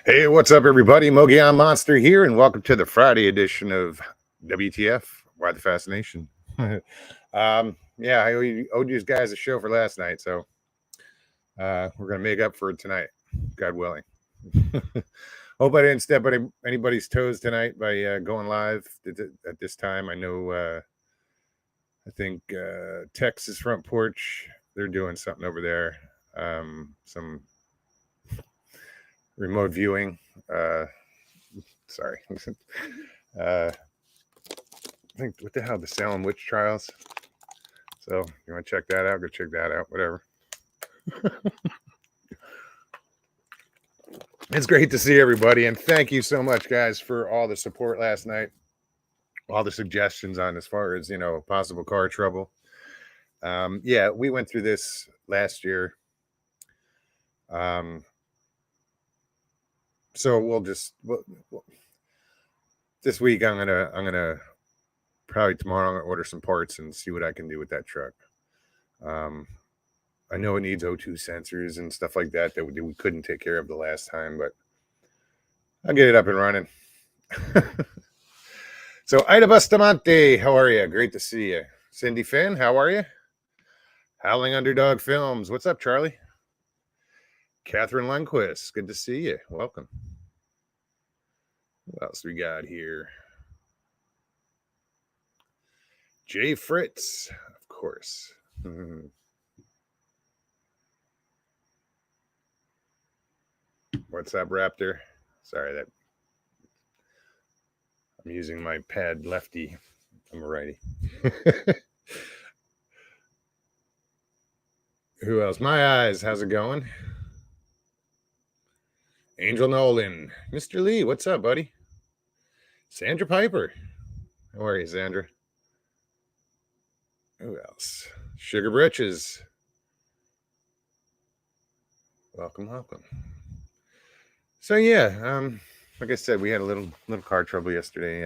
Hey, what's up, everybody? Mogion Monster here, and welcome to the Friday edition of WTF. Why the Fascination? Yeah, I owed you guys a show for last night, so we're gonna make up for it tonight, God willing. Hope I didn't step on anybody's toes tonight by going live at this time. I know. I think Texas Front Porch, they're doing something over there. Some remote viewing. Sorry. I think, what the hell, the Salem Witch Trials. So you want to check that out? Go check that out. Whatever. It's great to see everybody, and thank you so much, guys, for all the support last night. All the suggestions on as far as possible car trouble. Yeah, we went through this last year. So we'll this week I'm gonna probably tomorrow I'm gonna order some parts and see what I can do with that truck. I know it needs O2 sensors and stuff like that we couldn't take care of the last time, but I'll get it up and running. So, Ida Bustamante, how are you? Great to see you. Cindy Finn, how are you? Howling Underdog Films, what's up, Charlie? Catherine Lundquist, good to see you. Welcome. What else we got here? Jay Fritz, of course. What's up, Raptor? Sorry that I'm using my pad lefty. I'm a righty. Who else? My Eyes, how's it going? Angel Nolan. Mr. Lee, what's up, buddy? Sandra Piper. How are you, Sandra? Who else? Sugar Britches. Welcome. So yeah, like I said, we had a little car trouble yesterday,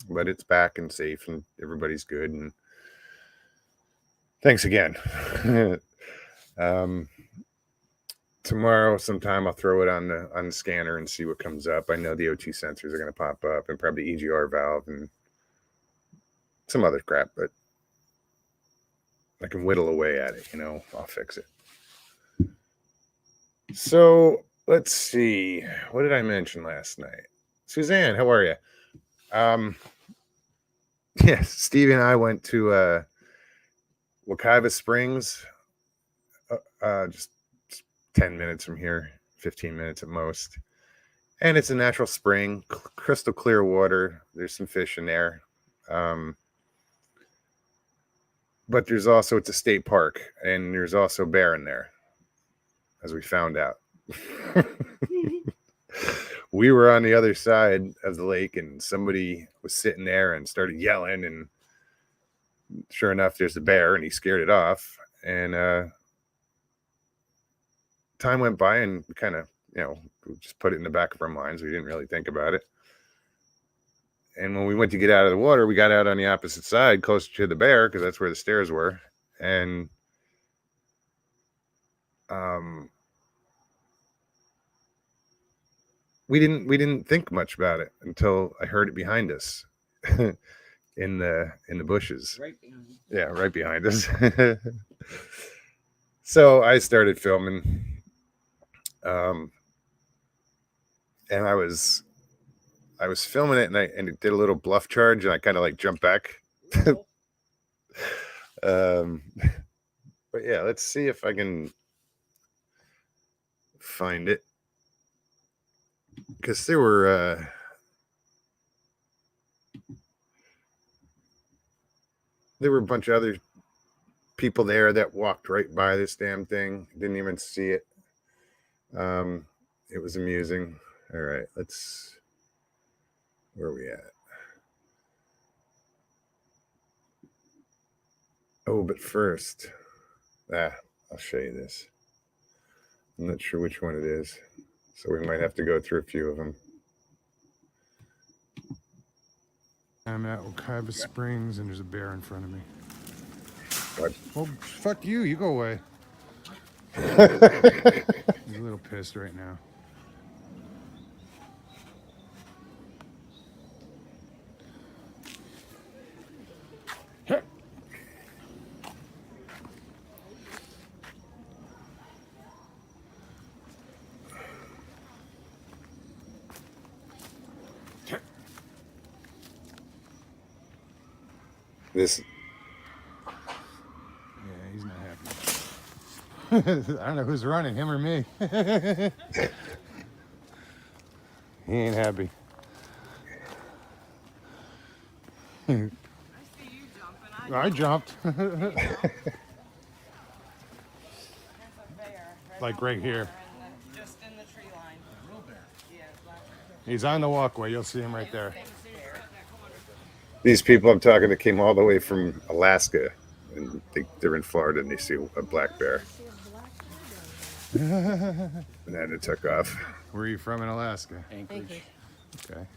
but it's back and safe, and everybody's good. And thanks again. Tomorrow, sometime, I'll throw it on the scanner and see what comes up. I know the O2 sensors are going to pop up, and probably EGR valve and some other crap, but I can whittle away at it. I'll fix it. So let's see. What did I mention last night? Suzanne, how are you? Yes, Stevie and I went to Wekiva Springs, just 10 minutes from here, 15 minutes at most. And it's a natural spring, crystal clear water. There's some fish in there. But it's a state park, and there's also bear in there, as we found out. We were on the other side of the lake, and somebody was sitting there and started yelling, and sure enough, there's a bear, and he scared it off. And time went by, and we kind of, just put it in the back of our minds. We didn't really think about it. And when we went to get out of the water, we got out on the opposite side, closer to the bear, because that's where the stairs were. And we didn't think much about it until I heard it behind us, in the bushes. Right behind. Yeah, right behind us. So I started filming, and I was filming it, and it did a little bluff charge, and I kind of like jumped back. But yeah, let's see if I can find it, because there were a bunch of other people there that walked right by this damn thing, didn't even see it. It was amusing. All right, where are we at? Oh, but first, I'll show you this. I'm not sure which one it is, so we might have to go through a few of them. I'm at Wekiva Springs, and there's a bear in front of me. What? Well, fuck you. You go away. He's a little pissed right now. This Yeah, he's not happy. I don't know who's running, him or me. He ain't happy. I see you jumping. I jumped. There's a bear. Like right here. Just in the tree line. A real bear. Yeah, black bear. He's on the walkway. You'll see him right there. these people I'm talking to came all the way from Alaska, and they're in Florida, and they see a black bear, and then it took off. Where are you from in Alaska? Anchorage. Okay.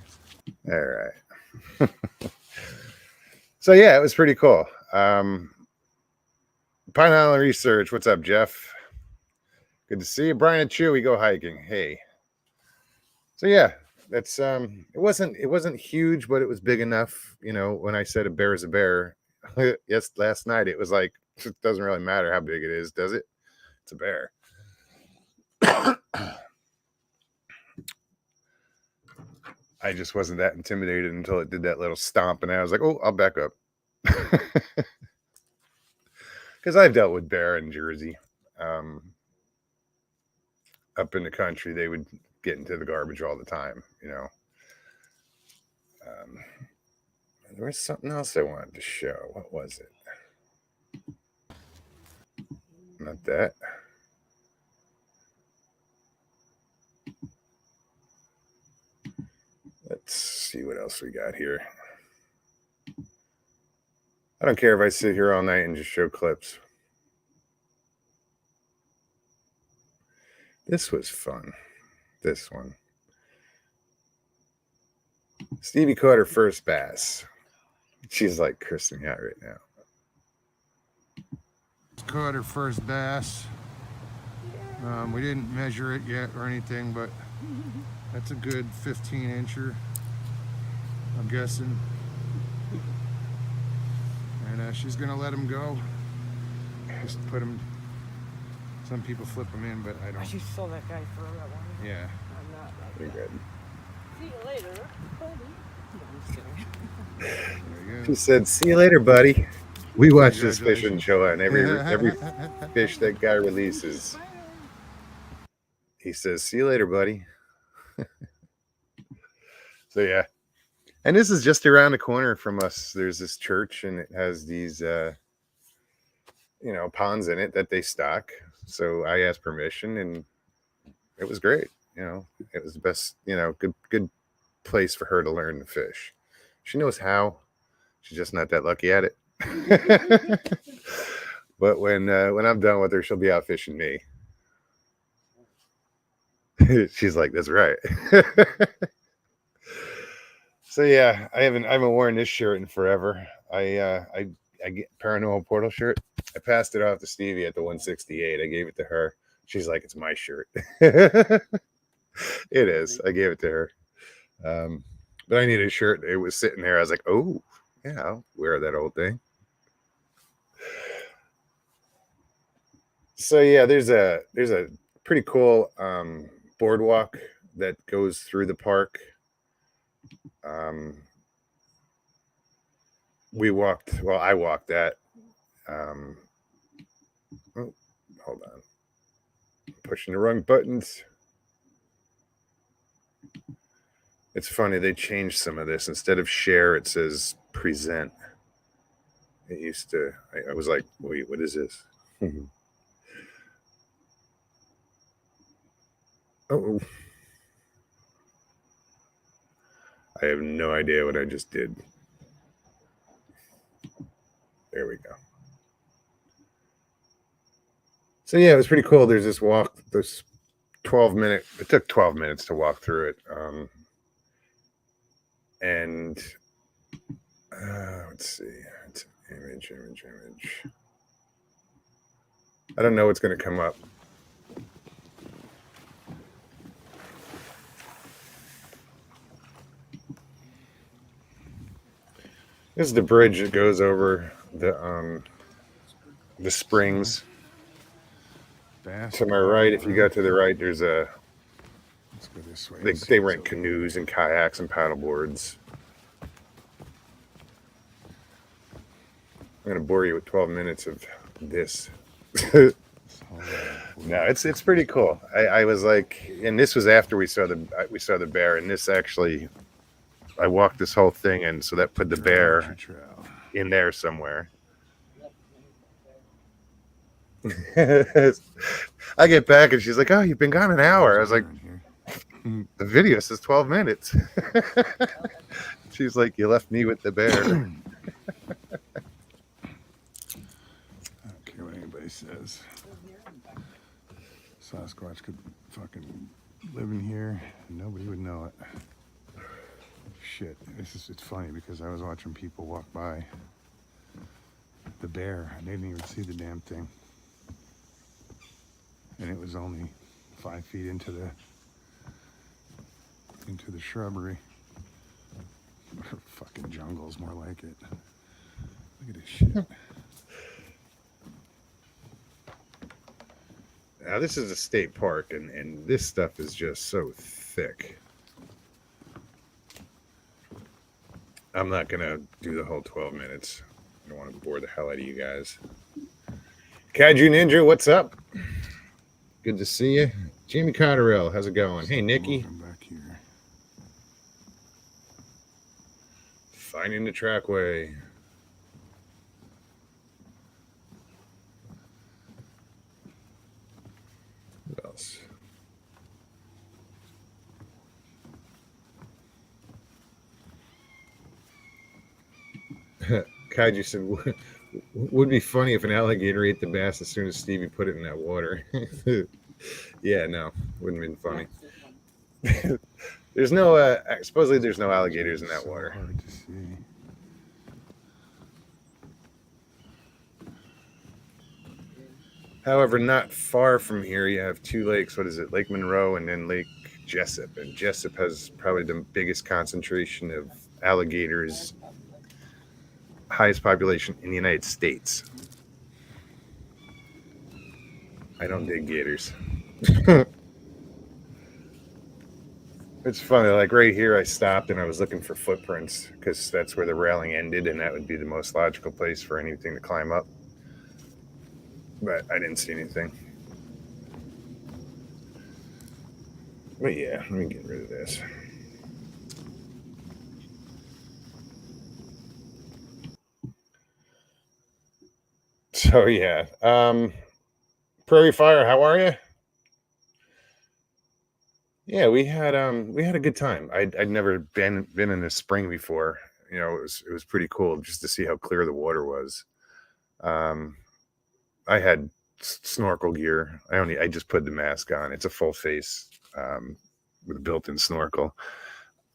All right. So yeah, it was pretty cool. Pine Island Research, what's up, Jeff? Good to see you. Brian and Chew, we go hiking. Hey. So yeah, that's it wasn't huge, but it was big enough. You know, when I said a bear is a bear, yes, last night it was like, it doesn't really matter how big it is, does it? It's a bear. I just wasn't that intimidated until it did that little stomp, and I was like, oh, I'll back up. Because I've dealt with bear in Jersey. Up in the country, they would get into the garbage all the time, you know. There was something else I wanted to show. What was it? Not that. Let's see what else we got here. I don't care if I sit here all night and just show clips. This was fun. This one. Stevie caught her first bass. She's like cursing out right now. Caught her first bass. We didn't measure it yet or anything, but that's a good 15-incher, I'm guessing. And she's gonna let him go. Just put him. Some people flip them in, but I don't. You saw that guy throw that one. Yeah. I'm not like Pretty good. See you later, buddy. No, I'm just kidding. There you She go. said, "See you later, buddy." We watch this fishing show, and every fish that guy releases, he says, "See you later, buddy." So yeah, and this is just around the corner from us. There's this church, and it has these, ponds in it that they stock. So I asked permission, and it was great. You know, it was the best. You know, good place for her to learn to fish. She knows how. She's just not that lucky at it. But when I'm done with her, she'll be out fishing me. She's like, "That's right." So yeah, I haven't worn this shirt in forever. I get Paranormal Portal shirt. I passed it off to Stevie at the 168. I gave it to her. She's like, "It's my shirt." It is. I gave it to her. But I needed a shirt. It was sitting there. I was like, "Oh, yeah, I'll wear that old thing." So yeah, there's a pretty cool boardwalk that goes through the park. I walked that. Oh, hold on. I'm pushing the wrong buttons. It's funny, they changed some of this. Instead of share, it says present. It used to, I was like, wait, what is this? Oh, I have no idea what I just did. There we go. So yeah, it was pretty cool. There's this walk, this 12-minute, it took 12 minutes to walk through it. And let's see, it's image. I don't know what's going to come up. This is the bridge that goes over the springs. Bass. To my right, if you go to the right, there's a. Let's go this way. They rent canoes and kayaks and paddle boards. going to bore you with 12 minutes of this. So, No, it's pretty cool. I was like, and this was after we saw the bear, and this actually, I walked this whole thing, and so that put the bear in there somewhere. I get back and she's like, "Oh, you've been gone an hour." I was like, "The video says 12 minutes." She's like, "You left me with the bear." I don't care what anybody says. Sasquatch could fucking live in here and nobody would know it. Shit, it's funny because I was watching people walk by the bear and they didn't even see the damn thing. And it was only 5 feet into the shrubbery. Or fucking jungles, more like it. Look at this shit. Now this is a state park, and this stuff is just so thick. I'm not gonna do the whole 12 minutes. I don't want to bore the hell out of you guys. Kaiju Ninja, what's up? Good to see you. Jamie Cotterell, how's it going? Hey, Nikki. Back here. Finding the trackway. What else? Kaiju said, would be funny if an alligator ate the bass as soon as Stevie put it in that water. Yeah, no, wouldn't have been funny. There's no, supposedly there's no alligators in that water. Hard to see. However, not far from here, you have two lakes. What is it? Lake Monroe and then Lake Jessup. And Jessup has probably the biggest concentration of alligators, highest population in the United States. I don't dig gators. It's funny, like right here, I stopped and I was looking for footprints because that's where the railing ended, and that would be the most logical place for anything to climb up. But I didn't see anything. But yeah, let me get rid of this. So yeah, Prairie Fire, how are you? Yeah, we had a good time. I'd never been in a spring before. You know, it was pretty cool just to see how clear the water was. I had snorkel gear. I just put the mask on. It's a full face with a built-in snorkel.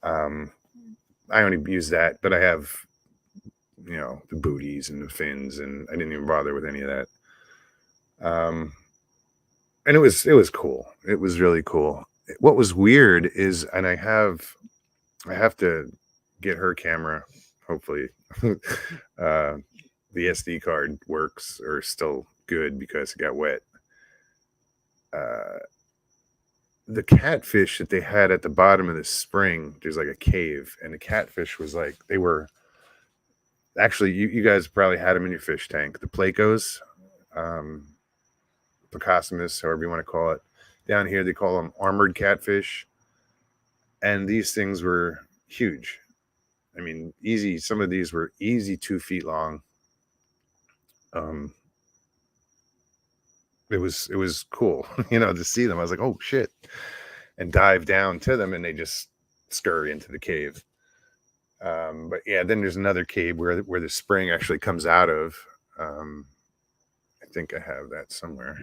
I only use that, but I have, you know, the booties and the fins, and I didn't even bother with any of that. And it was cool. It was really cool. What was weird is, and I have to get her camera. Hopefully, the SD card works or still good because it got wet. The catfish that they had at the bottom of the spring, there's like a cave, and the catfish was like, they were actually, you guys probably had them in your fish tank. The Placos, Picosimus, however you want to call it. Down here, they call them armored catfish. And these things were huge. I mean, easy. Some of these were easy 2 feet long. It was cool, you know, to see them. I was like, oh shit, and dive down to them, and they just scurry into the cave. But yeah, then there's another cave where the spring actually comes out of. I think I have that somewhere.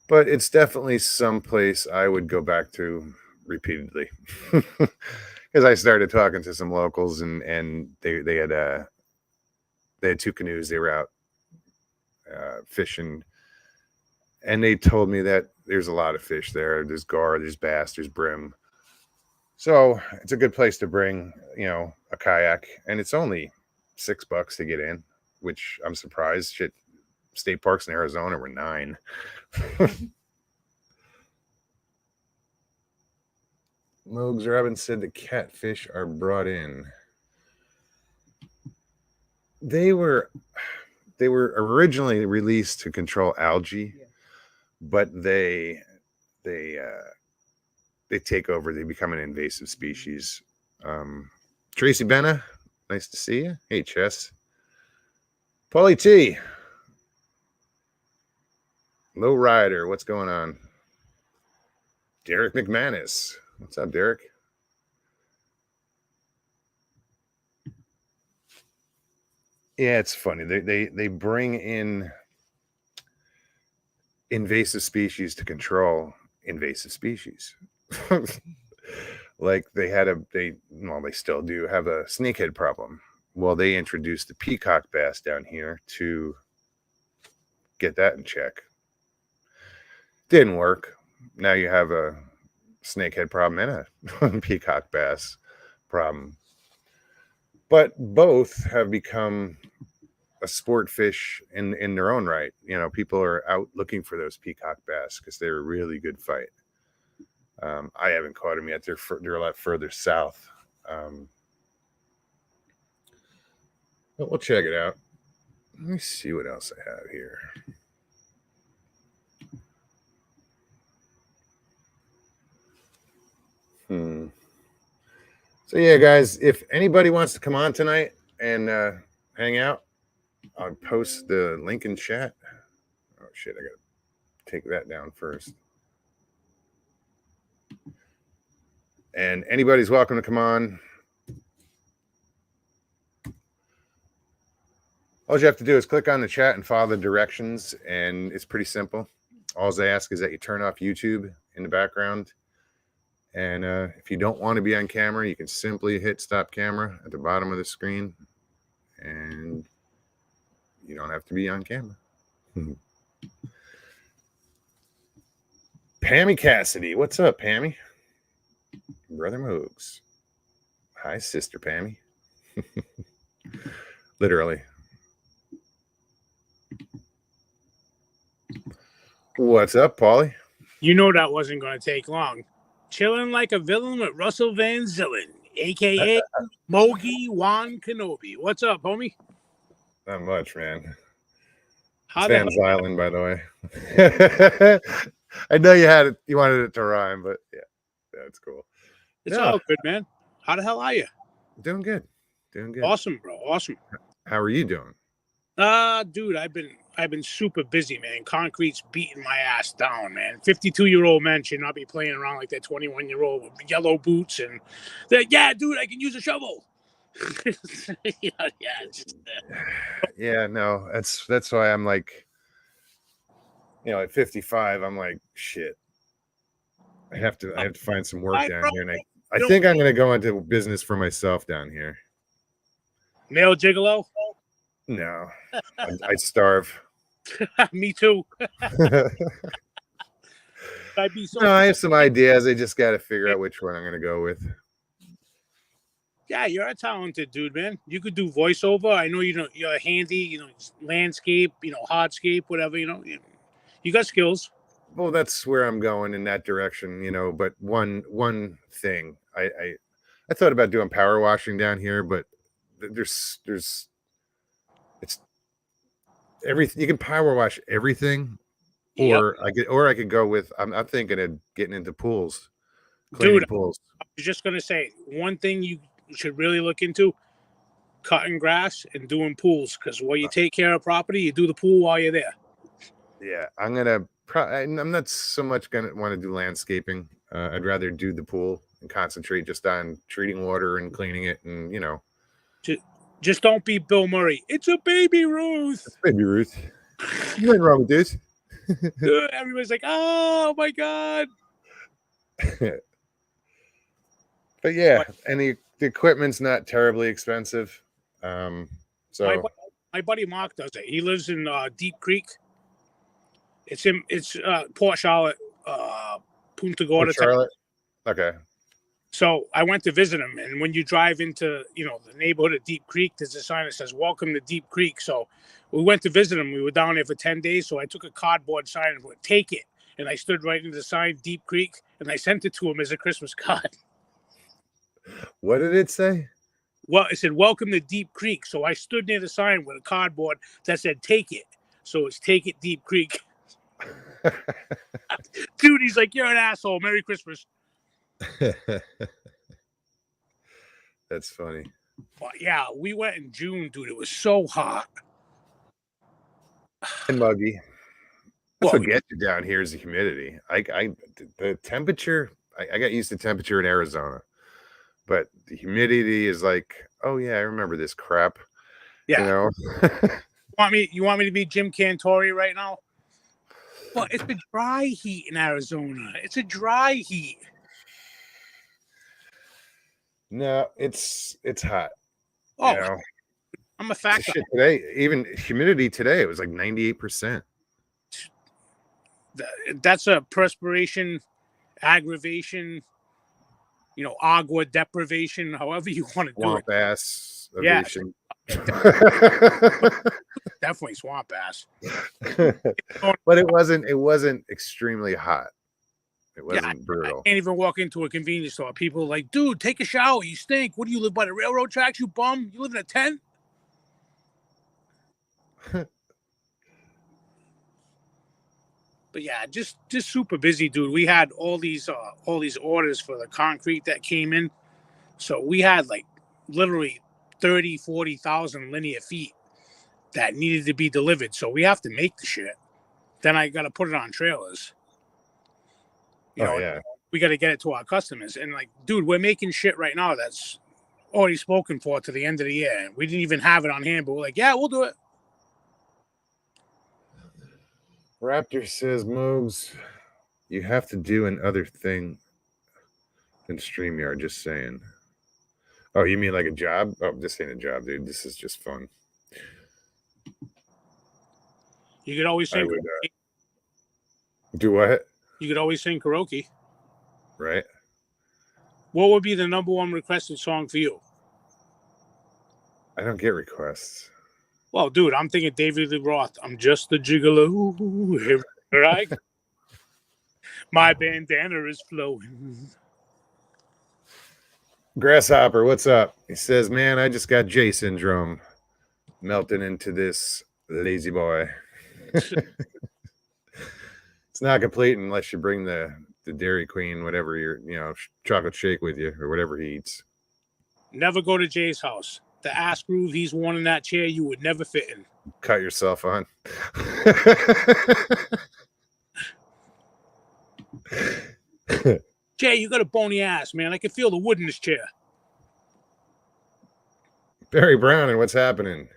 But it's definitely someplace I would go back to repeatedly, because I started talking to some locals, and they had 2 canoes. They were out fishing, and they told me that there's a lot of fish there. There's gar, there's bass, there's brim. So it's a good place to bring, you know, a kayak, and it's only $6 to get in, which I'm surprised. Shit, state parks in Arizona were $9. Mogs Robbins said the catfish are brought in. They were originally released to control algae, but they take over. They become an invasive species. Tracy Benna, nice to see you. Hey, Chess. Paulie T. Low Rider, what's going on? Derek McManus. What's up, Derek? Yeah, it's funny. They bring in invasive species to control invasive species. Like they still do have a snakehead problem. Well, they introduced the peacock bass down here to get that in check. Didn't work. Now you have a snakehead problem and a peacock bass problem. But both have become a sport fish in their own right. You know, people are out looking for those peacock bass because they're a really good fight. I haven't caught them yet. They're a lot further south. But we'll check it out. Let me see what else I have here. So yeah, guys, if anybody wants to come on tonight and hang out, I'll post the link in chat. Oh shit, I gotta take that down first. And anybody's welcome to come on. All you have to do is click on the chat and follow the directions, and it's pretty simple. All I ask is that you turn off YouTube in the background. And if you don't want to be on camera, you can simply hit stop camera at the bottom of the screen, and you don't have to be on camera. Pammy Cassidy. What's up, Pammy? Brother Moogs. Hi, Sister Pammy. Literally. What's up, Paulie? You know that wasn't going to take long. Chilling like a villain with Russell Van Zillen, a.k.a. Mogi Wan Kenobi. What's up, homie? Not much, man. How Van Zylen, by the way. I know you wanted it to rhyme, but yeah, that's cool. It's all good, man. How the hell are you? Doing good. Doing good. Awesome, bro. Awesome. How are you doing? Dude, I've been super busy, man. Concrete's beating my ass down, man. 52-year-old men should not be playing around like that 21-year-old with yellow boots and yeah, dude, I can use a shovel. Yeah, no, that's why I'm like, you know, at 55, I'm like, shit. I have to find some work down here, and I think I'm gonna go into business for myself down here. Male gigolo? No, I'd starve. Me too. I'd be so. No, I have some ideas. I just got to figure out which one I'm gonna go with. Yeah, you're a talented dude, man. You could do voiceover. I know you're handy. Landscape. Hardscape, whatever. You got skills. Well, that's where I'm going in that direction. But one thing I thought about doing power washing down here, but there's it's everything. You can power wash everything, or yep. I could go with. I'm thinking of getting into pools, cleaning pools. I was just gonna say one thing you should really look into: cutting grass and doing pools. Because while you take care of property, you do the pool while you're there. Yeah, I'm not so much gonna want to do landscaping. I'd rather do the pool and concentrate just on treating water and cleaning it, and Just don't be Bill Murray. It's a baby Ruth. It's baby Ruth. Nothing wrong with this. Everyone's like, oh my God. But yeah, and the equipment's not terribly expensive. So my buddy Mark does it. He lives in Deep Creek. It's Port Charlotte, Punta Gorda. Port Charlotte. Okay. So I went to visit him, and when you drive into the neighborhood of Deep Creek, there's a sign that says "Welcome to Deep Creek." So we went to visit him. We were down there for 10 days. So I took a cardboard sign and went, "Take it," and I stood right in the sign "Deep Creek," and I sent it to him as a Christmas card. What did it say? Well, it said, welcome to Deep Creek. So I stood near the sign with a cardboard that said, take it. So it's take it Deep Creek. Dude, he's like, you're an asshole. Merry Christmas. That's funny. But yeah, we went in June, dude. It was so hot. And muggy. That's Well, what gets you down here is the humidity. The temperature, I got used to temperature in Arizona, but the humidity is like, oh yeah, I remember this crap. yeah. You know? You want me to be Jim Cantori right now? Well, it's a dry heat in Arizona. It's a dry heat. No, it's hot. Oh, You know? I'm a factor. Shit, today, even humidity today, it was like 98%. That's a perspiration aggravation, agua deprivation, however you want to do Swamp it. ass Yeah. ovation. Definitely swamp ass. But it wasn't extremely hot. It wasn't brutal. I can't even walk into a convenience store. People are like, dude, take a shower. You stink. What do you live by the railroad tracks, you bum? You live in a tent? But yeah, just super busy, dude. We had all these orders for the concrete that came in. So we had like literally 30, 40,000 linear feet that needed to be delivered. So we have to make the shit. Then I got to put it on trailers. Yeah. We got to get it to our customers. And like, dude, we're making shit right now that's already spoken for to the end of the year. We didn't even have it on hand, but we're like, yeah, we'll do it. Raptor says, Mogs, you have to do another thing than StreamYard, just saying. Oh, you mean like a job? Oh, this ain't a job, dude. This is just fun. You could always sing. Do what? You could always sing karaoke. Right. What would be the number one requested song for you? I don't get requests. Well, dude, I'm thinking David Lee Roth. I'm just a gigolo. Here I go. My bandana is flowing. Grasshopper, what's up? He says, man, I just got J syndrome melting into this lazy boy. It's not complete unless you bring the Dairy Queen, whatever your chocolate shake with you or whatever he eats. Never go to Jay's house. The ass groove he's worn in that chair, you would never fit in. Cut yourself on. Jay, you got a bony ass, man. I can feel the wood in this chair. Barry Brown, and what's happening?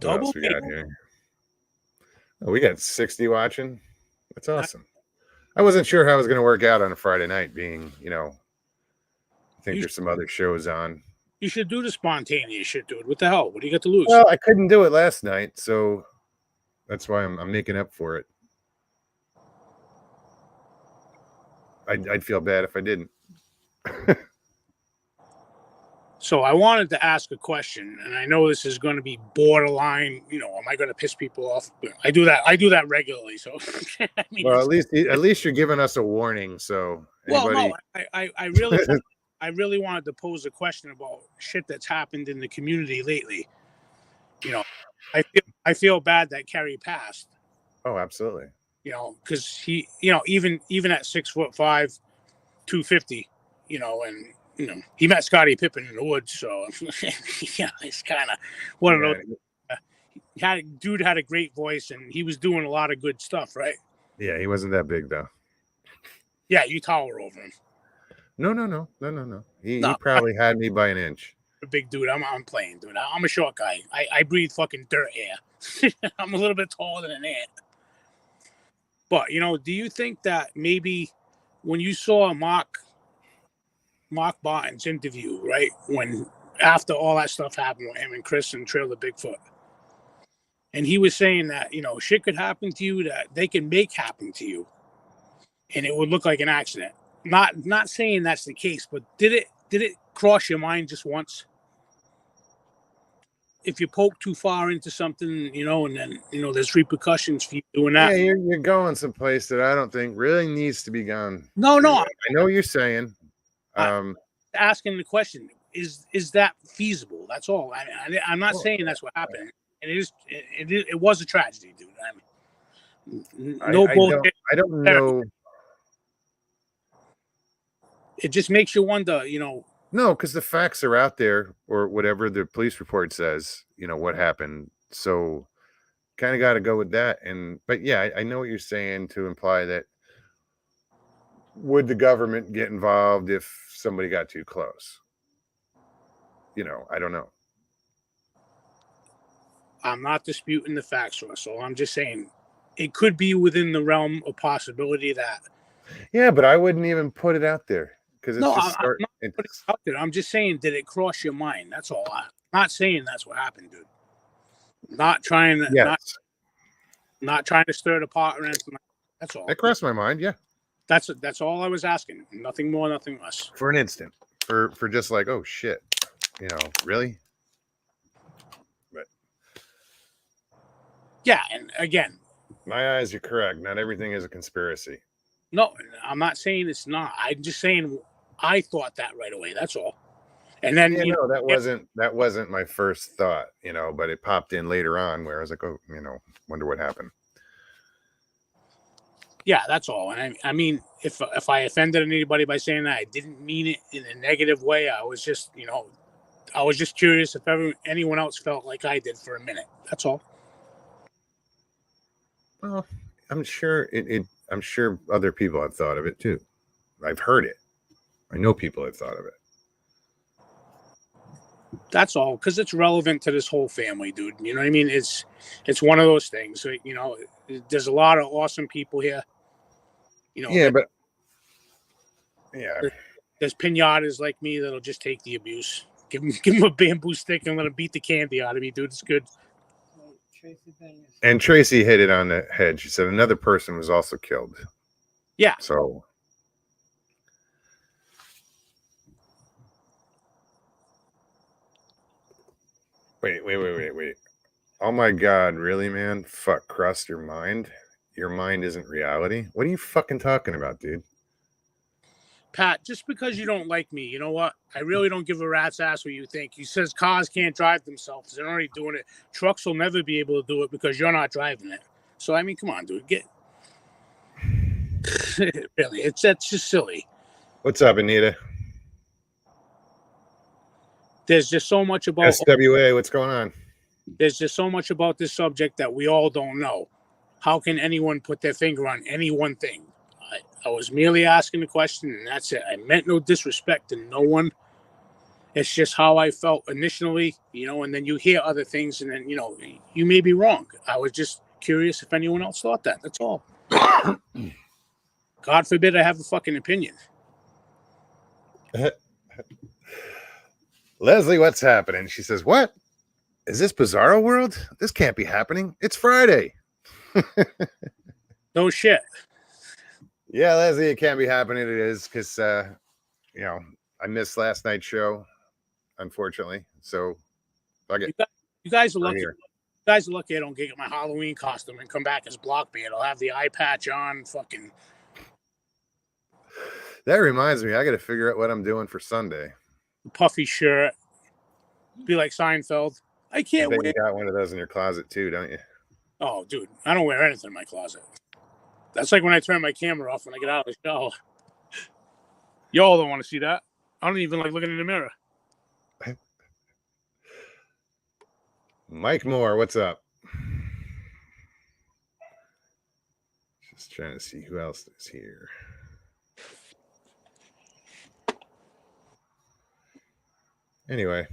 What Double else we got here? Oh, we got 60 watching. That's awesome. I wasn't sure how it was going to work out on a Friday night, being, I think there's some other shows on. You should do the spontaneous shit, dude. What the hell? What do you got to lose? Well, I couldn't do it last night, so that's why I'm making up for it. I'd feel bad if I didn't. So I wanted to ask a question, and I know this is going to be borderline. Am I going to piss people off? I do that regularly. So, I mean, well, at least you're giving us a warning. So, no, I really wanted to pose a question about shit that's happened in the community lately. I feel bad that Kerry passed. Oh, absolutely. Because he, even at 6'5", 250, and he met Scottie Pippen in the woods, so it's kind of one of those. Dude had a great voice, and he was doing a lot of good stuff, right? Yeah, he wasn't that big though. Yeah, you tower over him. No. He probably had me by an inch. A big dude. I'm playing, dude. I'm a short guy. I breathe fucking dirt air. I'm a little bit taller than an ant. But do you think that maybe when you saw Mark Barton's interview, right, when after all that stuff happened with him and Chris and Trail the Bigfoot, and he was saying that shit could happen to you that they can make happen to you, and it would look like an accident. Not saying that's the case, but did it cross your mind just once? If you poke too far into something, and then there's repercussions for you doing that. Yeah, you're going someplace that I don't think really needs to be gone. No. I know what you're saying. Asking the question, is that feasible? That's all. I'm not saying that's what happened, and it was a tragedy, dude. No bullshit. I don't know. It just makes you wonder, No, because the facts are out there, or whatever the police report says. What happened. So, kind of got to go with that. But yeah, I know what you're saying to imply that would the government get involved if somebody got too close? I don't know. I'm not disputing the facts, Russell. I'm just saying it could be within the realm of possibility that. Yeah, but I wouldn't even put it out there because it's No, just I'm not putting it out there. I'm just saying, did it cross your mind? That's all. I'm not saying that's what happened, dude. Not trying to, yes. not trying to stir the pot or anything. That's all. It crossed my mind. Yeah. That's all I was asking. Nothing more, nothing less. For an instant, for just like, oh shit, really. But yeah, and again, my eyes are correct. Not everything is a conspiracy. No, I'm not saying it's not. I'm just saying I thought that right away. That's all. And then that wasn't my first thought, but it popped in later on where I was like, oh, wonder what happened. Yeah, that's all. And I mean, if I offended anybody by saying that, I didn't mean it in a negative way. I was just, I was just curious if anyone else felt like I did for a minute. That's all. Well, I'm sure I'm sure other people have thought of it too. I've heard it. I know people have thought of it. That's all, because it's relevant to this whole family, dude. You know what I mean? It's one of those things. There's a lot of awesome people here. Yeah, but yeah, there's pinatas like me that'll just take the abuse. Give him a bamboo stick and let him beat the candy out of me, dude. It's good. And Tracy hit it on the head. She said another person was also killed. Yeah. So. Wait. Oh my God, really, man? Fuck, crossed your mind? Your mind isn't reality? What are you fucking talking about, dude? Pat, just because you don't like me, you know what? I really don't give a rat's ass what you think. He says cars can't drive themselves. They're already doing it. Trucks will never be able to do it because you're not driving it. So, I mean, come on, dude. Really, that's just silly. What's up, Anita? There's just so much about SWA. What's going on? There's just so much about this subject that we all don't know. How can anyone put their finger on any one thing? I was merely asking the question, and that's it. I meant no disrespect to no one. It's just how I felt initially, and then you hear other things, and then, you may be wrong. I was just curious if anyone else thought that. That's all. God forbid I have a fucking opinion. Leslie, what's happening? She says, what? Is this Bizarro World? This can't be happening. It's Friday. No shit. Yeah, Leslie, it can't be happening. It is because, I missed last night's show, unfortunately. So, you guys are lucky. You guys are lucky I don't get my Halloween costume and come back as Blockbeard. I'll have the eye patch on. Fucking. That reminds me, I got to figure out what I'm doing for Sunday. Puffy shirt. Be like Seinfeld. I can't wait. You got one of those in your closet too, don't you? Oh, dude, I don't wear anything in my closet. That's like when I turn my camera off when I get out of the shower. Y'all don't want to see that. I don't even like looking in the mirror. Mike Moore, what's up? Just trying to see who else is here. Anyway.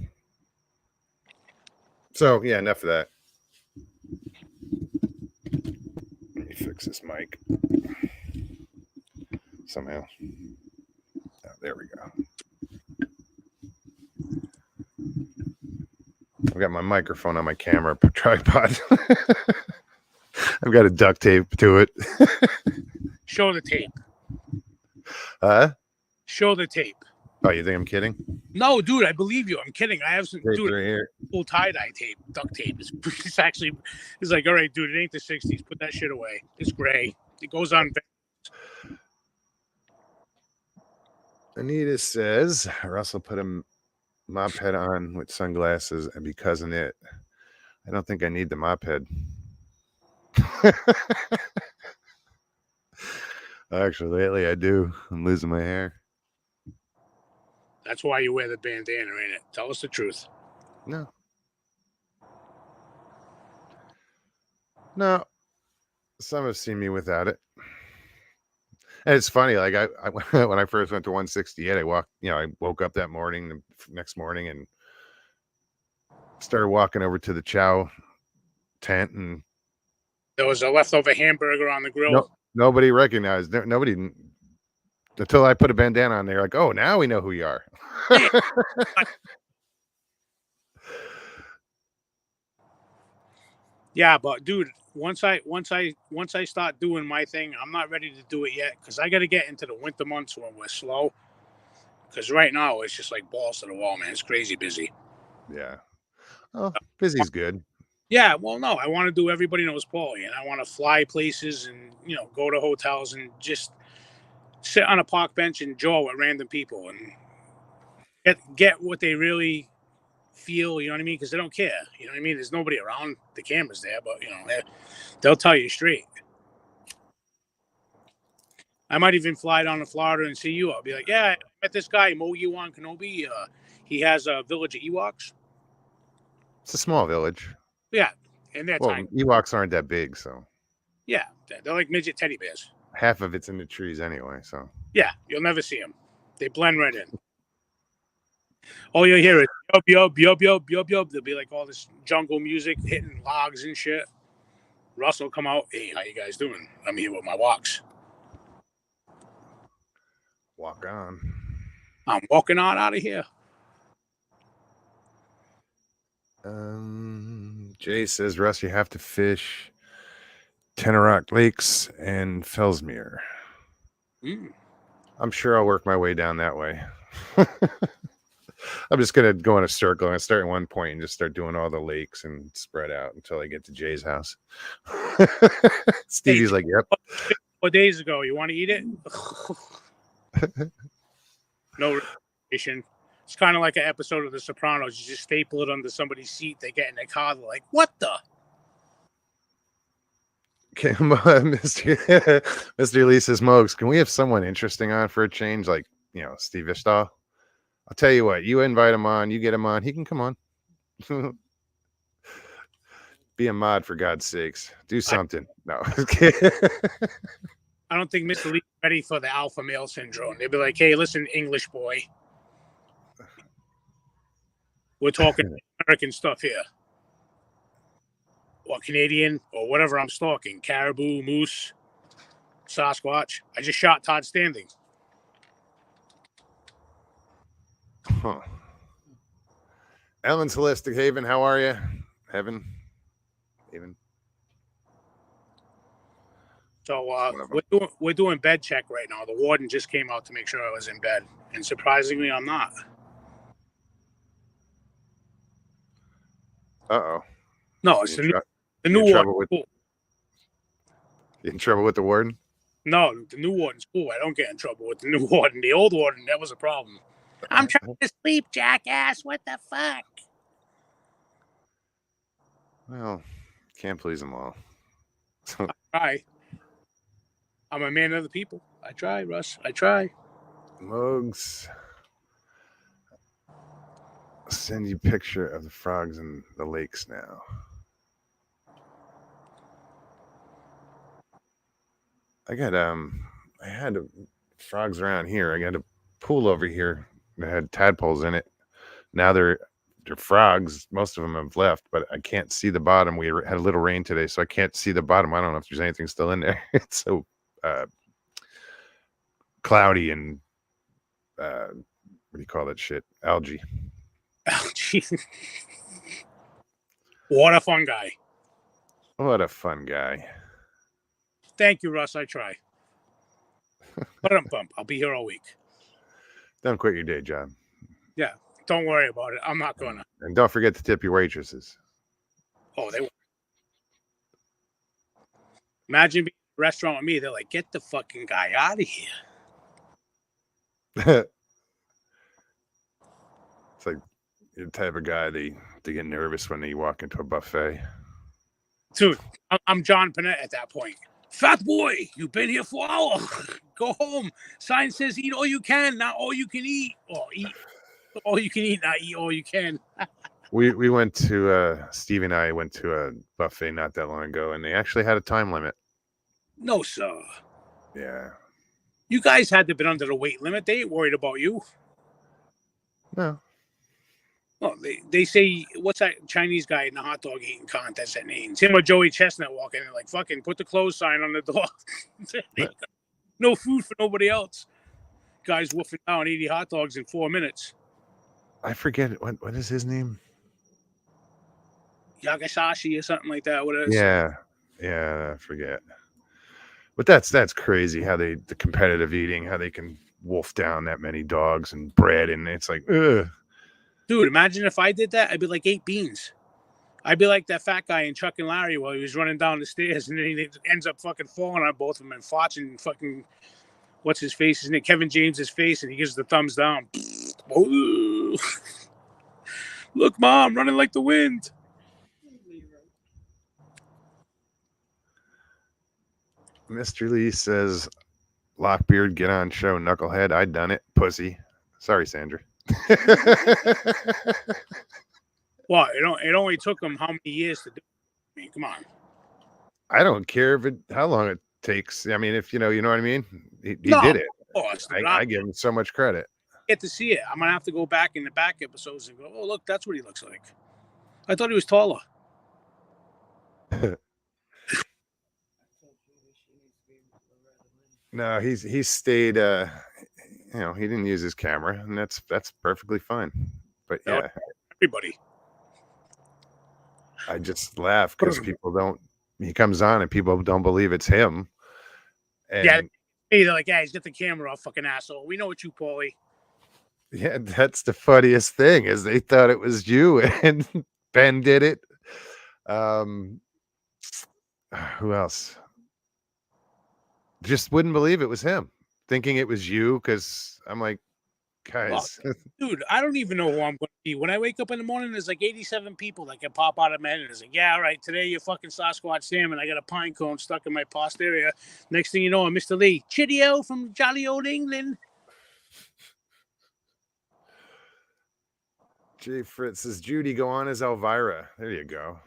So, yeah, enough of that. Let me fix this mic. Somehow. Oh, there we go. I've got my microphone on my camera tripod. I've got a duct tape to it. Show the tape. Huh? Show the tape. Oh, you think I'm kidding? No, dude, I believe you. I'm kidding. I have some Right here. full tie-dye tape, duct tape. It's actually, it's like, all right, dude, it ain't the 60s. Put that shit away. It's gray. It goes on. Anita says Russell put a mop head on with sunglasses and be cousin it. I don't think I need the mop head. Actually, lately I do. I'm losing my hair. That's why you wear the bandana, ain't it? Tell us the truth. No. No. Some have seen me without it. And it's funny, like I when I first went to 168, I woke up that morning, the next morning, and started walking over to the chow tent, and There was a leftover hamburger on the grill. nobody recognized, nobody until I put a bandana on there. Like, oh, now we know who you are. Yeah, but dude, once I start doing my thing, I'm not ready to do it yet because I got to get into the winter months when we're slow. Because right now it's just like balls to the wall, man. It's crazy busy. Yeah. Oh, busy's good. Yeah, well, no, I want to do Everybody Knows Paulie, and I want to fly places and go to hotels and just sit on a park bench and jaw with random people and get what they really feel. You know what I mean? Because they don't care. You know what I mean? There's nobody around. The camera's there, but they'll tell you straight. I might even fly down to Florida and see you. I'll be like, yeah, I met this guy, Mogi-Wan Kenobi. He has a village of Ewoks. It's a small village. Yeah, and they're tiny. Ewoks aren't that big, so. Yeah, they're like midget teddy bears. Half of it's in the trees anyway, so. Yeah, you'll never see them. They blend right in. All you'll hear is yub, yub, yub, yub, yub, yub. There'll be like all this jungle music hitting logs and shit. Russ will come out. Hey, how you guys doing? I'm here with my walks. Walk on. I'm walking on out of here. Jay says, Russ, you have to fish Tenorock Lakes and Fellsmere. I'm sure I'll work my way down that way. I'm just gonna go in a circle and start at one point and just start doing all the lakes and spread out until I get to Jay's house. Stevie's like, yep. 4 days ago, you want to eat it? No relation. It's kind of like an episode of The Sopranos. You just staple it under somebody's seat. They get in their car. They're like, what the? Okay, Mr. Lee says, Mogs, can we have someone interesting on for a change? Like, Steve Ishtal? I'll tell you what, you invite him on, you get him on, he can come on. Be a mod, for God's sakes. Do something. No. I don't think Mr. Lee's ready for the alpha male syndrome. They'd be like, hey, listen, English boy. We're talking American stuff here. Or Canadian, or whatever I'm stalking. Caribou, moose, Sasquatch. I just shot Todd Standing. Huh. Ellen's Holistic Haven, how are you? Haven. So we're doing bed check right now. The warden just came out to make sure I was in bed, and surprisingly, I'm not. Uh-oh. No, it's the new warden. You in trouble with the warden? No, the new warden's cool. I don't get in trouble with the new warden. The old warden, that was a problem. I'm trying to sleep, jackass. What the fuck? Well, can't please them all. I try. I'm a man of the people. I try, Russ. I try. Mogs, I'll send you a picture of the frogs in the lakes now. I had frogs around here. I got a pool over here that had tadpoles in it. Now they're frogs. Most of them have left, but I can't see the bottom. We had a little rain today, so I can't see the bottom. I don't know if there's anything still in there. It's so cloudy and what do you call that shit? Algae. What a fun guy. What a fun guy. Thank you, Russ. I try. But I'll be here all week. Don't quit your day job. Yeah, don't worry about it. I'm not gonna. And don't forget to tip your waitresses. Oh, they. Imagine being in a restaurant with me. They're like, "Get the fucking guy out of here." It's like the type of guy they get nervous when they walk into a buffet. Dude, I'm John Panette at that point. Fat boy, you've been here for an hour. Go home. Sign says eat all you can, not all you can eat. Or eat all you can eat, not eat all you can. We went to Steve and I went to a buffet not that long ago, and they actually had a time limit. No, sir. Yeah. You guys had to have been under the weight limit. They ain't worried about you. No. Well, they say, what's that Chinese guy in the hot dog eating contest that names? Him or Joey Chestnut walking in like, fucking put the close sign on the door. No food for nobody else. Guys woofing down 80 hot dogs in 4 minutes. I forget what is his name? Yagasashi or something like that. What is? Yeah, I forget. But that's crazy how the competitive eating, how they can wolf down that many dogs and bread, and it's like, ugh. Dude, imagine if I did that. I'd be like 8 beans. I'd be like that fat guy in Chuck and Larry while he was running down the stairs, and then he ends up fucking falling on both of them and watching fucking what's his face? Isn't it Kevin James's face? And he gives the thumbs down. Look, Mom, running like the wind. Mr. Lee says, Lockbeard, get on show, knucklehead. I done it, pussy. Sorry, Sandra. Well, it only took him how many years to do it? I mean, come on. I don't care how long it takes. I mean, if you know what I mean. He No, did it. Of course, I give him so much credit. Get to see it. I'm gonna have to go back in the back episodes and go, oh look, that's what he looks like. I thought he was taller. No, he stayed. He didn't use his camera, and that's perfectly fine. But yeah, everybody. I just laugh because people don't. He comes on and people don't believe it's him. And yeah, they're like, yeah, he's got the camera off, fucking asshole. We know it's you, Paulie. Yeah, that's the funniest thing is they thought it was you, and Ben did it. Who else? Just wouldn't believe it was him, thinking it was you, because I'm like, guys. Well, dude, I don't even know who I'm going to be. When I wake up in the morning, there's like 87 people that can pop out of my head. And it's like, yeah, all right, today you're fucking Sasquatch Sam, and I got a pine cone stuck in my posterior. Next thing you know, I'm Mr. Lee. Chideo from jolly old England. Jay Fritz says, Judy, go on as Elvira. There you go.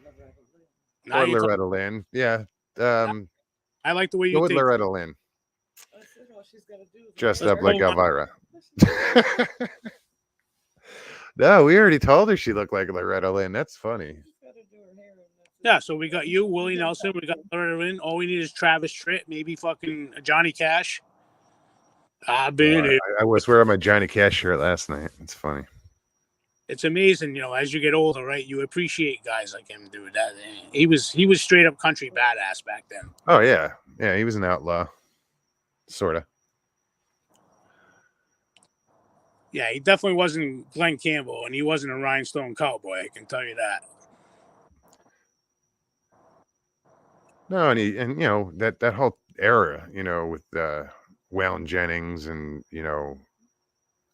Now Or Loretta Lynn. Yeah. I like the way you go with think. Loretta Lynn. Dressed Let's up like go. Elvira. No, we already told her she looked like Loretta Lynn. That's funny. Yeah, so we got you, Willie Nelson. We got Loretta Lynn. All we need is Travis Tritt, maybe fucking Johnny Cash. I've been here. I was wearing my Johnny Cash shirt last night. It's funny. It's amazing, as you get older, right? You appreciate guys like him, dude. He was straight up country badass back then. Oh yeah, he was an outlaw, sorta. Yeah, he definitely wasn't Glenn Campbell, and he wasn't a rhinestone cowboy. I can tell you that. No, and that whole era, with Waylon Jennings, and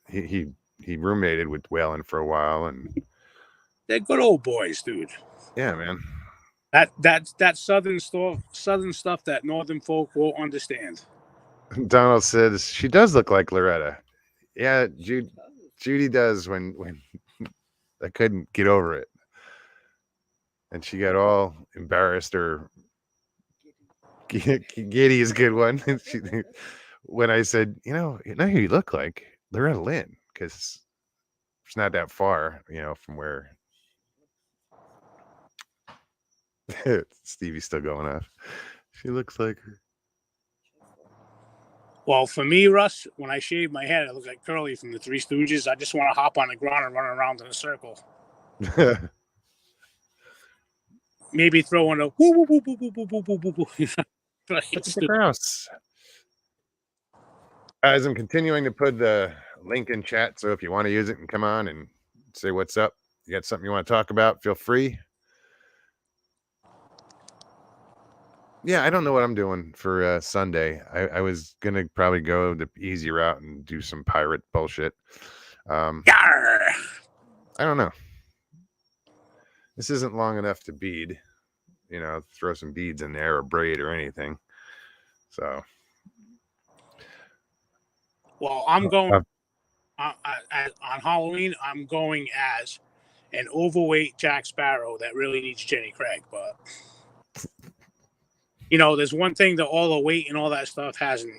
he roommated with Waylon for a while, and they're good old boys, dude. Yeah, man. That southern stuff that northern folk won't understand. Donald says she does look like Loretta. Yeah, Judy does. When I couldn't get over it, and she got all embarrassed, or giddy is a good one. When I said, who you look like Loretta Lynn, because it's not that far, from where. Stevie's still going off. She looks like her. Well, for me, Russ, when I shave my head, I look like Curly from the Three Stooges. I just want to hop on the ground and run around in a circle. Maybe throw in a woo woo woo woo woo woo woo woo woo. It's the grouse. As I'm continuing to put the link in chat, so if you want to use it and come on and say what's up, you got something you want to talk about, feel free. Yeah, I don't know what I'm doing for Sunday. I was gonna probably go the easy route and do some pirate bullshit. Yarr! I don't know. This isn't long enough to bead. Throw some beads in there or braid or anything. So. Well, I'm going on Halloween. I'm going as an overweight Jack Sparrow that really needs Jenny Craig. But there's one thing that all the weight and all that stuff hasn't.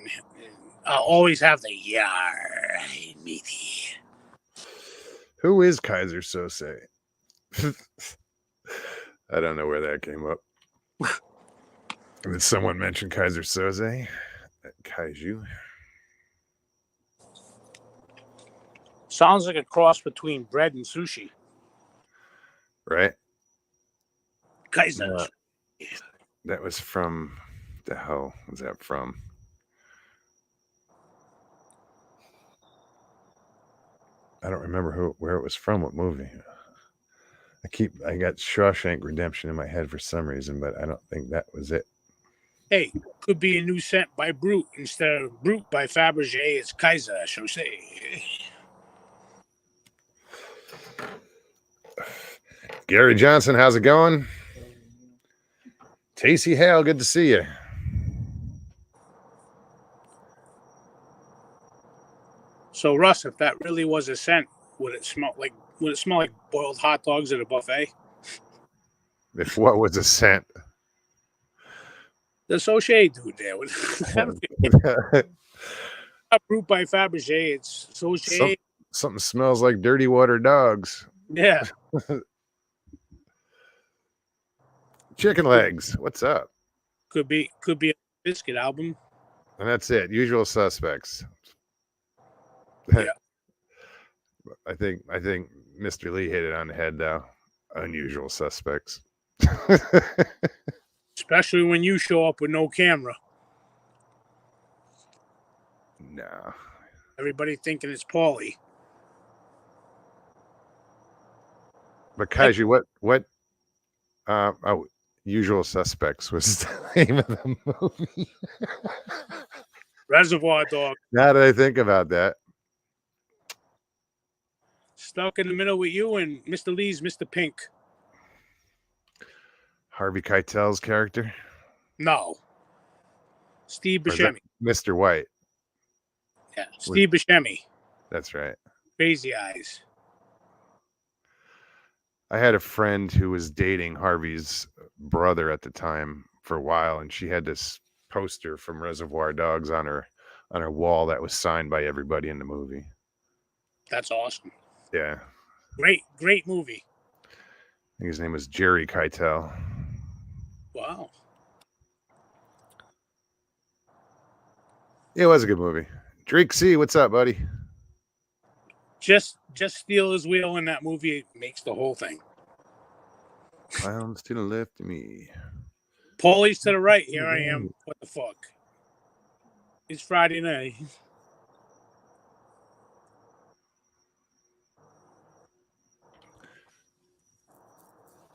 Always have the yar meaty. Who is Kaiser Sose? I don't know where that came up. Did someone mention Kaiser Soze? Kaiju? Sounds like a cross between bread and sushi. Right? Kaiser. That was from... The hell was that from? I don't remember where it was from, what movie. I got Shawshank Redemption in my head for some reason, but I don't think that was it. Hey, could be a new scent by Brute. Instead of Brute by Fabergé, it's Kaiser Chaussee. Gary Johnson, how's it going? Tacey Hale, good to see you. So, Russ, if that really was a scent, would it smell like boiled hot dogs at a buffet? If what was a scent? The Sauché dude there. Not Brute by Fabergé, it's Sauché. Something smells like dirty water dogs. Yeah. Chicken legs, what's up? Could be a Biscuit album. And that's it. Usual Suspects. Yeah. I think Mr. Lee hit it on the head though. Unusual Suspects. Especially when you show up with no camera. No. Everybody thinking it's Paulie. But Kaiju, what Usual Suspects was the name of the movie. Reservoir Dog. Now that I think about that. Stuck in the middle with you and Mr. Lee's Mr. Pink. Harvey Keitel's character? No. Steve Buscemi. Mr. White. Yeah, Steve Buscemi. That's right. Crazy Eyes. I had a friend who was dating Harvey's brother at the time for a while, and she had this poster from Reservoir Dogs on her wall that was signed by everybody in the movie. That's awesome. Yeah. Great movie. I think his name was Jerry Keitel. Wow. It was a good movie. Drake C, what's up, buddy? Just steal his wheel in that movie. It makes the whole thing. Clowns to the left of me. Paulie's to the right. Here I am. What the fuck? It's Friday night.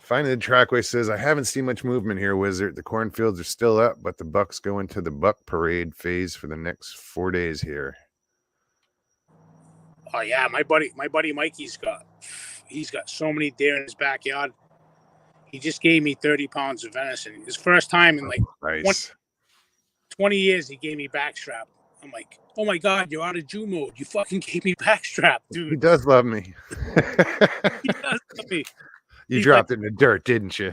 Finding the Trackway says, I haven't seen much movement here, Wizard. The cornfields are still up, but the Bucks go into the Buck Parade phase for the next 4 days here. Oh yeah, my buddy Mikey's got so many deer in his backyard. He just gave me 30 pounds of venison. His first time in like nice. 20 years he gave me backstrap. I'm like, oh my God, you're out of Jew mode. You fucking gave me backstrap, dude. He does love me. He does love me. You dropped it in the dirt, didn't you?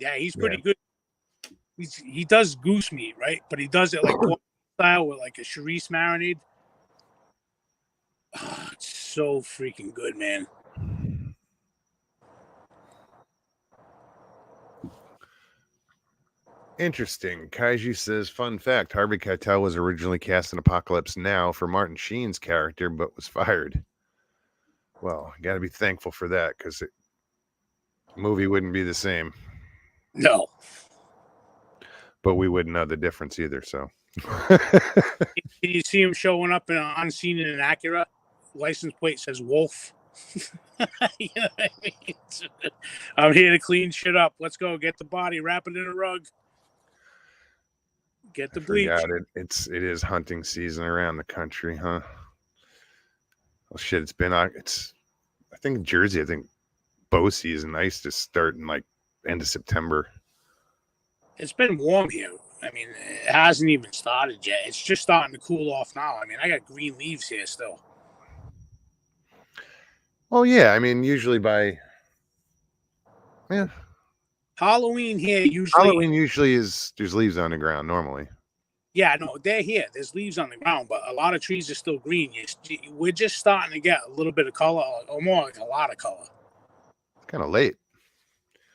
Yeah, he's pretty good. He does goose meat, right? But he does it like style with like a charisse marinade. Oh, it's so freaking good, man. Interesting. Kaiju says, fun fact, Harvey Keitel was originally cast in Apocalypse Now for Martin Sheen's character, but was fired. Well, you got to be thankful for that, because the movie wouldn't be the same. No. But we wouldn't know the difference either, so. Can you see him showing up in an unseen in an Acura? License plate says Wolf. You know what I mean? I'm here to clean shit up. Let's go. Get the body, wrap it in a rug. Get the I bleach. forgot it. It is hunting season around the country, huh? Well, shit, it's been it's. I think in Jersey, I think bow season I used to start in like end of September. It's been warm here. I mean, it hasn't even started yet. It's just starting to cool off now. I mean, I got green leaves here still. Well, yeah, I mean, usually by Halloween here Halloween usually is there's leaves on the ground normally. Yeah, no, they're here. There's leaves on the ground, but a lot of trees are still green. We're just starting to get a little bit of color, or more like a lot of color. It's kind of late.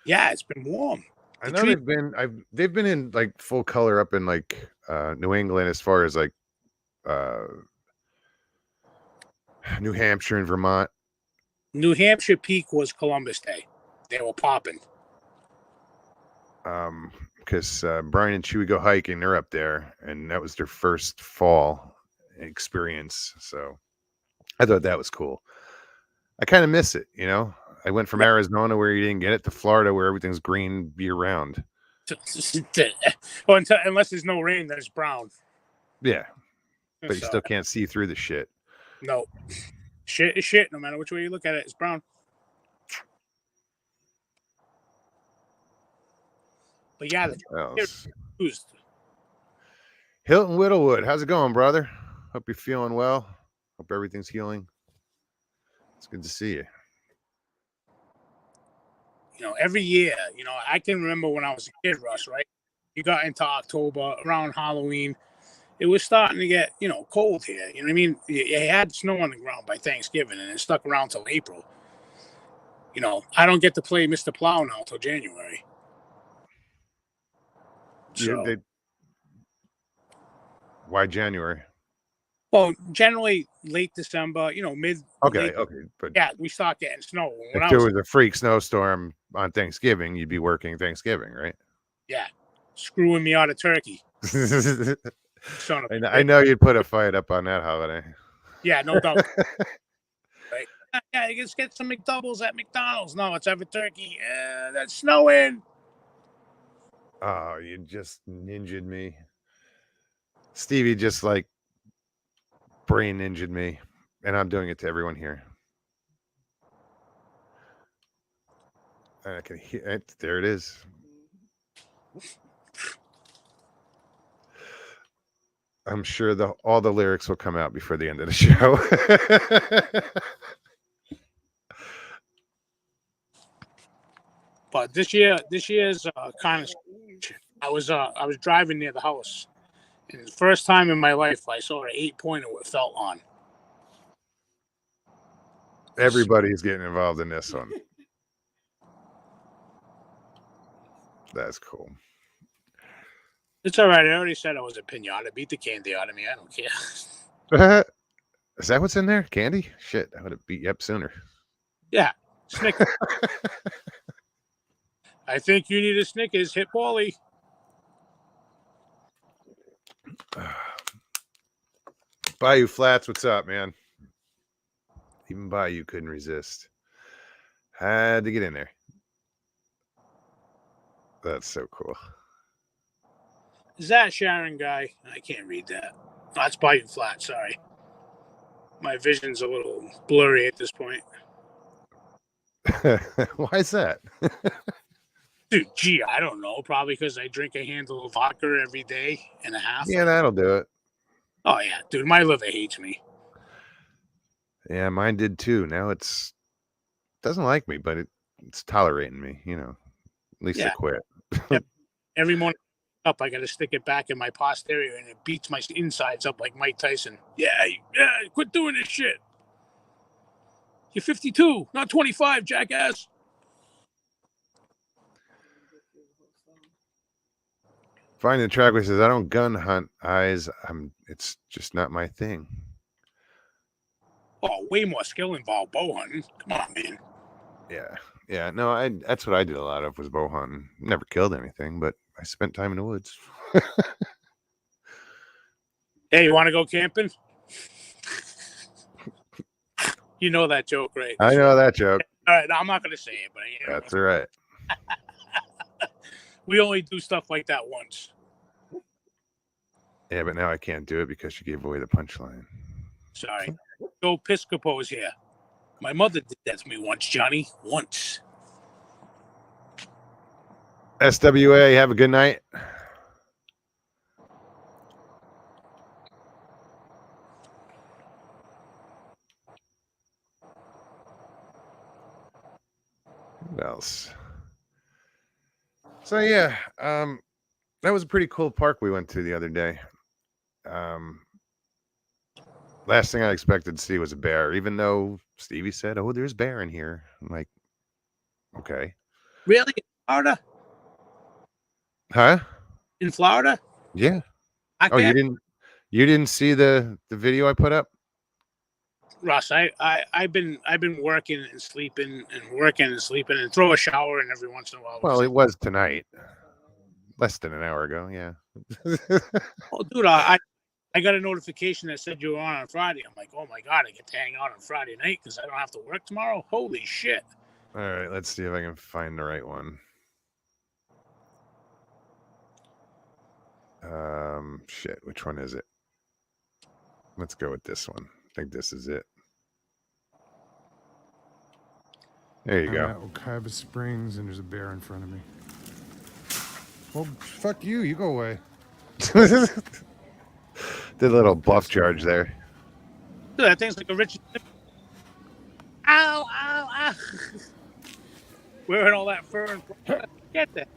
Yeah, it's been warm. I know they've been in like full color up in like New England as far as like uh New Hampshire and Vermont. New Hampshire peak was Columbus Day. They were popping. Because Brian and Chewy go hiking, they're up there, and that was their first fall experience. So I thought that was cool. I kind of miss it, you know. I went from Arizona where you didn't get it to Florida where everything's green year round. Well, unless there's no rain, then it's brown. Yeah, but you still can't see through the shit. No, shit is shit. No matter which way you look at it, it's brown. But yeah, Hilton Whittlewood, how's it going, brother? Hope you're feeling well. Hope everything's healing. It's good to see you. You know, every year, you know, I can remember when I was a kid, Russ, right? You got into October, around Halloween. It was starting to get, you know, cold here. You know what I mean? You had snow on the ground by Thanksgiving, and it stuck around till April. You know, I don't get to play Mr. Plow now till January. So, why January? Well, generally late December, you know, Okay, but yeah, we start getting snow. If there was a freak snowstorm on Thanksgiving, you'd be working Thanksgiving, right? Yeah, screwing me out of turkey. I know you'd put a fight up on that holiday. Yeah, no doubt. Right? Yeah, let's get some McDoubles at McDonald's. No, it's have a turkey. That's snowing. Oh, you just ninja'd me. Stevie just like brain ninja'd me, and I'm doing it to everyone here. I can hear it. There it is. I'm sure all the lyrics will come out before the end of the show. But this year's kind of. I was driving near the house, and the first time in my life I saw an 8-pointer with felt on. Everybody's getting involved in this one. That's cool. It's all right. I already said I was a pinata. Beat the candy out of me. I don't care. Is that what's in there? Candy? Shit, I would have beat you up sooner. Yeah, Snickers. I think you need a Snickers. Hit Paulie. Bayou Flats, what's up, man? Even Bayou couldn't resist. Had to get in there. That's so cool. Is that Sharon guy? I can't read that. Oh, that's Bayou Flat. Sorry. My vision's a little blurry at this point. Why is that? Dude, gee, I don't know. Probably because I drink a handle of vodka every day and a half. Yeah, that'll do it. Oh, yeah. Dude, my liver hates me. Yeah, mine did too. Now doesn't like me, but it's tolerating me, you know. At least I quit. Yep. Every morning up, I got to stick it back in my posterior, and it beats my insides up like Mike Tyson. Yeah, quit doing this shit. You're 52, not 25, jackass. Find the track where says, I don't gun hunt eyes. It's just not my thing. Oh, way more skill involved bow hunting. Come on, man. Yeah. No, that's what I did a lot of was bow hunting. Never killed anything, but I spent time in the woods. Hey, you want to go camping? You know that joke, right? I know that joke. All right, I'm not going to say it, but you know. That's all right. We only do stuff like that once. Yeah, but now I can't do it because you gave away the punchline. Sorry. Joe Piscopo is here. My mother did that to me once, Johnny. Once. SWA, have a good night. What else? So yeah, that was a pretty cool park we went to the other day. Last thing I expected to see was a bear, even though Stevie said, "Oh, there's bear in here." I'm like, okay, Really? In Florida? huh? In Florida? Yeah. I Oh, you can't. didn't see the video I put up? Russ, I've been working and sleeping and working and sleeping and throw a shower in every once in a while. Well, it was tonight, less than an hour ago. Yeah. Oh, dude, I got a notification that said you were on Friday. I'm like, oh my god, I get to hang out on Friday night because I don't have to work tomorrow. Holy shit! All right, let's see if I can find the right one. Shit, which one is it? Let's go with this one. I think this is it. There you I'm go. at Wekiva Springs, and there's a bear in front of me. Well, fuck you. You go away. Did a little bluff charge there. Dude, that thing's like a Richard. Ow, ow, ow! Wearing all that fur and get that.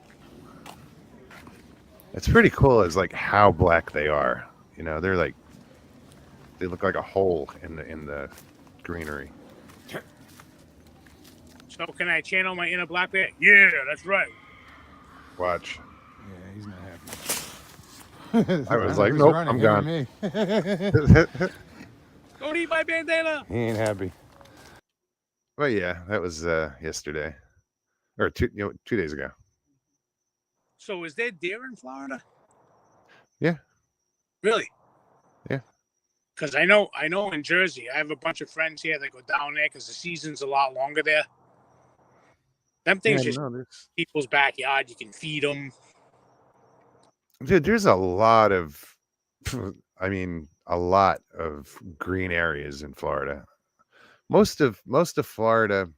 It's pretty cool is like how black they are. You know, they're like they look like a hole in the greenery. So can I channel my inner black bear? Yeah, that's right. Watch. Yeah, he's not happy. I was don't like, know who's nope, running, I'm him or gone. me. Don't eat my bandana. He ain't happy. Well, yeah, that was yesterday, or 2 days ago. So is there deer in Florida? Yeah. Really? Yeah. Because I know in Jersey, I have a bunch of friends here that go down there because the season's a lot longer there. Them things just people's backyard. You can feed them. Dude, there's a lot of, I mean, a lot of green areas in Florida. Most of Florida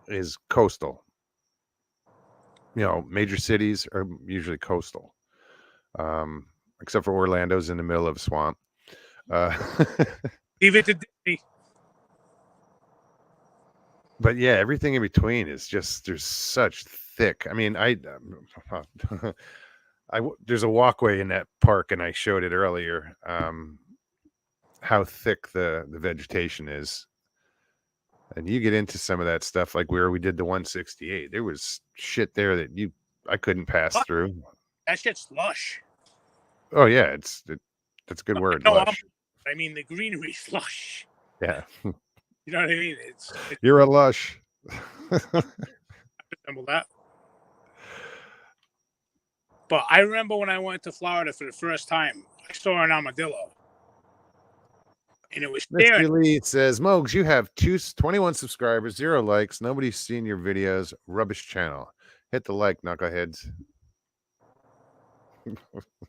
is coastal. You know, major cities are usually coastal, except for Orlando's in the middle of a swamp. Leave it to Disney. But yeah, everything in between is just there's such thick. I mean, there's a walkway in that park, and I showed it earlier. How thick the vegetation is, and you get into some of that stuff, like where we did the 168. There was shit there that I couldn't pass through. That shit's lush. Oh yeah, that's a good word. No, Lush. I mean the greenery's lush. Yeah. You know what I mean? It's You're a lush. resemble that. But I remember when I went to Florida for the first time, I saw an armadillo. And it was staring. Mr. Lee says, Mogs, you have 21 subscribers, 0 likes. Nobody's seen your videos. Rubbish channel. Hit the like, knuckleheads.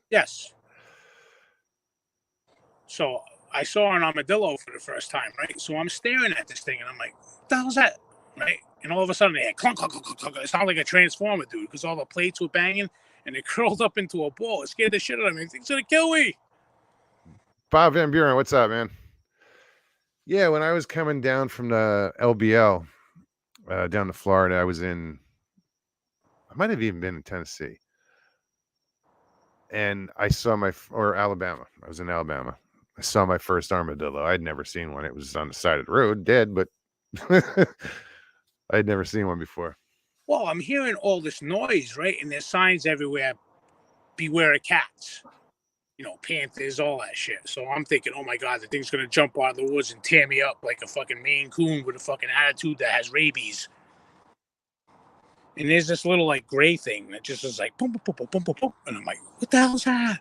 Yes. So I saw an armadillo for the first time, right? So I'm staring at this thing, and I'm like, what the hell's that? Right? And all of a sudden, it clunk, clunk, clunk, clunk. It sounded like a transformer, dude, because all the plates were banging, and it curled up into a ball. It scared the shit out of me. It's going to kill me. Bob Van Buren, what's up, man? Yeah, when I was coming down from the LBL down to Florida, I might have even been in Tennessee. And I saw or Alabama. I was in Alabama. I saw my first armadillo. I'd never seen one. It was on the side of the road, dead, but I'd never seen one before. Well, I'm hearing all this noise, right? And there's signs everywhere. Beware of cats. You know, panthers, all that shit. So I'm thinking, oh my God, the thing's going to jump out of the woods and tear me up like a fucking Maine Coon with a fucking attitude that has rabies. And there's this little like gray thing that just is like boom, boom, boom, boom, boom, boom. And I'm like, what the hell's that?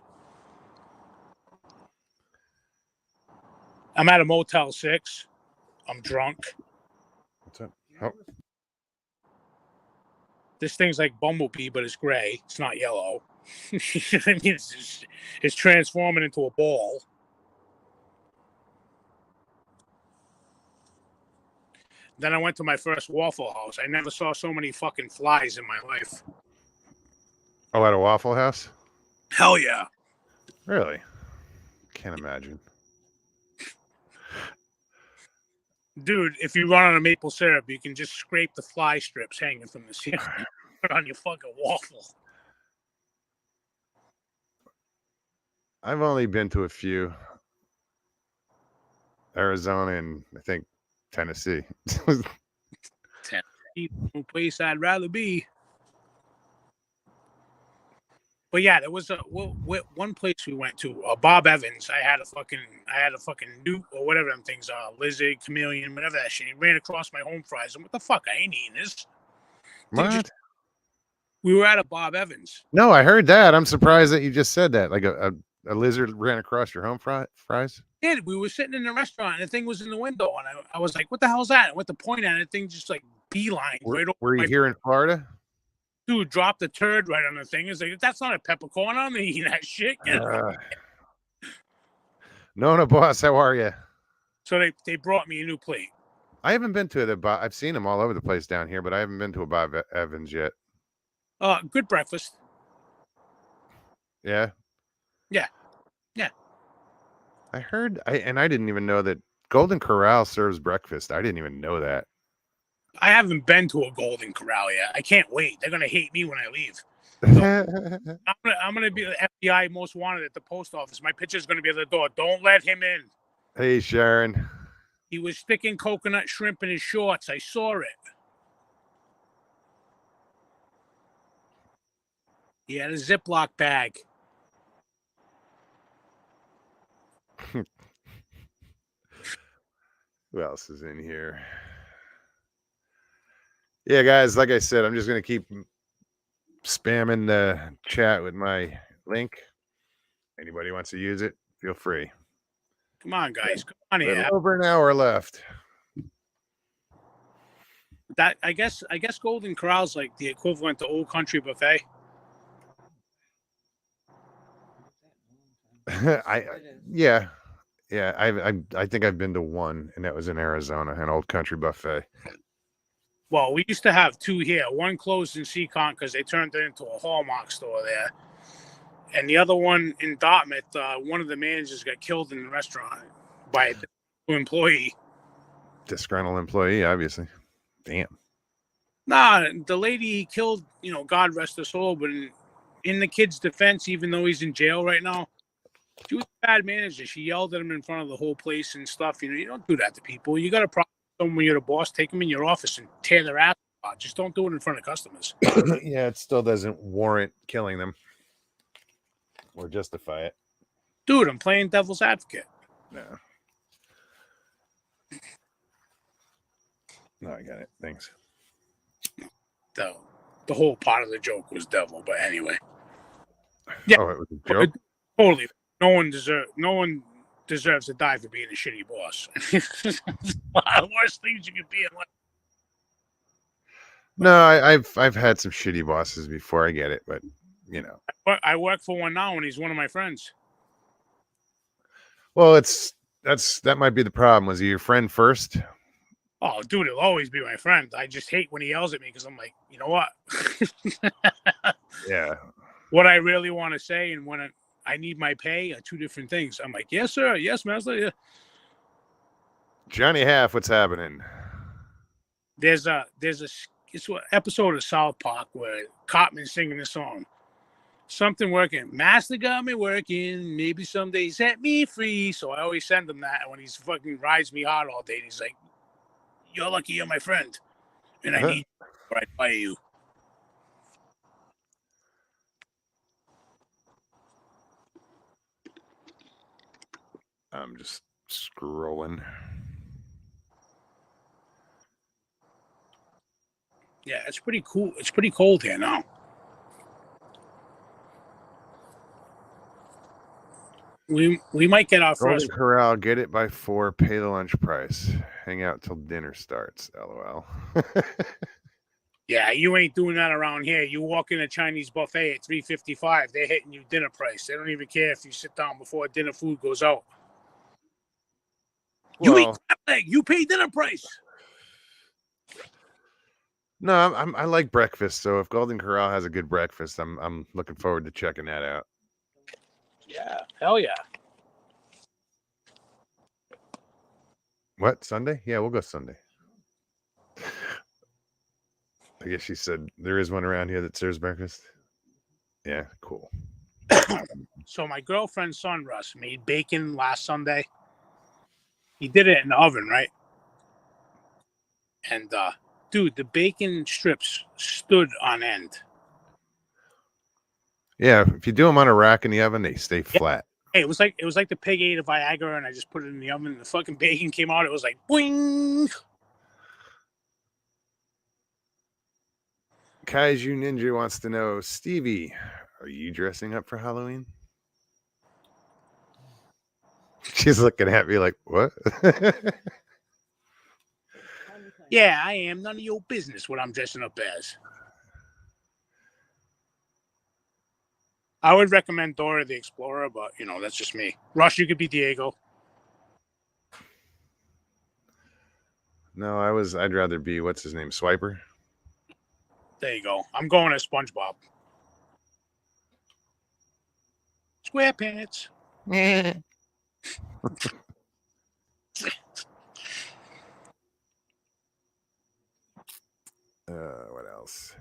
I'm at a Motel 6. I'm drunk. What's up? Oh. This thing's like Bumblebee, but it's gray. It's not yellow. It's transforming into a ball. Then I went to my first Waffle House. I never saw so many fucking flies in my life. Oh, at a Waffle House? Hell yeah. Really? Can't imagine. Dude, if you run out of maple syrup, you can just scrape the fly strips hanging from the ceiling. Put it on your fucking waffle. I've only been to a few. Arizona and I think Tennessee. Tennessee, no place I'd rather be. But yeah, there was one place we went to, Bob Evans. I had a fucking newt or whatever them things are, lizard, chameleon, whatever that shit. He ran across my home fries. I'm what the fuck? I ain't eating this. What? We were at a Bob Evans. No, I heard that. I'm surprised that you just said that. Like a lizard ran across your home fries. Yeah, we were sitting in the restaurant and the thing was in the window, and I was like, "What the hell's that?" I went to point at it, the thing just like beeline right over. Were you here in Florida? Dude dropped a turd right on the thing. It's like, that's not a peppercorn. I'm not eating that shit. No, boss. How are you? So they brought me a new plate. I haven't been to the Bob. I've seen them all over the place down here, but I haven't been to a Bob Evans yet. Good breakfast. Yeah. Yeah. I heard, I didn't even know that Golden Corral serves breakfast. I didn't even know that. I haven't been to a Golden Corral yet. I can't wait. They're gonna hate me when I leave. So, I'm gonna be the FBI most wanted at the post office. My picture's gonna be at the door. Don't let him in. Hey, Sharon. He was sticking coconut shrimp in his shorts. I saw it. He had a Ziploc bag. Who else is in here? Yeah, guys, like I said, I'm just going to keep spamming the chat with my link. Anybody wants to use it, feel free. Come on, guys. Come on here. Over an hour left. That I guess Golden Corral's like the equivalent to Old Country Buffet. I think I've been to one, and that was in Arizona, an Old Country Buffet. Well, we used to have two here. One closed in Seacon because they turned it into a Hallmark store there, and the other one in Dartmouth. One of the managers got killed in the restaurant by an employee. Disgruntled employee, obviously. Damn. Nah, the lady he killed, God rest her soul, but in the kid's defense, even though he's in jail right now, she was a bad manager. She yelled at him in front of the whole place and stuff. You don't do that to people. You got a problem with someone when you're the boss, take them in your office and tear their ass out. Just don't do it in front of customers. Yeah, it still doesn't warrant killing them or justify it. Dude, I'm playing devil's advocate. No, I got it. Thanks. The whole part of the joke was devil, but anyway. Yeah, oh, it was a joke. Totally. No one deserves to die for being a shitty boss. It's one of the worst things you could be in life. No, I've had some shitty bosses before. I get it, but I work for one now, and he's one of my friends. Well, that might be the problem. Was he your friend first? Oh, dude, he'll always be my friend. I just hate when he yells at me because I'm like, you know what? Yeah. What I really want to say and when I need my pay are two different things. I'm like, yes, sir. Yes, master. Yeah. Johnny Half, what's happening? It's an episode of South Park where Cartman's singing this song. Something working. Master got me working. Maybe someday set me free. So I always send him that. And when he's fucking rides me hard all day, he's like, you're lucky you're my friend. And I need you right by you. I'm just scrolling. Yeah, it's pretty cool. It's pretty cold here now. We might get our Golden first. Corral, get it by 4, pay the lunch price. Hang out till dinner starts. LOL. Yeah, you ain't doing that around here. You walk in a Chinese buffet at $3.55, they're hitting you dinner price. They don't even care if you sit down before dinner food goes out. You eat Well, crab leg, you pay dinner price. no, I like breakfast. So if Golden Corral has a good breakfast, I'm looking forward to checking that out. Yeah, hell yeah. What, Sunday? Yeah, we'll go Sunday. I guess she said there is one around here that serves breakfast. Yeah, cool. So my girlfriend's son, Russ, made bacon last Sunday. He did it in the oven, right? And dude, the bacon strips stood on end. Yeah, if you do them on a rack in the oven, they stay flat. Hey, it was like the pig ate a Viagra, and I just put it in the oven, and the fucking bacon came out. It was like boing. Kaiju Ninja wants to know, Stevie, are you dressing up for Halloween? She's looking at me like, what? Yeah, I am. None of your business what I'm dressing up as. I would recommend Dora the Explorer, but that's just me. Rush, you could be Diego. No, I'd rather be, what's his name, Swiper? There you go. I'm going as SpongeBob. SquarePants. What else?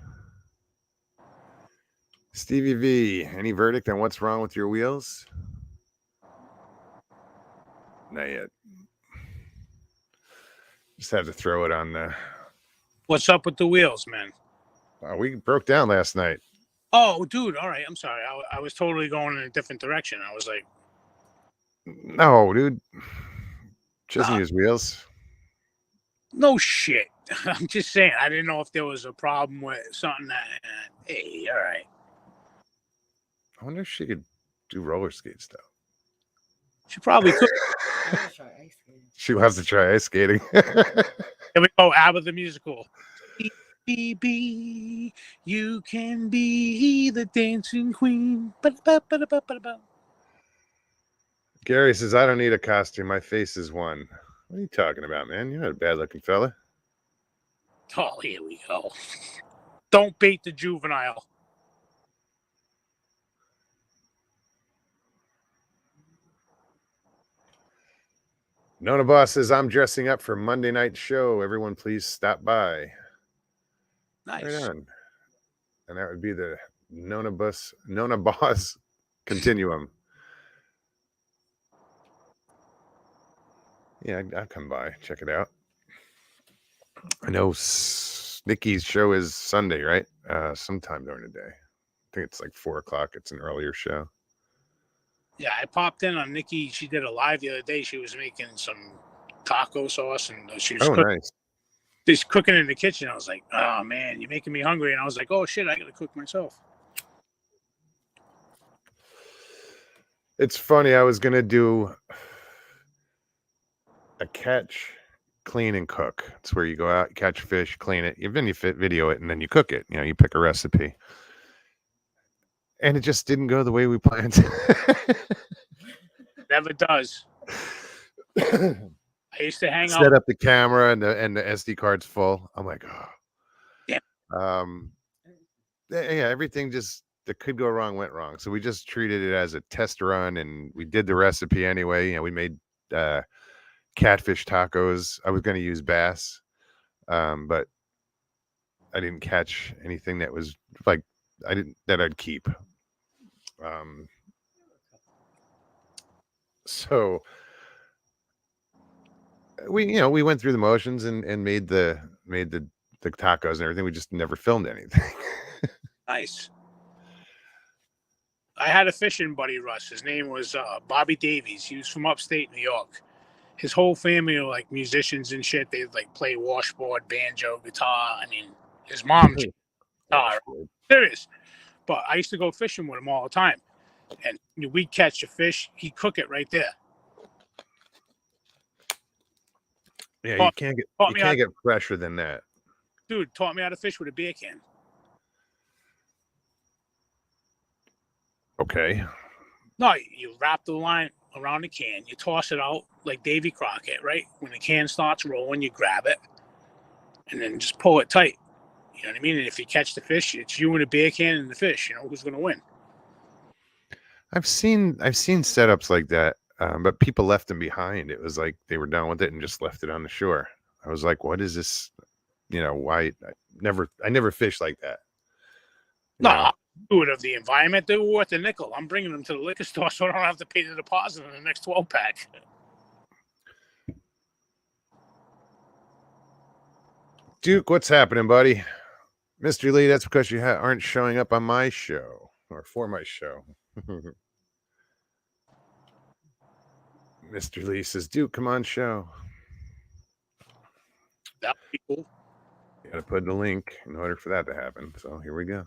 Stevie V, any verdict on what's wrong with your wheels? Not yet. Just had to throw it on the. What's up with the wheels, man? We broke down last night. Oh, dude. All right. I'm sorry. I was totally going in a different direction. I was like, No, dude. Just use wheels. no shit. I'm just saying. I didn't know if there was a problem with something that. Hey, all right. I wonder if she could do roller skates though. She probably could. She wants to try ice skating. Here we go. ABBA the musical. Be, you can be the dancing queen. Gary says, I don't need a costume. My face is one. What are you talking about, man? You're not a bad looking fella. Oh, here we go. Don't bait the juvenile. Nona Boss says, I'm dressing up for Monday night show. Everyone, please stop by. Nice. Right on. And that would be the Nona Boss Continuum. Yeah, I'll come by. Check it out. I know Nikki's show is Sunday, right? Sometime during the day. I think it's like 4:00. It's an earlier show. Yeah, I popped in on Nikki. She did a live the other day. She was making some taco sauce, and she was nice. She's cooking in the kitchen. I was like, oh, man, you're making me hungry. And I was like, oh, shit, I got to cook myself. It's funny. I was going to do a catch, clean, and cook. It's where you go out, catch fish, clean it, then you video it, and then you cook it. You pick a recipe. And it just didn't go the way we planned. Never does. I used to hang out. Set up the camera and the SD card's full. I'm like, oh. Yeah. Yeah, everything that could go wrong went wrong. So we just treated it as a test run, and we did the recipe anyway. We made catfish tacos. I was going to use bass, but I didn't catch anything that was like that I'd keep. So we went through the motions and made the tacos and everything. We just never filmed anything. Nice. I had a fishing buddy, Russ. His name was Bobby Davies. He was from upstate New York. His whole family were like musicians and shit. They like play washboard, banjo, guitar. I mean, his mom guitar. Serious. But I used to go fishing with him all the time. And we'd catch a fish. He'd cook it right there. Yeah, you can't get fresher than that. dude taught me how to fish with a beer can. Okay. No, you wrap the line around the can, you toss it out like Davy Crockett, right? When the can starts rolling, you grab it and then just pull it tight. You know what I mean? And if you catch the fish, it's you and a beer can and the fish. You know who's going to win? I've seen setups like that, but people left them behind. It was like they were done with it and just left it on the shore. I was like, "What is this? You know, why?" I never fished like that. No, I'll do it of the environment. They were worth a nickel. I'm bringing them to the liquor store so I don't have to pay the deposit on the next 12-pack. Duke, what's happening, buddy? Mr. Lee, that's because you aren't showing up on my show or for my show. Mr. Lee says, Duke, come on, show. That would be cool. You got to put in a link in order for that to happen. So here we go.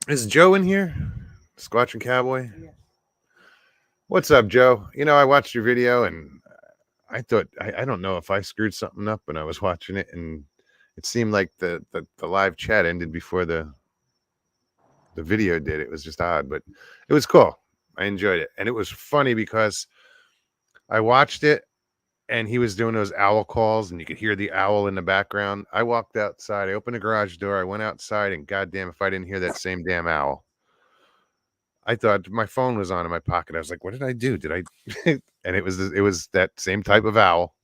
Is Joe in here? Squatching Cowboy? Yeah. What's up, Joe? You know, I watched your video and I thought, I don't know if I screwed something up when I was watching it, and it seemed like the live chat ended before the video did. It was just odd, but it was cool. I enjoyed it. And it was funny because I watched it and he was doing those owl calls and you could hear the owl in the background. I walked outside, I opened the garage door, I went outside, and goddamn if I didn't hear that same damn owl. I thought my phone was on in my pocket. I was like, what did I do? Did I? And it was that same type of owl.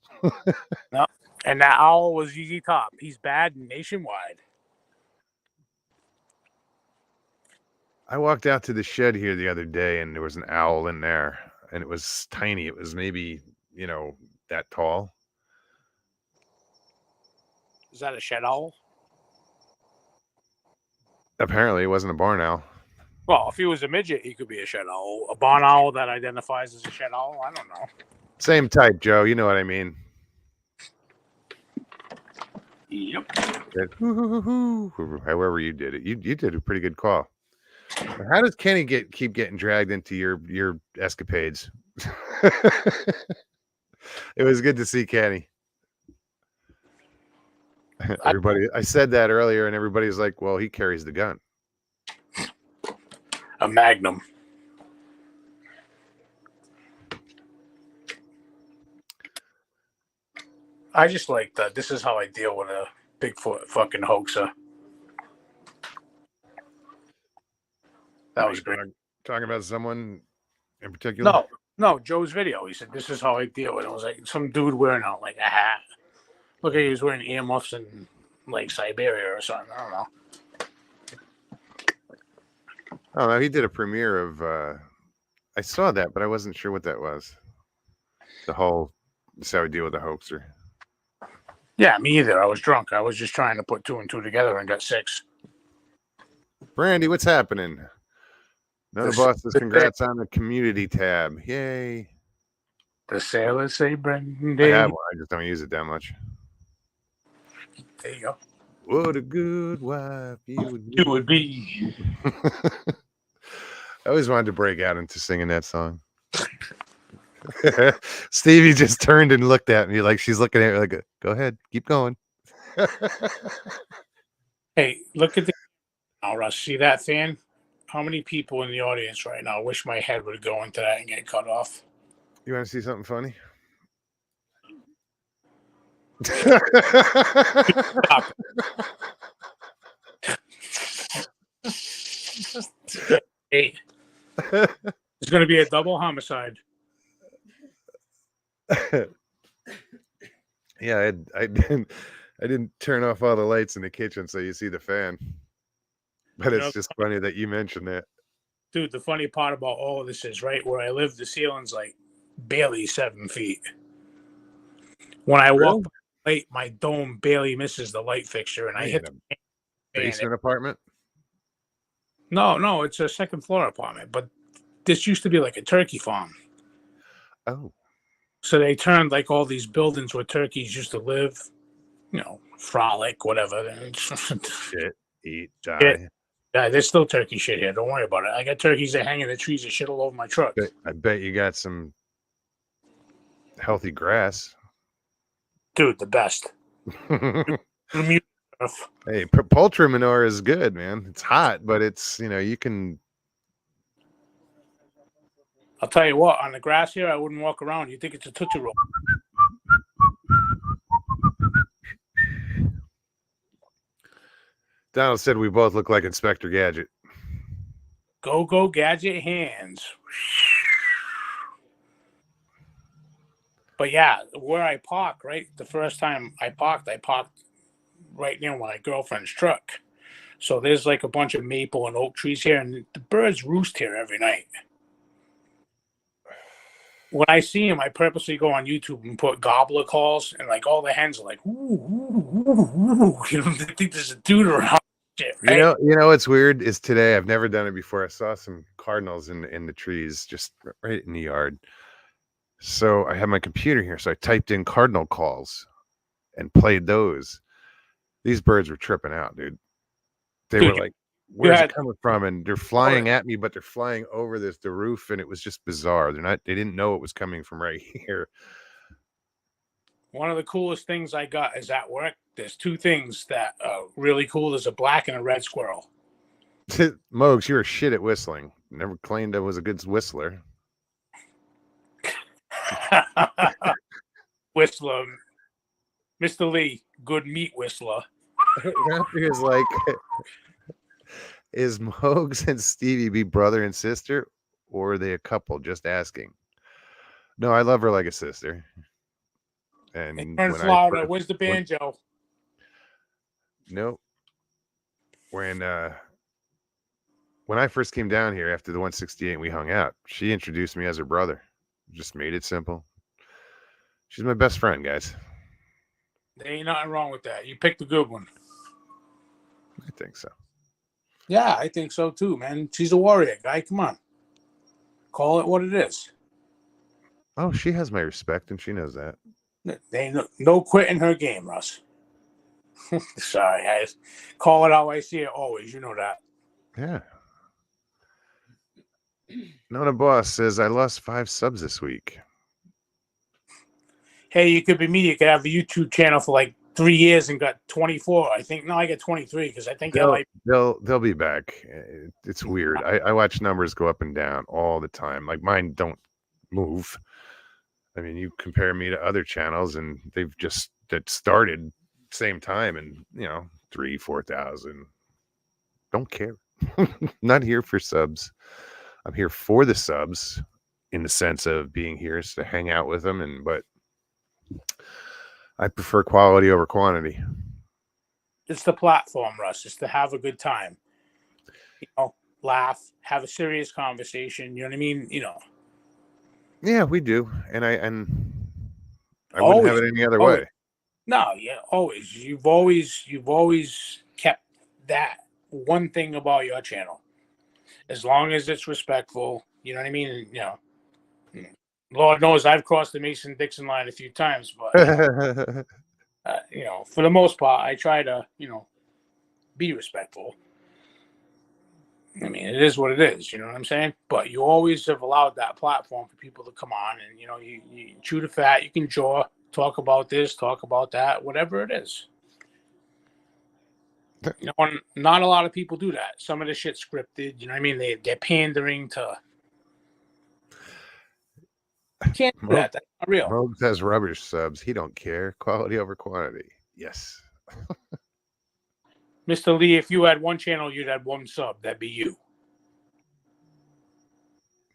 No. And that owl was ZZ Top. He's bad nationwide. I walked out to the shed here the other day and there was an owl in there and it was tiny. It was maybe, you know, that tall. Is that a shed owl? Apparently it wasn't a barn owl. Well, if he was a midget, he could be a shed owl. A barn owl that identifies as a shed owl? I don't know. Same type, Joe. You know what I mean. Yep. However you did it. You did a pretty good call. How does Kenny keep getting dragged into your escapades? It was good to see Kenny. Everybody, I said that earlier, and everybody's like, well, he carries the gun. A Magnum. I just like that. This is how I deal with a Bigfoot fucking hoaxer. That was great. Talking about someone in particular? No, Joe's video. He said, this is how I deal with it. It was like some dude wearing out like a hat. Look, he was wearing earmuffs in like Siberia or something. I don't know. Oh, no, he did a premiere of, I saw that, but I wasn't sure what that was. This is how we deal with a hoaxer. Yeah, me either. I was drunk. I was just trying to put 2 and 2 together and got 6. Brandy, what's happening? Another boss says congrats on the community tab. Yay. The sailors say Brandy. I have one. I just don't use it that much. There you go. What a good wife you would be. I always wanted to break out into singing that song. Stevie just turned and looked at me like she's looking at me like, go ahead, keep going. Hey, look at the now, Russ. See that fan? How many people in the audience right now wish my head would go into that and get cut off? You want to see something funny? Hey, it's going to be a double homicide. Yeah, I didn't turn off all the lights in the kitchen, so you see the fan. But it's just funny that you mentioned that. Dude, the funny part about all of this is, right where I live, the ceiling's like barely 7 feet. When I walk by light, my dome barely misses the light fixture, and I hit the basement apartment. No, it's a 2nd floor apartment, but this used to be like a turkey farm. Oh. So they turned like all these buildings where turkeys used to live, you know, frolic, whatever. Shit, eat, die. Yeah, there's still turkey shit here. Don't worry about it. I got turkeys that hang in the trees and shit all over my truck. I bet you got some healthy grass. Dude, the best. The music stuff. Hey, poultry manure is good, man. It's hot, but it's, you can. I'll tell you what, on the grass here, I wouldn't walk around. You think it's a Tootsie Roll. Donald said we both look like Inspector Gadget. Go, gadget hands. But yeah, where I park, right? The first time I parked right near my girlfriend's truck. So there's like a bunch of maple and oak trees here, and the birds roost here every night. When I see them, I purposely go on YouTube and put gobbler calls, and like all the hens are like, ooh, ooh, ooh, ooh. You know, they think there's a dude around. Shit, right? You know what's weird is today, I've never done it before. I saw some cardinals in the trees just right in the yard. So I have my computer here, so I typed in cardinal calls and played those. These birds were tripping out, dude. They were like, where's it coming from? And they're flying at me, but they're flying over the roof, and it was just bizarre. They didn't know it was coming from right here. One of the coolest things I got is at work. There's two things that are really cool. There's a black and a red squirrel. Mogs, you're a shit at whistling. Never claimed I was a good whistler. Whistler. Mr. Lee, good meat whistler. Is like, is Mogs and Stevie be brother and sister, or are they a couple? Just asking. No, I love her like a sister. And in Florida, where's the banjo? Nope. When I first came down here after the 168, we hung out. She introduced me as her brother. Just made it simple. She's my best friend, guys. There ain't nothing wrong with that. You picked a good one. I think so. Yeah, I think so too, man. She's a warrior guy. Come on. Call it what it is. Oh, she has my respect, and she knows that. There ain't no quitting her game, Russ. Sorry, I call it how I see it always. You know that. Yeah. Nona Boss says, I lost 5 subs this week. Hey, you could be me. You could have a YouTube channel for like 3 years and got 24. I think, no, I got 23 because I think they'll be back. It's weird. I watch numbers go up and down all the time. Like mine don't move. I mean, you compare me to other channels and they've just started same time and 3,000-4,000. Don't care. Not here for subs. I'm here for the subs in the sense of being here to hang out with them, but I prefer quality over quantity. It's the platform, Russ. It's to have a good time. Laugh, have a serious conversation. You know what I mean? Yeah, we do. And I wouldn't have it any other way. No, yeah, always. You've always kept that one thing about your channel. As long as it's respectful, you know what I mean? Lord knows I've crossed the Mason-Dixon line a few times, but for the most part, I try to, be respectful. I mean, it is what it is, you know what I'm saying? But you always have allowed that platform for people to come on and, you chew the fat, you can jaw, talk about this, talk about that, whatever it is. Not a lot of people do that. Some of the shit's scripted, you know what I mean? They're pandering to... Can't do that. That's not real. Mogs has rubbish subs. He don't care. Quality over quantity. Yes. Mr. Lee, if you had one channel, you'd have one sub. That'd be you.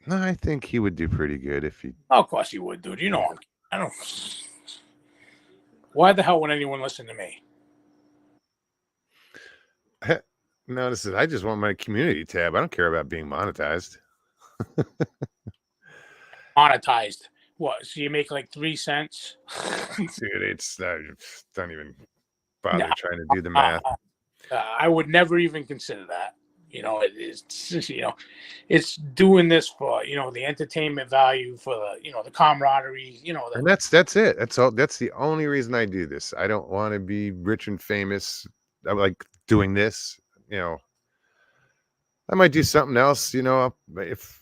No, I think he would do pretty good if he... Oh, of course he would, dude. You know him. I don't... Why the hell would anyone listen to me? No, I just want my community tab. I don't care about being monetized. Monetized. What? So you make like 3 cents? Dude, it's don't even bother trying to do the math. I would never even consider that. It's doing this for the entertainment value, for the camaraderie. And that's it. That's all. That's the only reason I do this. I don't want to be rich and famous. I like doing this. I might do something else. If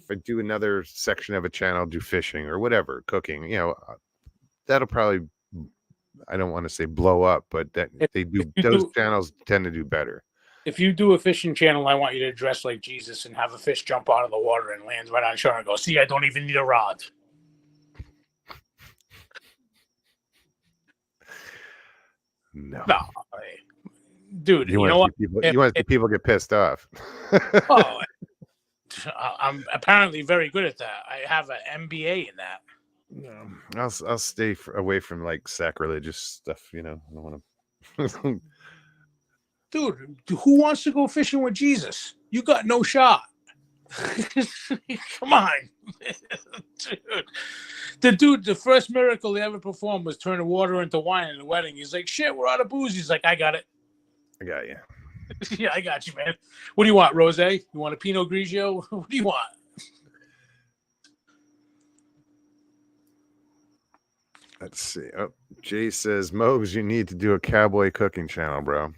I do another section of a channel, do fishing or whatever, cooking, that'll probably I don't want to say blow up, but that they do. Those channels tend to do better. If you do a fishing channel, I want you to dress like Jesus and have a fish jump out of the water and land right on shore and go, see, I don't even need a rod. No, dude, you know what? You want to see people get pissed off. Oh, I'm apparently very good at that. I have an MBA in that. I'll stay away from like sacrilegious stuff. I don't want to. Dude, who wants to go fishing with Jesus? You got no shot. Come on. Dude. The first miracle he ever performed was turning water into wine in the wedding. He's like, shit, we're out of booze. He's like, I got it. I got you. Yeah, I got you, man. What do you want, rosé? You want a Pinot Grigio? What do you want? Let's see. Oh, Jay says, Mogs, you need to do a cowboy cooking channel, bro.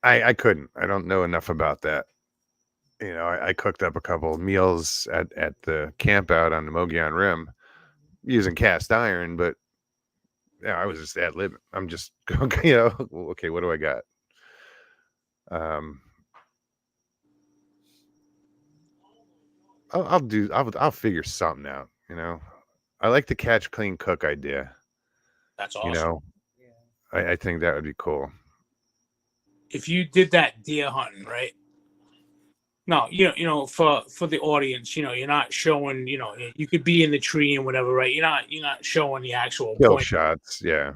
I couldn't. I don't know enough about that. I cooked up a couple of meals at the camp out on the Mogollon Rim using cast iron, but yeah, I was just ad-libbing. I'm just okay, what do I got? I'll figure something out, I like the catch, clean, cook idea. That's awesome. I think that would be cool. If you did that deer hunting, right? No, for the audience, you're not showing, you could be in the tree and whatever, right? You're not showing the actual kill point shots, yeah.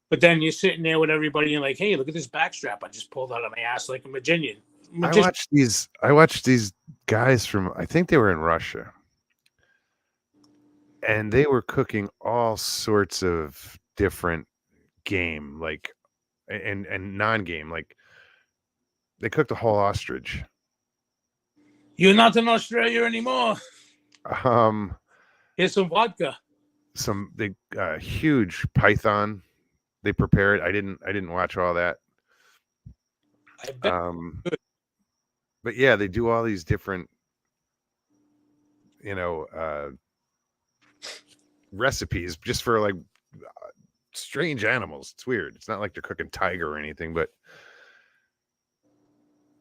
But then you're sitting there with everybody and you're like, hey, look at this backstrap I just pulled out of my ass like a magician. I watched these guys from, I think they were in Russia, and they were cooking all sorts of different game, like and non-game, like they cooked a whole ostrich. You're not in Australia anymore. Here's some vodka. Some big huge python they prepared. I didn't watch all that. I bet. But yeah, they do all these different recipes just for like strange animals. It's weird. It's not like they're cooking tiger or anything, but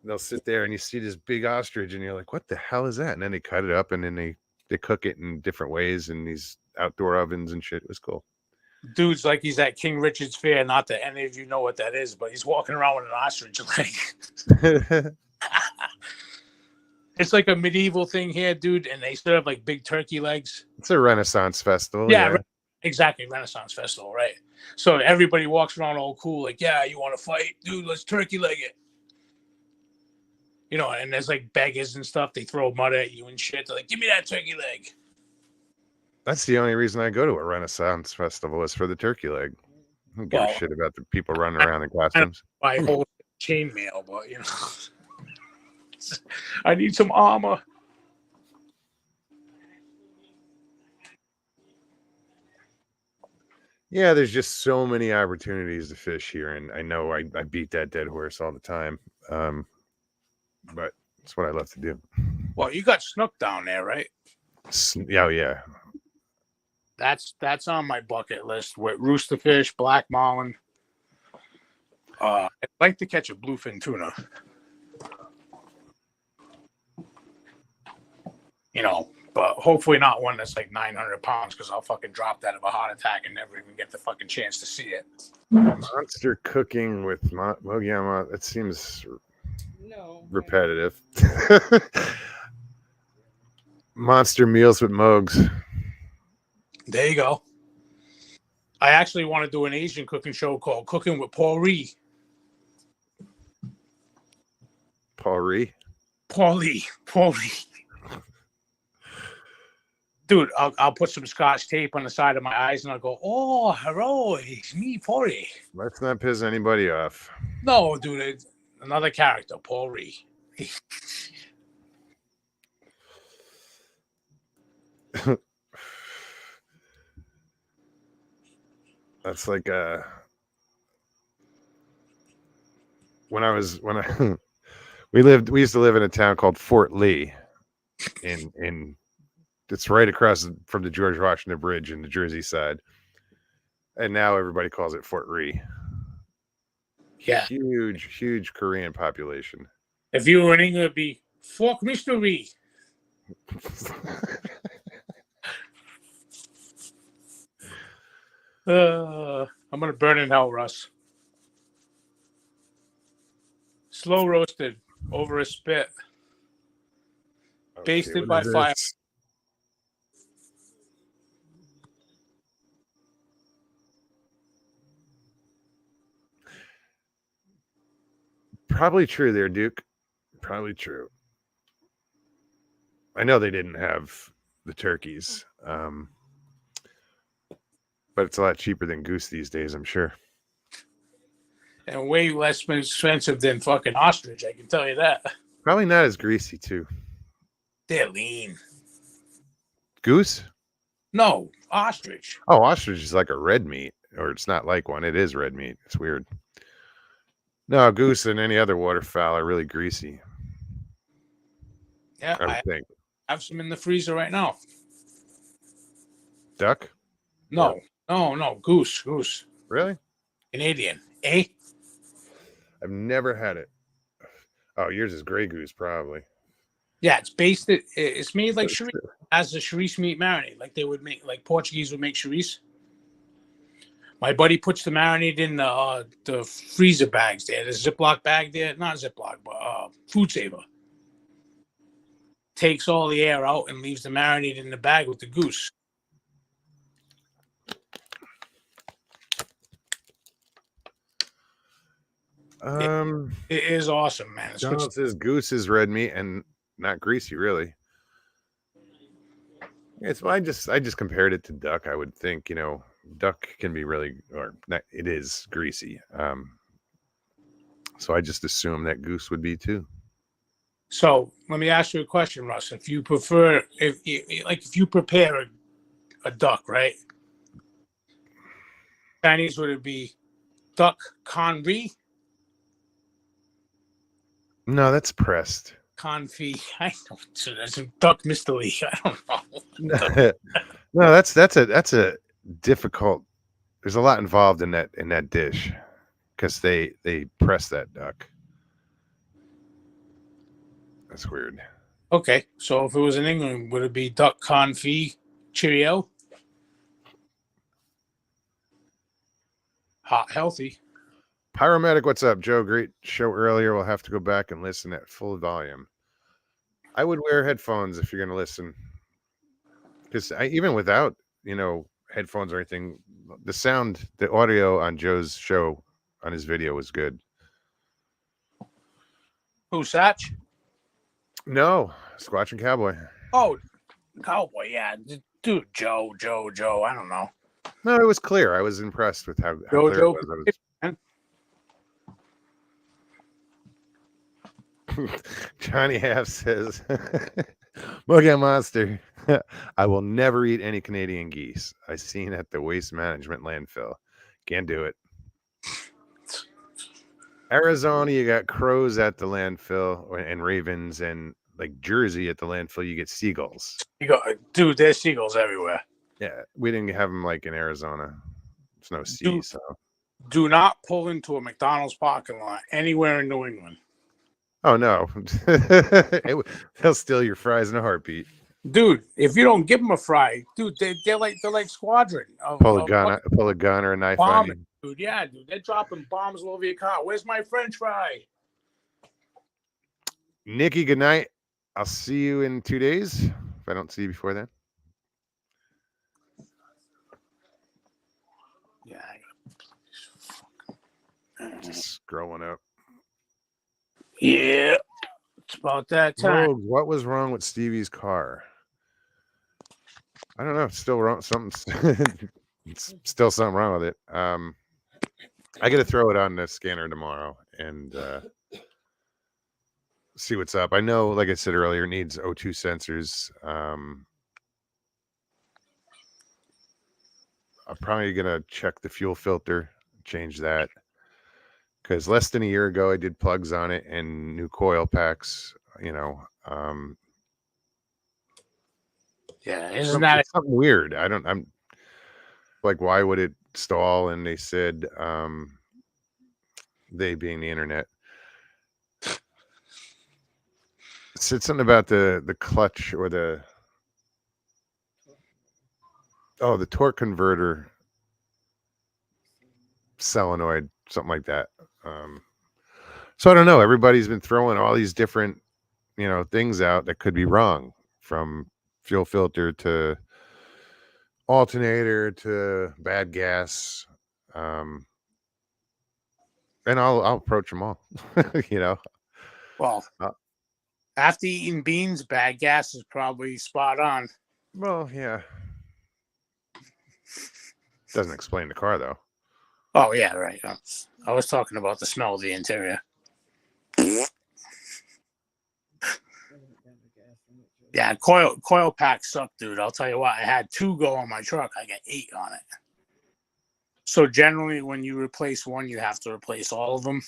they'll sit there and you see this big ostrich and you're like, what the hell is that? And then they cut it up and then they cook it in different ways in these outdoor ovens and shit. It was cool. Dude's like he's at King Richard's Fair. Not that any of you know what that is, but he's walking around with an ostrich leg. It's like a medieval thing here, dude, and they still have like big turkey legs. It's a Renaissance festival. Yeah. Exactly, Renaissance festival, right? So everybody walks around all cool, like, yeah, you want to fight? Dude, let's turkey leg it. And there's like beggars and stuff. They throw mud at you and shit. They're like, give me that turkey leg. That's the only reason I go to a Renaissance festival is for the turkey leg. I don't give a shit about the people running around in costumes. I hold chainmail, but I need some armor. Yeah, there's just so many opportunities to fish here, and I know I beat that dead horse all the time. But it's what I love to do. Well, you got snook down there, right? Yeah. That's on my bucket list with roosterfish, black marlin. I'd like to catch a bluefin tuna. But hopefully not one that's like 900 pounds because I'll fucking drop that of a heart attack and never even get the fucking chance to see it. Monster cooking with Mogollon, that seems repetitive. Monster meals with Mogs. There you go. I actually want to do an Asian cooking show called Cooking with Paul Ree. Paul Ree? Paul Lee. Dude, I'll put some Scotch tape on the side of my eyes and I'll go, oh, hello, it's me, Paul Ree. Let's not piss anybody off. No, dude, it's another character, Paul Ree. That's like we used to live in a town called Fort Lee in it's right across from the George Washington Bridge in the Jersey side. And now everybody calls it Fort Ree. Yeah. Huge Korean population. If you were in England, it'd be Fort Mystery. I'm gonna burn in hell, Russ. Slow roasted over a spit, basted by fire. Probably true there, Duke. Probably true. I know they didn't have the turkeys, but it's a lot cheaper than goose these days, I'm sure. And way less expensive than fucking ostrich, I can tell you that. Probably not as greasy, too. They're lean. Goose? No, ostrich. Oh, ostrich is like a red meat, or it's not like one. It is red meat. It's weird. No, goose and any other waterfowl are really greasy. Yeah, I think. have some in the freezer right now. Duck? No, goose. Really? Canadian, eh? I've never had it. Oh, yours is gray goose, probably. Yeah, it's made like chorizo, as the chorizo meat marinade, like they would make, like Portuguese would make chorizo. My buddy puts the marinade in the freezer bags there, the Ziploc bag there, not Ziploc, but food saver. Takes all the air out and leaves the marinade in the bag with the goose. It is awesome, man. Donald says goose is red meat and not greasy, really. It's I just compared it to duck. I would think, duck can be really, or not, it is greasy. So I just assume that goose would be too. So let me ask you a question, Russ. If you prepare a duck, right? Chinese, would it be duck confit? No, that's pressed. Confit. I don't. So that's a duck Mr. Lee. I don't know. No, that's a difficult. There's a lot involved in that dish because they press that duck. That's weird. Okay, so if it was in England, would it be duck confit Cheerio? Hot, healthy. Pyromedic, what's up, Joe? Great show earlier. We'll have to go back and listen at full volume. I would wear headphones if you're going to listen, because even without headphones or anything, the audio on Joe's show on his video was good. Who, Satch? No, Squatch and Cowboy. Oh, Cowboy, yeah. Dude, Joe. I don't know. No, it was clear. I was impressed with how clear it was. Johnny Half says, Mogan Monster, I will never eat any Canadian geese. I seen at the waste management landfill. Can't do it. Arizona, you got crows at the landfill and ravens, and like Jersey at the landfill, you get seagulls. Dude, there's seagulls everywhere. Yeah, we didn't have them like in Arizona. There's no sea, so. Do not pull into a McDonald's parking lot anywhere in New England. Oh no, they'll steal your fries in a heartbeat. Dude, if you don't give them a fry, dude, they're like Squadron. Pull a gun or a knife on you. Dude, yeah, dude, they're dropping bombs all over your car. Where's my French fry? Nikki, good night. I'll see you in 2 days if I don't see you before then. Yeah, just scrolling up. Yeah, it's about that time. Rogue, what was wrong with Stevie's car? I don't know. It's still wrong. It's still something wrong with it. I got to throw it on the scanner tomorrow and see what's up. I know, like I said earlier, it needs O2 sensors. I'm probably gonna check the fuel filter, change that. Because less than a year ago, I did plugs on it and new coil packs. Yeah, isn't that something weird? like, why would it stall? And they said, they being the internet, said something about the clutch or the torque converter solenoid, something like that. So I don't know. Everybody's been throwing all these different, things out that could be wrong, from fuel filter to alternator to bad gas. And I'll approach them all. Well, Uh, after eating beans, bad gas is probably spot on. well, yeah. Doesn't explain the car though. Oh yeah, right. I was talking about the smell of the interior. Yeah, coil packs suck, dude. I'll tell you what. I had 2 go on my truck. I got 8 on it. So generally, when you replace one, you have to replace all of them,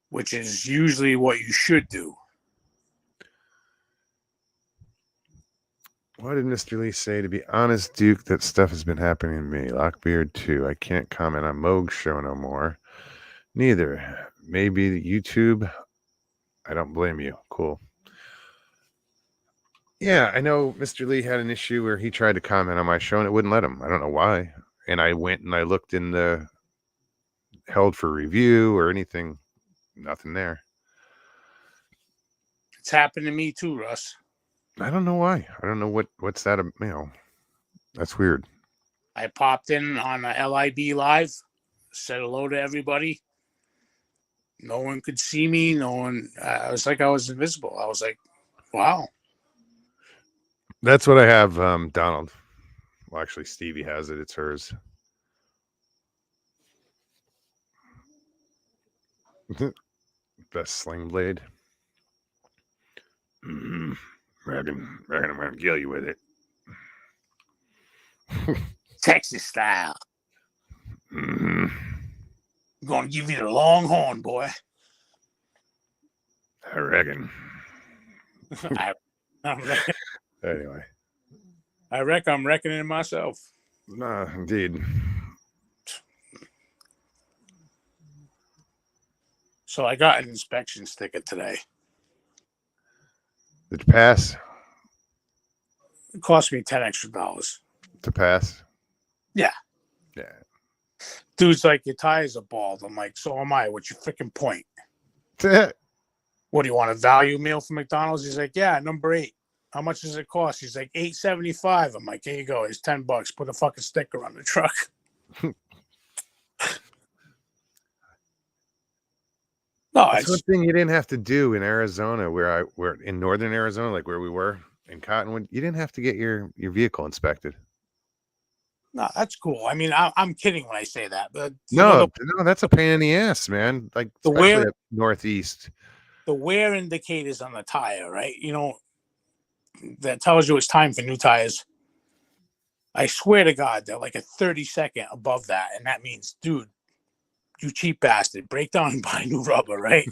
which is usually what you should do. What did Mr. Lee say? To be honest, Duke, that stuff has been happening to me. Lockbeard too. I can't comment on Moog's show no more. Neither. Maybe YouTube. I don't blame you. Cool. Yeah, I know Mr. Lee had an issue where he tried to comment on my show and it wouldn't let him. I don't know why. And I went and I looked in the held for review or anything. Nothing there. It's happened to me too, Russ. I don't know why. I don't know what's that. That's weird. I popped in on a LIB live, said hello to everybody. No one could see me. No one. I was like I was invisible. I was like, wow. That's what I have, Donald. Well, actually, Stevie has it. It's hers. Best sling blade. Reckon I'm gonna kill you with it. Texas style. I'm gonna give you the long horn, boy. I reckon. Anyway. I reckon I'm reckoning myself. Nah, indeed. So I got an inspection sticker today. Did you pass? It cost me $10 extra. To pass? Yeah. Yeah. Dude's like, your tires are bald. I'm like, so am I. What's your freaking point? What do you want, a value meal from McDonald's? He's like, yeah, number 8. How much does it cost? He's like, $8.75. I'm like, here you go. It's $10. Put a fucking sticker on the truck. No, that's one thing you didn't have to do in Arizona, where in northern Arizona, like where we were in Cottonwood. You didn't have to get your vehicle inspected. No, that's cool. I mean, I'm kidding when I say that, but no, that's a pain in the ass, man. Like especially up northeast. The wear indicators on the tire, right? That tells you it's time for new tires. I swear to God, they're like a 30-second above that, and that means, dude, you cheap bastard, break down and buy new rubber, right?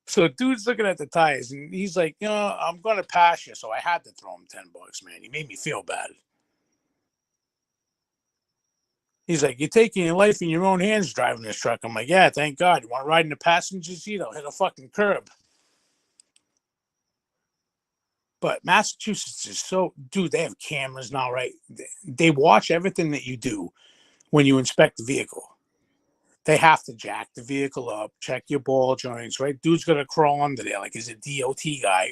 So dude's looking at the tires, and he's like, I'm going to pass you. So I had to throw him $10, man. He made me feel bad. He's like, you're taking your life in your own hands driving this truck. I'm like, yeah, thank God. You want to ride in the passenger seat? I'll hit a fucking curb. But Massachusetts is so, dude, they have cameras now, right? They watch everything that you do when you inspect the vehicle. They have to jack the vehicle up, check your ball joints, right? Dude's going to crawl under there like he's a DOT guy.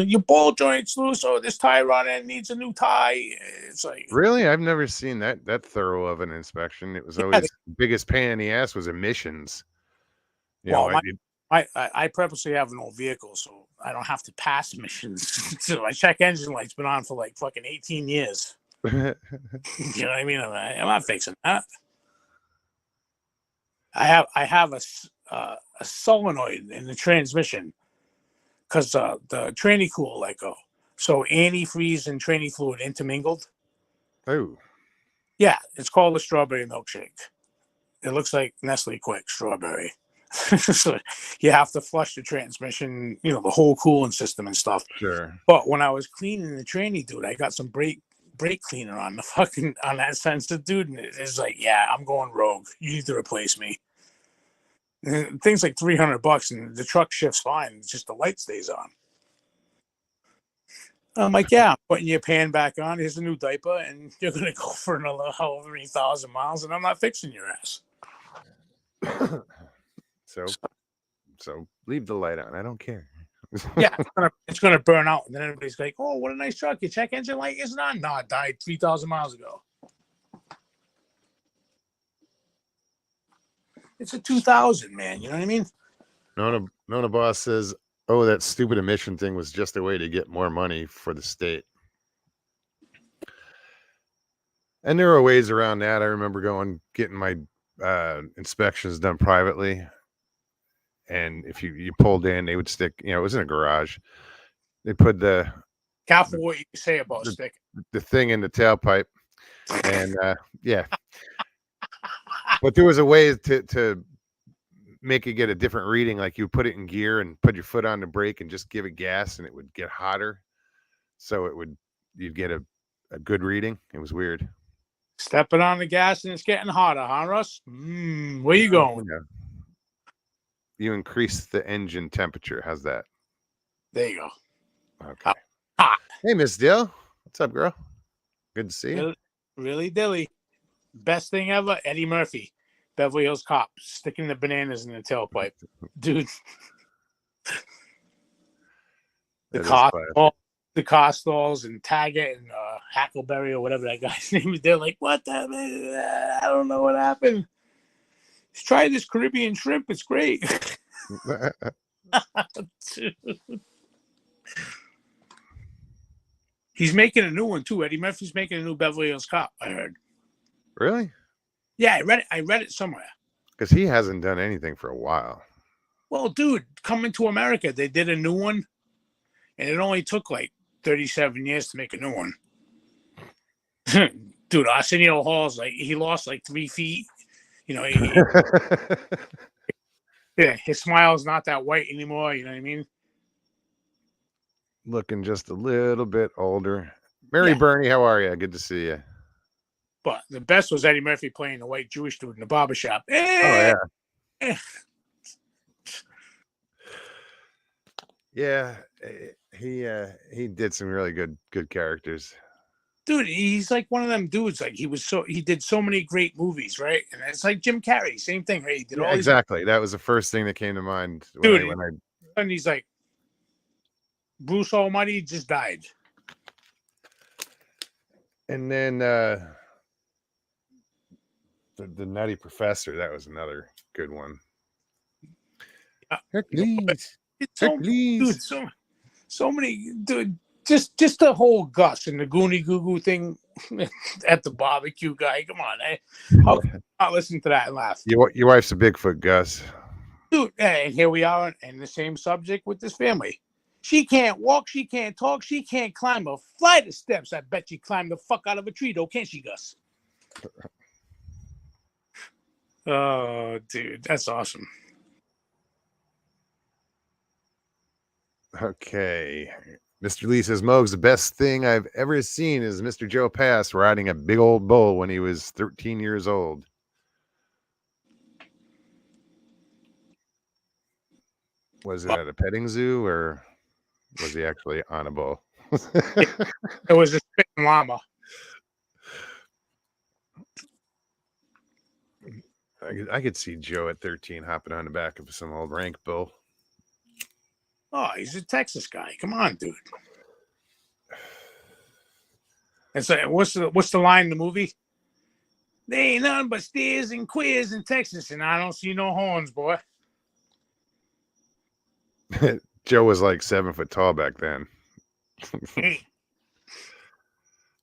Your ball joints loose, or this tie run in needs a new tie. It's like, really? I've never seen that thorough of an inspection. It was always the biggest pain in the ass was emissions. I purposely have an old vehicle, so I don't have to pass emissions. So my check engine light's been on for like fucking 18 years. You know what I mean? I'm not fixing that. I have a solenoid in the transmission because the tranny cool let go. So antifreeze and tranny fluid intermingled. Oh. Yeah, it's called a strawberry milkshake. It looks like Nestle Quick strawberry. So you have to flush the transmission, the whole cooling system and stuff. Sure. But when I was cleaning the tranny, dude, I got some brake brake cleaner on the fucking on that sensor, dude. And it's like, yeah, I'm going rogue. You need to replace me. And things like $300, and the truck shifts fine. It's just the light stays on. I'm like, yeah, I'm putting your pan back on. Here's a new diaper, and you're gonna go for another however many thousand miles, and I'm not fixing your ass. So leave the light on. I don't care. Yeah, it's gonna burn out, and then everybody's like, "Oh, what a nice truck! Your check engine light isn't on." No, it died 3,000 miles ago. It's a 2000, man. You know what I mean? Nona Boss says, "Oh, that stupid emission thing was just a way to get more money for the state." And there are ways around that. I remember getting my inspections done privately, and if you pulled in, they would stick. It was in a garage. They put Careful what you say about stick. the thing in the tailpipe, and yeah. But there was a way to make it get a different reading. Like you put it in gear and put your foot on the brake and just give it gas, and it would get hotter. So you'd get a good reading. It was weird. Stepping on the gas and it's getting hotter, huh, Russ? Where you going? You increase the engine temperature. How's that? There you go. Okay. Hey, Miss Dill. What's up, girl? Good to see you. Really dilly. Best thing ever, Eddie Murphy, Beverly Hills Cop, sticking the bananas in the tailpipe. Dude. The Costals and Taggart and Hackleberry or whatever that guy's name is. They're like, what the man? I don't know what happened. Let's try this Caribbean shrimp. It's great. He's making a new one too. Eddie Murphy's making a new Beverly Hills Cop, I heard. Really? Yeah, I read it somewhere. Because he hasn't done anything for a while. Well, dude, Coming to America, they did a new one, and it only took like 37 years to make a new one. Dude, Arsenio Hall's like, he lost like 3 feet. Yeah, his smile's not that white anymore. You know what I mean? Looking just a little bit older. Mary Bernie, how are you? Good to see you. But the best was Eddie Murphy playing the white Jewish dude in the barbershop. Oh, yeah. Yeah, he did some really good characters. Dude, he's like one of them dudes. Like he did so many great movies, right? And it's like Jim Carrey, same thing, right? He did all exactly. That was the first thing that came to mind. And he's like, Bruce Almighty just died. And then the Nutty Professor, that was another good one. Hercules. So many, dude. Just the whole Gus and the Goonie Goo Goo thing at the barbecue guy. Come on, how can you not listen to that and laugh? Your wife's a Bigfoot, Gus. Dude, and here we are in the same subject with this family. She can't walk, she can't talk, she can't climb a flight of steps. I bet she climbed the fuck out of a tree, though, can't she, Gus? Oh, dude, that's awesome. Okay. Mr. Lee says, Mogs, the best thing I've ever seen is Mr. Joe Pass riding a big old bull when he was 13 years old. Was it at a petting zoo or was he actually on a bull? It was a spitting llama. I could see Joe at 13 hopping on the back of some old rank bull. Oh, he's a Texas guy. Come on, dude. And so, what's the line in the movie? There ain't nothing but steers and queers in Texas, and I don't see no horns, boy. Joe was like 7 foot tall back then.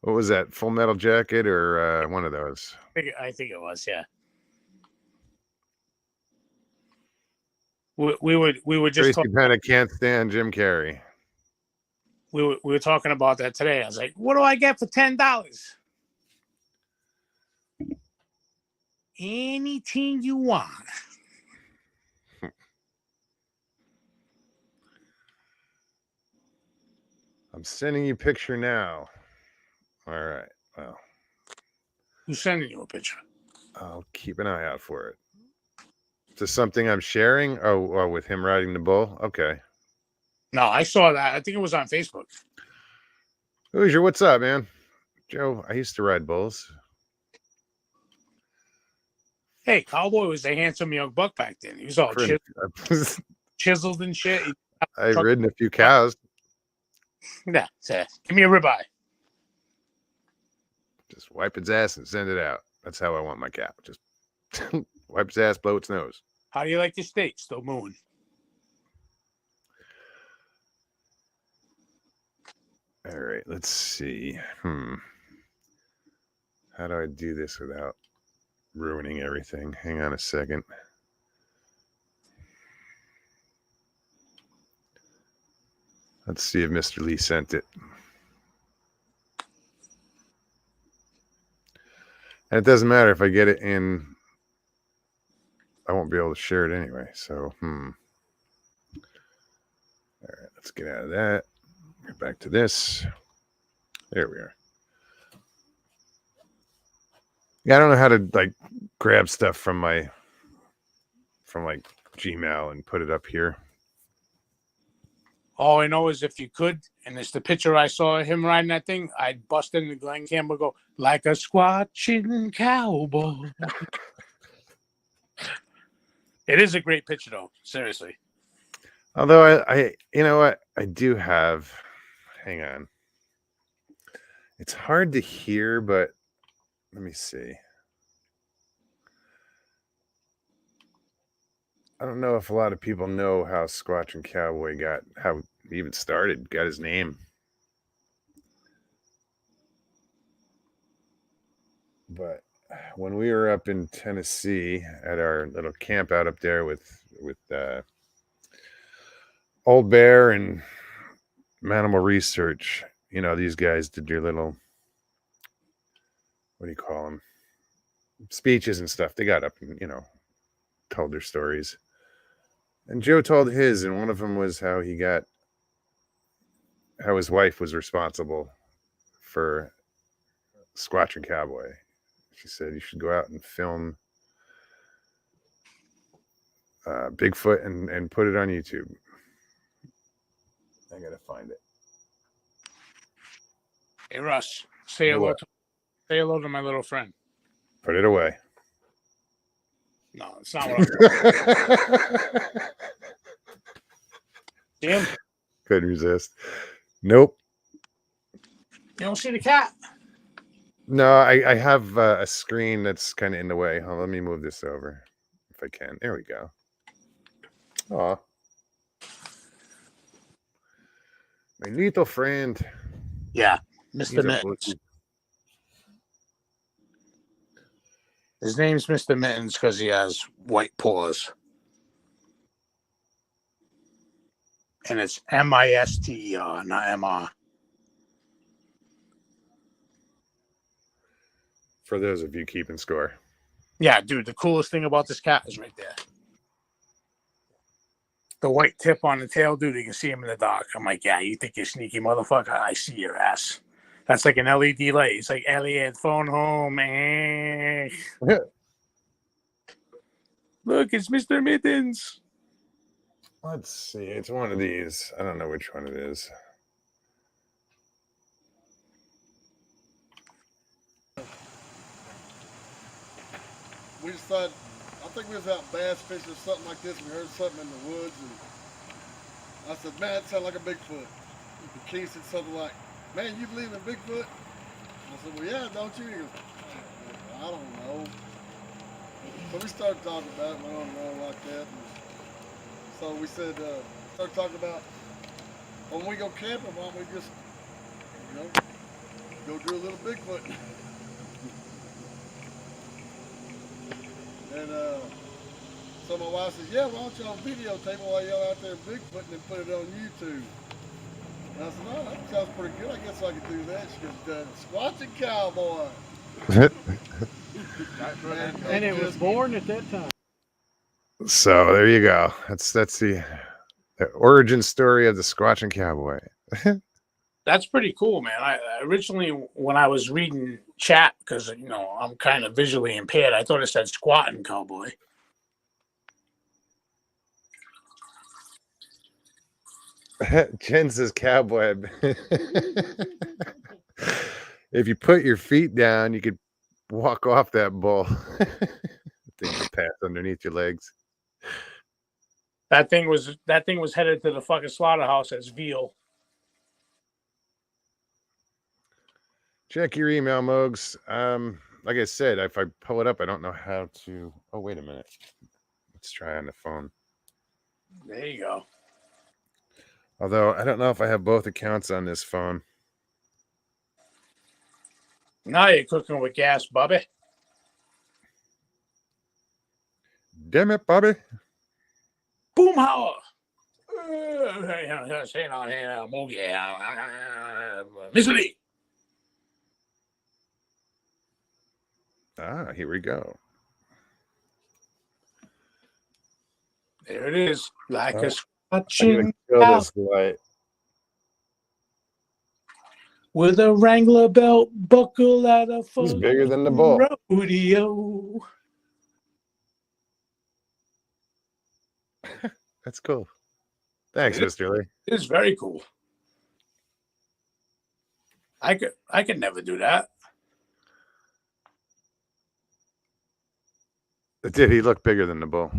What was that? Full Metal Jacket or one of those? I think it was, yeah. We were just Tracy Penna can't stand Jim Carrey. We were talking about that today. I was like, what do I get for $10? Anything you want. I'm sending you a picture now All right. Well, Who's sending you a picture? I'll keep an eye out for it. Is this something I'm sharing? Oh, with him riding the bull? Okay. No, I saw that. I think it was on Facebook. Hoosier, what's up, man? Joe, I used to ride bulls. Hey, Cowboy was a handsome young buck back then. He was all chiseled and shit. I've ridden a few cows. Yeah, give me a ribeye. Just wipe its ass and send it out. That's how I want my cow. Just wipe its ass, blow its nose. How do you like your steak? Still mooing. All right, let's see. How do I do this without ruining everything? Hang on a second. Let's see if Mr. Lee sent it. And it doesn't matter if I get it in. I won't be able to share it anyway. So, All right, let's get out of that. Get back to this. There we are. Yeah, I don't know how to like grab stuff from like Gmail and put it up here. All I know is if you could, and it's the picture I saw of him riding that thing, I'd bust into Glenn Campbell and go, like a squatching cowboy. It is a great picture, though. Seriously. Although I you know what? I do have, hang on. It's hard to hear, but let me see. I don't know if a lot of people know how Squatching Cowboy how he even started, got his name. But when we were up in Tennessee at our little camp out up there with Old Bear and Manimal Research, you know, these guys did their little, what do you call them? Speeches and stuff. They got up and, you know, told their stories. And Joe told his, and one of them was how his wife was responsible for Squatching Cowboy. She said you should go out and film Bigfoot and put it on YouTube. I gotta find it. Hey, Russ, say hello to my little friend. Put it away. No, it's not what I'm Damn. Couldn't resist. Nope. You don't see the cat? No, I have a screen that's kind of in the way. Let me move this over if I can. There we go. Aw. My little friend. Yeah, Mr. Mittens. His name's Mr. Mittens because he has white paws. And it's M-I-S-T-E-R, not M-R. For those of you keeping score. Yeah, dude, the coolest thing about this cat is right there. The white tip on the tail, dude, you can see him in the dark. I'm like, yeah, you think you're sneaky motherfucker? I see your ass. That's like an LED light. It's like, Elliot, phone home, man. Look, it's Mr. Mittens. Let's see. It's one of these. I don't know which one it is. We just thought, I think we was out bass fishing or something like this. We heard something in the woods, and I said, man, that sounded like a Bigfoot. And Keith said something like, man, you believe in Bigfoot? I said, well, yeah, don't you? He goes, I don't know. So we started talking about it, went on and on like that. And so we said, started talking about, when we go camping, why don't we just, you know, go do a little Bigfoot. And so my wife says, yeah, why don't y'all videotape it while y'all out there Bigfoot and then put it on YouTube? And I said, oh, that sounds pretty good. I guess I could do that. She goes, Squatching Cowboy. And it was born at that time. So there you go. That's the origin story of the Squatching Cowboy. That's pretty cool, man. I originally, when I was reading chat, because I'm kind of visually impaired, I thought it said squatting cowboy. Jen says cowboy. If you put your feet down, you could walk off that bull. Things will pass underneath your legs. That thing was headed to the fucking slaughterhouse as veal. Check your email, Mogs. Like I said, if I pull it up, I don't know how to. Oh, wait a minute. Let's try on the phone. There you go. Although I don't know if I have both accounts on this phone. Now you're cooking with gas, Bubby. Damn it, Bobby. Boomhauer. Miss Lee. Ah, here we go. There it is. Like Oh, a I'm scratching gonna kill out this light. with a Wrangler belt buckle at a He's bigger than the bull. rodeo. That's cool. Thanks, Mr. Lee. It is very cool. I could never do that. Did he look bigger than the bull?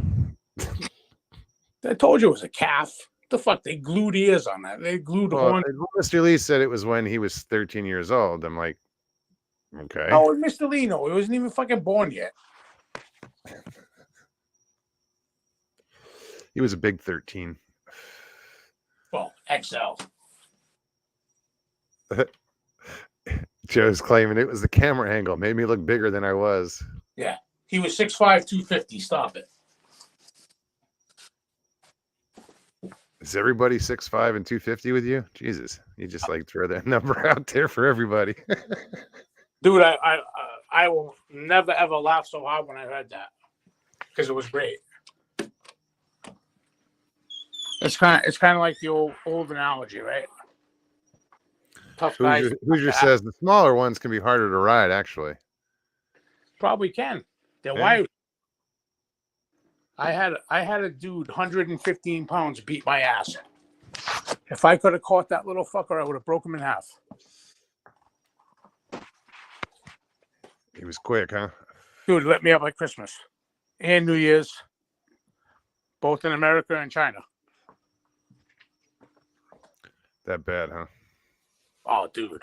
I told you it was a calf. The fuck? They glued ears on that. They glued horn. Mr. Lee said it was when he was 13 years old. I'm like, okay. Oh, Mr. Lino. He wasn't even fucking born yet. He was a big 13. Well, XL. Joe's claiming it was the camera angle. Made me look bigger than I was. Yeah. He was 6'5", 250. Stop it. Is everybody 6'5" and 250 with you? Jesus. You just like throw that number out there for everybody. Dude, I will never ever laugh so hard when I heard that. Because it was great. It's kind of like the old analogy, right? Tough guys. Hoosier says the smaller ones can be harder to ride, actually. Probably can. They're wired. I had a dude, 115 pounds, beat my ass. If I could have caught that little fucker, I would have broke him in half. He was quick, huh? Dude, let me up like Christmas and New Year's, both in America and China. That bad, huh? Oh, dude.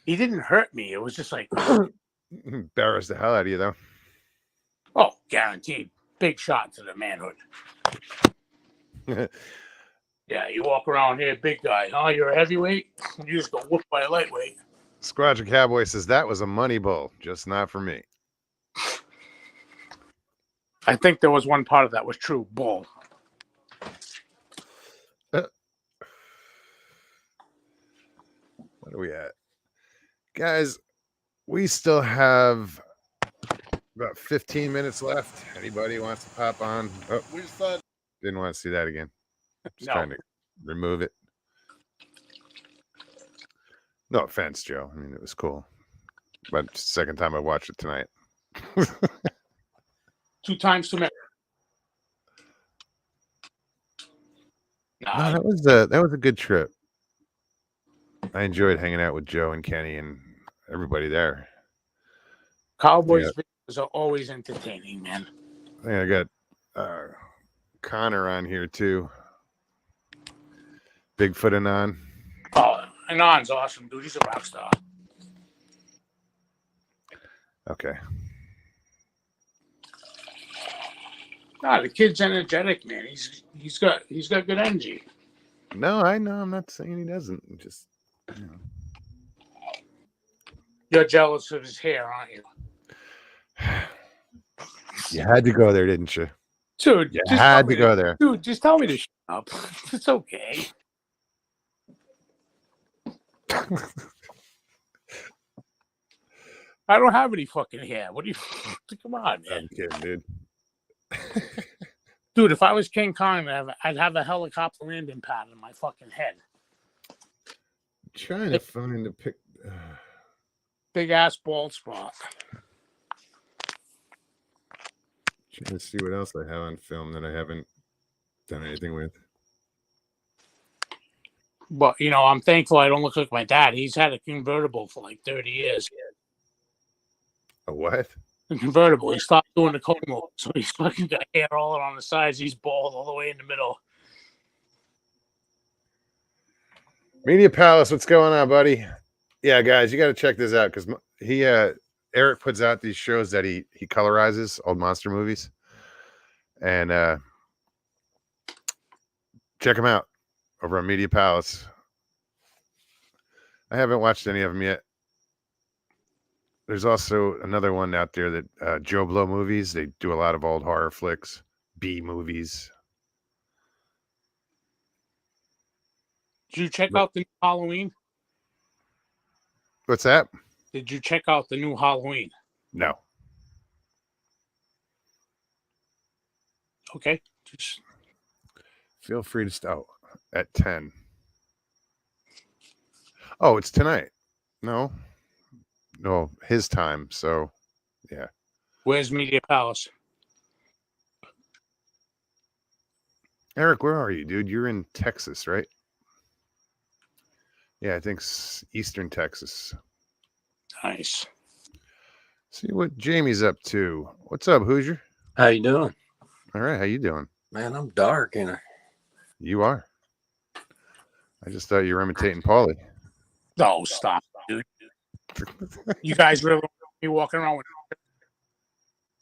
He didn't hurt me. It was just like... Embarrassed the hell out of you, though. Oh, guaranteed. Big shot to the manhood. Yeah, you walk around here, big guy. Oh, you're a heavyweight? You just go whoop by a lightweight. Squadron Cowboy says that was a money bull, just not for me. I think there was one part of that was true. Bull. What are we at? Guys, we still have about 15 minutes left. Anybody wants to pop on? Oh, We decided didn't want to see that again. Just No. trying to remove it. No offense, Joe. I mean, it was cool. But it's the second time I watched it tonight. 2 times too many. No, Nah, that was a good trip. I enjoyed hanging out with Joe and Kenny and everybody there. Cowboys videos are always entertaining, man. I think I got Connor on here too. Bigfoot Anon. Oh, Anon's awesome, dude. He's a rock star. Okay. Nah, the kid's energetic, man. He's got good energy. No, I know. I'm not saying he doesn't. Just You're jealous of his hair, aren't you? you had to go there, didn't you? Dude, You just had tell to me go there. Dude, just tell me to shut up. It's okay. I don't have any fucking hair. What do you... Come on, man. I'm kidding, dude. Dude, if I was King Kong, I'd have a helicopter landing pad on my fucking head. trying to find a pic. Big ass bald spot. Trying to see what else I have on film that I haven't done anything with. But I'm thankful I don't look like my dad. He's had a convertible for like 30 years. A what? A convertible. He stopped doing the Como, so he's fucking got hair all around the sides. He's bald all the way in the middle. Media Palace, what's going on, buddy? Yeah, guys, you got to check this out because Eric puts out these shows that he colorizes old monster movies, and check them out over on Media Palace. I haven't watched any of them yet. There's also another one out there that Joe Blow movies. They do a lot of old horror flicks, B movies. Did you check out the new Halloween? What's that? Did you check out the new Halloween? No. Okay. Just Feel free to start at 10. Oh, it's tonight. No, his time. So, yeah. Where's Media Palace? Eric, where are you, dude? You're in Texas, right? Yeah, I think Eastern Texas. Nice. See what Jamie's up to. What's up, Hoosier? How you doing? All right, how you doing? Man, I'm dark, ain't I? You are. I just thought you were imitating Paulie. No, stop, dude. You guys really want me walking around with?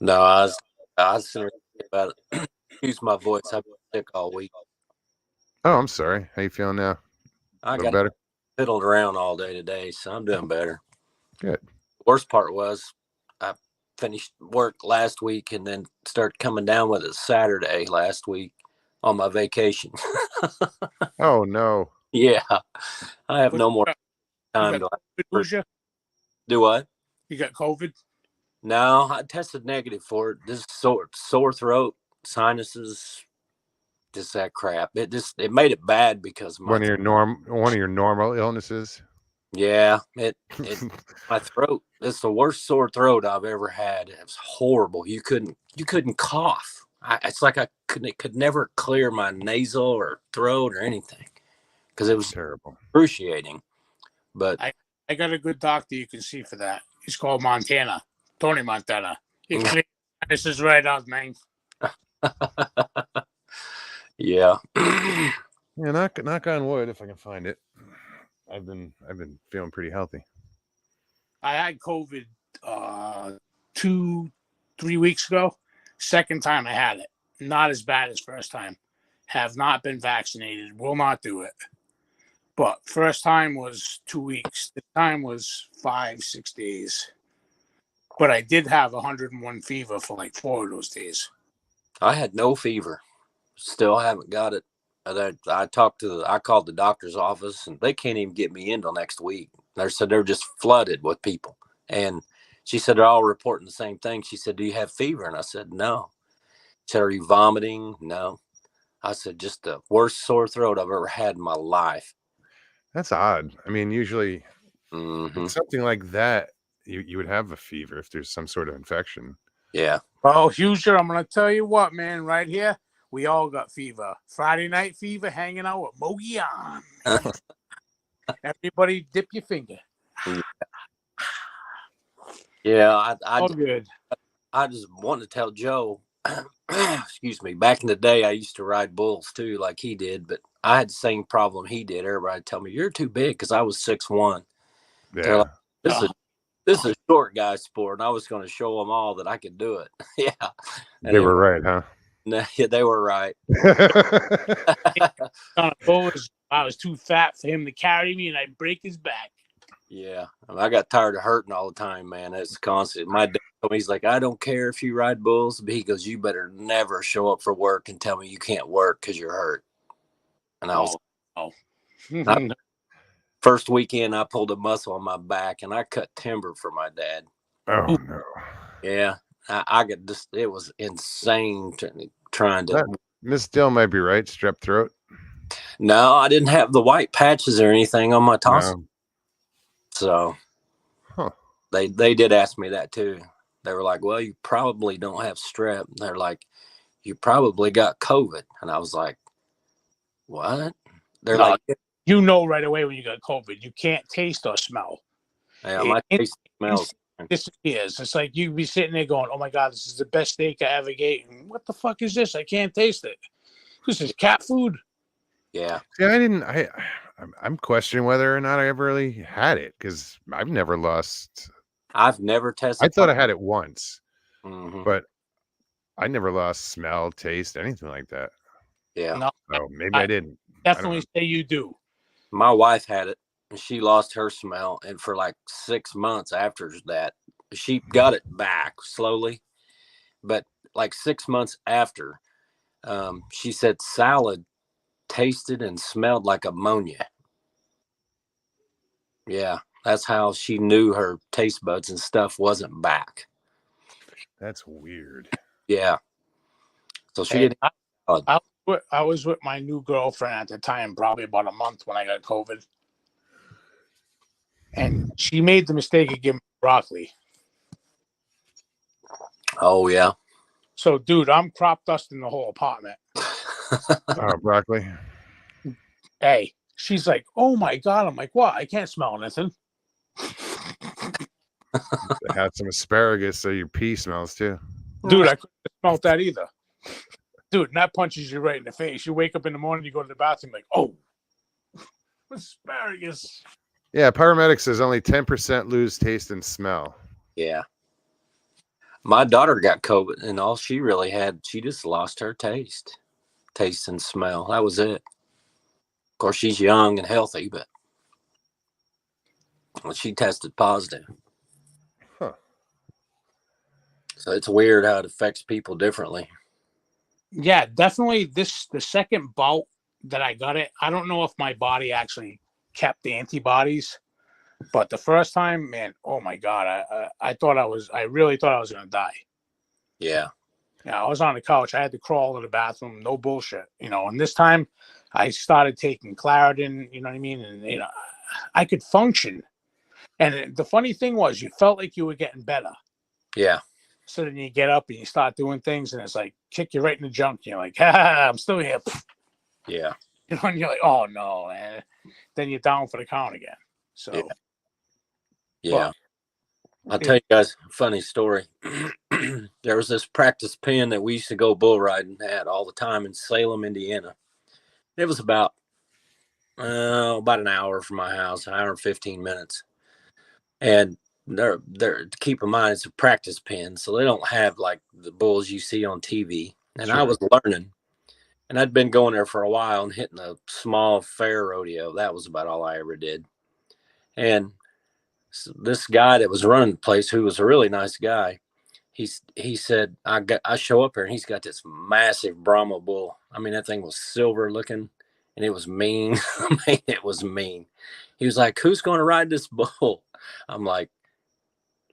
No, I was thinking about it. Use my voice. I've been sick all week. Oh, I'm sorry. How you feeling now? I A little got better? fiddled around all day today, so I'm doing better. Good. The worst part was I finished work last week and then started coming down with it Saturday last week on my vacation. Oh, no. Yeah, I have no more time You to got COVID, Hoosier? do what? You got COVID? No, I tested negative for it. This sore throat, sinuses, just that crap. It made it bad because One of your normal illnesses. yeah, it my throat. It's the worst sore throat I've ever had. It was horrible. You couldn't cough. It's like could never clear my nasal or throat or anything because it was Terrible. excruciating. But I got a good doctor you can see for that. He's called Montana. Tony Montana. He clears this is right out, man. yeah. Yeah, knock on wood if I can find it. I've been feeling pretty healthy. I had COVID 2-3 weeks ago. Second time I had it. Not as bad as first time. Have not been vaccinated. Will not do it. But first time was 2 weeks. This time was 5-6 days. But I did have 101 fever for like 4 of those days. I had no fever. Still haven't got it. I called the doctor's office and they can't even get me in till next week. They said they're just flooded with people. And she said they're all reporting the same thing. She said, "Do you have fever?" And I said, "No." She said, "Are you vomiting?" "No." I said, "Just the worst sore throat I've ever had in my life." That's odd. I mean, usually something like that, you would have a fever if there's some sort of infection. Yeah. Oh, Hoosier, I'm going to tell you what, man. Right here, we all got fever. Friday night fever, hanging out with Mogi on. Everybody dip your finger. Yeah. All good. I just wanted to tell Joe, excuse me, back in the day, I used to ride bulls too, like he did, but I had the same problem he did. Everybody tell me, "You're too big," because I was 6'1". Yeah. Like, this is a short guy sport, and I was going to show them all that I could do it. Yeah. And They were right, huh? Yeah, they were right. On a bull, I was too fat for him to carry me, and I'd break his back. Yeah. I got tired of hurting all the time, man. It's constant. My dad told me, he's like, "I don't care if you ride bulls," but he goes, "You better never show up for work and tell me you can't work because you're hurt." And I was first weekend I pulled a muscle on my back and I cut timber for my dad. Oh no. Yeah. I got this. It was insane trying to. Miss Dill might be right. Strep throat. No, I didn't have the white patches or anything on my tonsil. No. So Huh. they did ask me that too. They were like, well, you probably don't have strep. And they're like, you probably got COVID. And I was like, what? They're No, like, you know right away when you got COVID. You can't taste or smell. yeah, my taste smells. Disappears. It's like you be sitting there going, "Oh my god, this is the best steak I ever ate." And what the fuck is this? I can't taste it. This is cat food. Yeah. See, I'm questioning whether or not I ever really had it because I've never lost. I've never tested. I thought I had it once, Mm-hmm. but I never lost smell, taste, anything like that. Yeah. No, So maybe I didn't. definitely say you do. My wife had it and she lost her smell. And for like 6 months after that, she got it back slowly. But like 6 months after, she said salad tasted and smelled like ammonia. Yeah. That's how she knew her taste buds and stuff wasn't back. That's weird. Yeah. So she Hey, didn't. I was with my new girlfriend at the time, probably about a month when I got COVID. And she made the mistake of giving me broccoli. Oh, yeah. So, dude, I'm crop dusting the whole apartment. Oh, broccoli. Hey, she's like, "Oh my god!" I'm like, "What? I can't smell anything." I had some asparagus, so your pee smells too. Dude, I couldn't smell that either. Dude, and that punches you right in the face. You wake up in the morning, you go to the bathroom, like, "Oh, asparagus." Yeah, paramedic says only 10% lose taste and smell. Yeah. My daughter got COVID and all she really had, she just lost her taste and smell. That was it. Of course, she's young and healthy, but she tested positive. Huh. So it's weird how it affects people differently. Yeah, definitely. The second bout that I got it, I don't know if my body actually kept the antibodies, but the first time, man, oh my god, I really thought I was gonna die. Yeah. Yeah, I was on the couch. I had to crawl to the bathroom. No bullshit, And this time, I started taking Claritin. You know what I mean? And I could function. And the funny thing was, you felt like you were getting better. Yeah. So then you get up and you start doing things, and it's like kick you right in the junk. You're like, I'm still here. Yeah. And you're like, oh no, man. Then you're down for the count again. So Yeah. I'll tell you guys a funny story. There was this practice pen that we used to go bull riding at all the time in Salem, Indiana. It was about an hour from my house, an hour and 15 minutes. And they're keep in mind it's a practice pen, so they don't have like the bulls you see on TV. And Sure. I was learning, and I'd been going there for a while and hitting a small fair rodeo. That was about all I ever did. And so this guy that was running the place, who was a really nice guy, he said, I show up here and he's got this massive Brahma bull. I mean, that thing was silver looking and it was mean. I mean, it was mean. He was like, who's going to ride this bull? I'm like,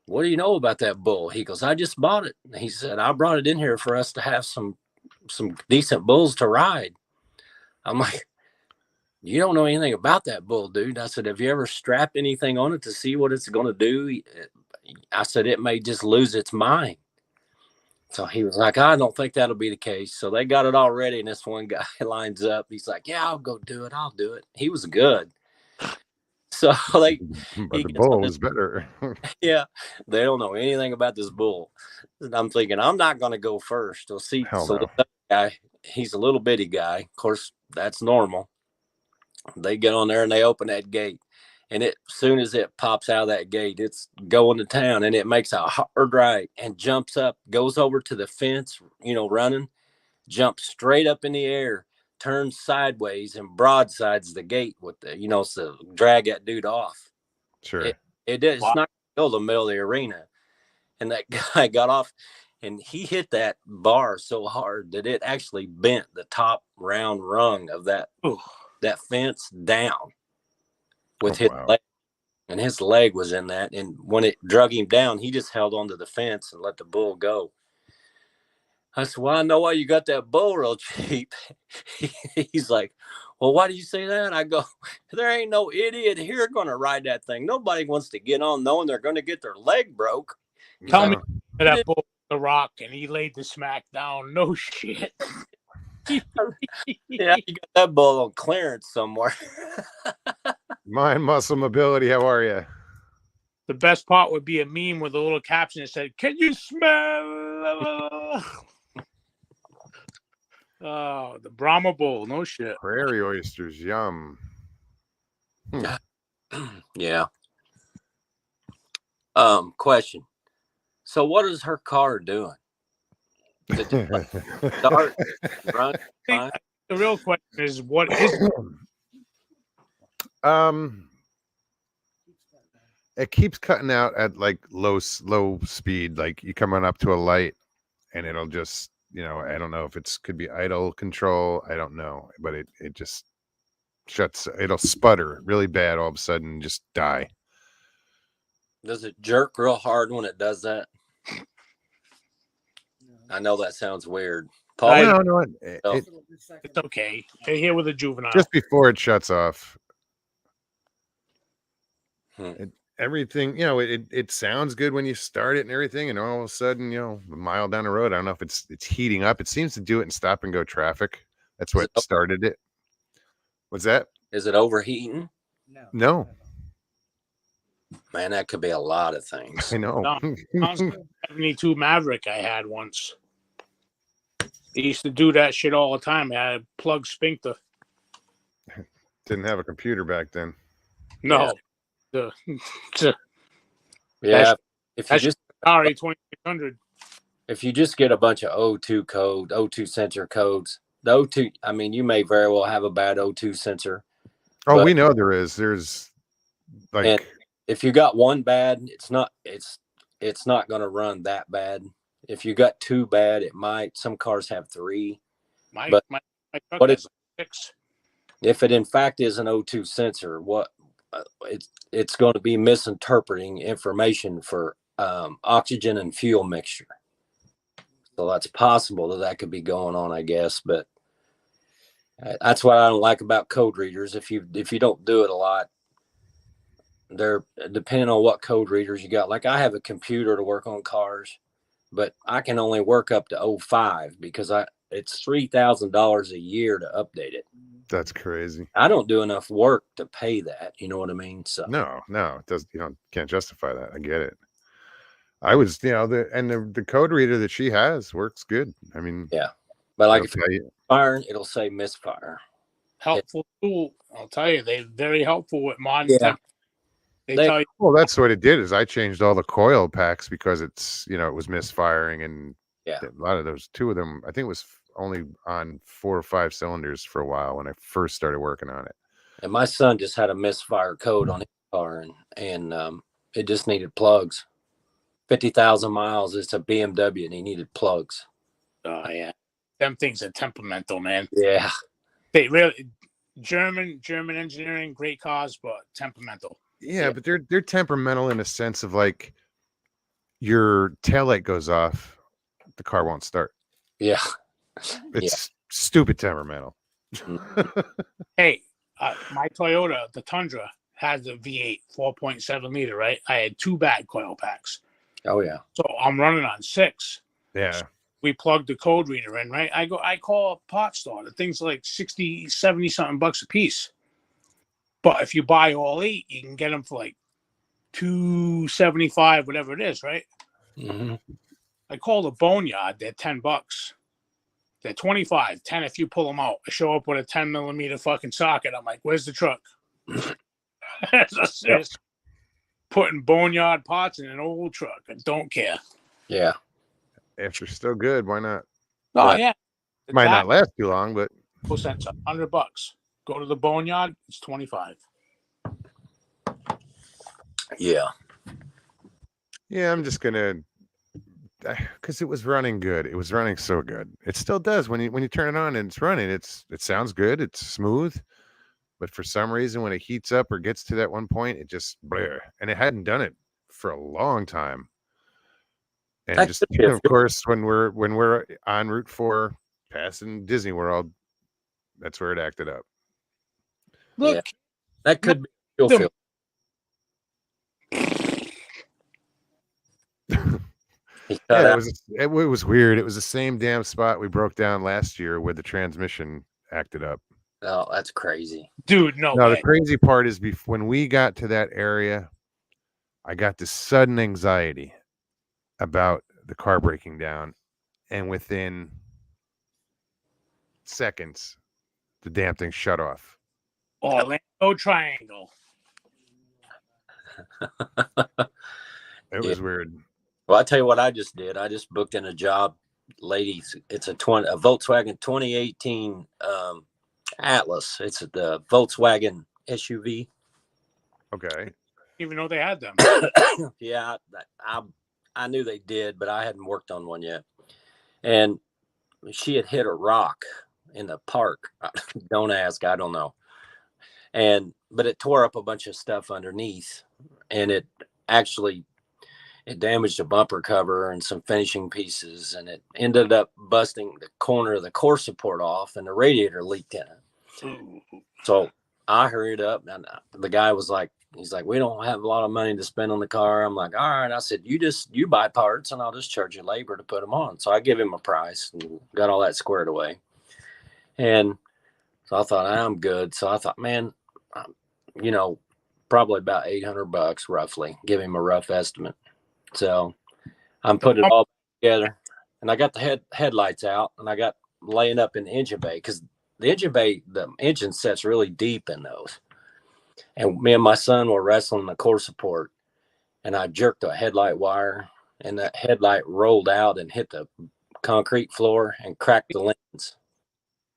what do you know about that bull? He goes, I just bought it. He said, I brought it in here for us to have some decent bulls to ride. I'm like, you don't know anything about that bull, dude. I said, have you ever strapped anything on it to see what it's going to do? I said, it may just lose its mind. So he was like, I don't think that'll be the case. So they got it all ready. And this one guy lines up. He's like, yeah, I'll go do it. I'll do it. He was good. So but the bull was better. Yeah. They don't know anything about this bull. And I'm thinking, I'm not going to go first. We'll see. Hell So no. the guy, he's a little bitty guy. Of course, that's normal. They get on there and they open that gate. And as soon as it pops out of that gate, it's going to town and it makes a hard right and jumps up, goes over to the fence, running, jumps straight up in the air, turns sideways and broadsides the gate with so drag that dude off. Sure. It's not going to go the middle of the arena. And that guy got off and he hit that bar so hard that it actually bent the top round rung of that fence down. With his leg, and his leg was in that. And when it drug him down, he just held onto the fence and let the bull go. I said, well, I know why you got that bull real cheap. He's like, well, why do you say that? I go, there ain't no idiot here going to ride that thing. Nobody wants to get on knowing they're going to get their leg broke. Tell me No. that bull the rock and he laid the smack down. No shit. Yeah, you got that bull on clearance somewhere. Mind muscle mobility. How are you? The best part would be a meme with a little caption that said, "Can you smell?" Oh, the Brahma Bull. No shit. Prairie oysters. Yum. Yeah. Question. So what is her car doing? Did it start, run, fine? The real question is, what is it? It keeps cutting out at like low speed. Like you come on up to a light, and it'll just, I don't know if it's could be idle control. I don't know, but it just shuts. It'll sputter really bad all of a sudden, and just die. Does it jerk real hard when it does that? I know that sounds weird. Paul, No, It's okay. They're here with a juvenile. just before it shuts off. Hmm. Everything, it sounds good when you start it and everything, and all of a sudden, a mile down the road, I don't know if it's heating up. It seems to do it in stop and go traffic. That's what started it. What's that? Is it overheating? No. Man, that could be a lot of things. I know. No. 72 Maverick I had once. He used to do that shit all the time. I had a plug sphincter. Didn't have a computer back then. No. Yeah. If you just Sorry, 2600. if you just get a bunch of O2 sensor codes, the O2, I mean, you may very well have a bad O2 sensor. Oh, but we know there is. There's and if you got one bad, it's not going to run that bad. If you got two bad, it might. Some cars have three. My truck what has 6. If it in fact is an O2 sensor, it's going to be misinterpreting information for oxygen and fuel mixture. So that's possible that could be going on, I guess. But that's what I don't like about code readers. If you don't do it a lot, they're depending on what code readers you got. Like I have a computer to work on cars, but I can only work up to 05 because it's $3,000 a year to update it. That's crazy. I don't do enough work to pay that. You know what I mean? So No, it does. Can't justify that. I get it. I was, the code reader that she has works good. I mean, yeah, but like if it's firing, it'll say misfire. Helpful tool. I'll tell you, they're very helpful with modern tech. They tell you. Well, that's what it did. Is I changed all the coil packs because it's, it was misfiring, and a lot of those, 2 of them, I think it was only on 4 or 5 cylinders for a while when I first started working on it. And my son just had a misfire code on his car, and it just needed plugs. 50,000 miles. It's a BMW, and he needed plugs. Oh yeah, them things are temperamental, man. Yeah, they really German engineering, great cause, but temperamental. Yeah, but they're temperamental in a sense of like your taillight goes off, the car won't start. Yeah, it's stupid temperamental. Hey, my Toyota, the Tundra, has a V8 4.7 liter, right? I had 2 bad coil packs. Oh yeah. So I'm running on 6. Yeah. So we plugged the code reader in, right? I call a pot store. The thing's like 60, 70 something bucks a piece. But if you buy all 8, you can get them for like $275, whatever it is, right? Mm-hmm. I call the Boneyard. They're $10. They're 25, 10 if you pull them out. I show up with a 10 millimeter fucking socket. I'm like, "Where's the truck?" Putting Boneyard pots in an old truck. I don't care. Yeah. If they're still good, why not? Oh yeah. Might not last too long, but $100. Go to the Boneyard. It's 25. Yeah. Yeah, I'm just gonna, because it was running good. It was running so good. It still does when you turn it on and it's running. It sounds good. It's smooth, but for some reason, when it heats up or gets to that one point, it just bleh. And it hadn't done it for a long time. And just of course, when we're on Route 4 passing Disney World, that's where it acted up. Look, that could be fuel the- filter. He cut Yeah, out. it was weird. It was the same damn spot we broke down last year where the transmission acted up. Oh, that's crazy. dude, no No, the way. crazy part is when we got to that area, I got this sudden anxiety about the car breaking down, and within seconds, the damn thing shut off. Orlando Triangle. It was weird. Well, I tell you what I just did. I just booked in a job, ladies. It's a Volkswagen 2018 Atlas. It's the Volkswagen SUV. Okay. Even though they had them. Yeah, I knew they did, but I hadn't worked on one yet. And she had hit a rock in the park. Don't ask, I don't know. But it tore up a bunch of stuff underneath, and it damaged a bumper cover and some finishing pieces, and it ended up busting the corner of the core support off, and the radiator leaked in it. So I hurried up, and the guy was like, he's like, we don't have a lot of money to spend on the car. I'm like, all right. I said, you buy parts and I'll just charge you labor to put them on. So I give him a price and got all that squared away. And so I thought, I'm good. So I thought, man, probably about $800 roughly, give him a rough estimate. So I'm putting it all together, and I got the headlights out, and I got laying up in the engine bay, because the engine sets really deep in those. And me and my son were wrestling the core support, and I jerked a headlight wire, and that headlight rolled out and hit the concrete floor and cracked the lens.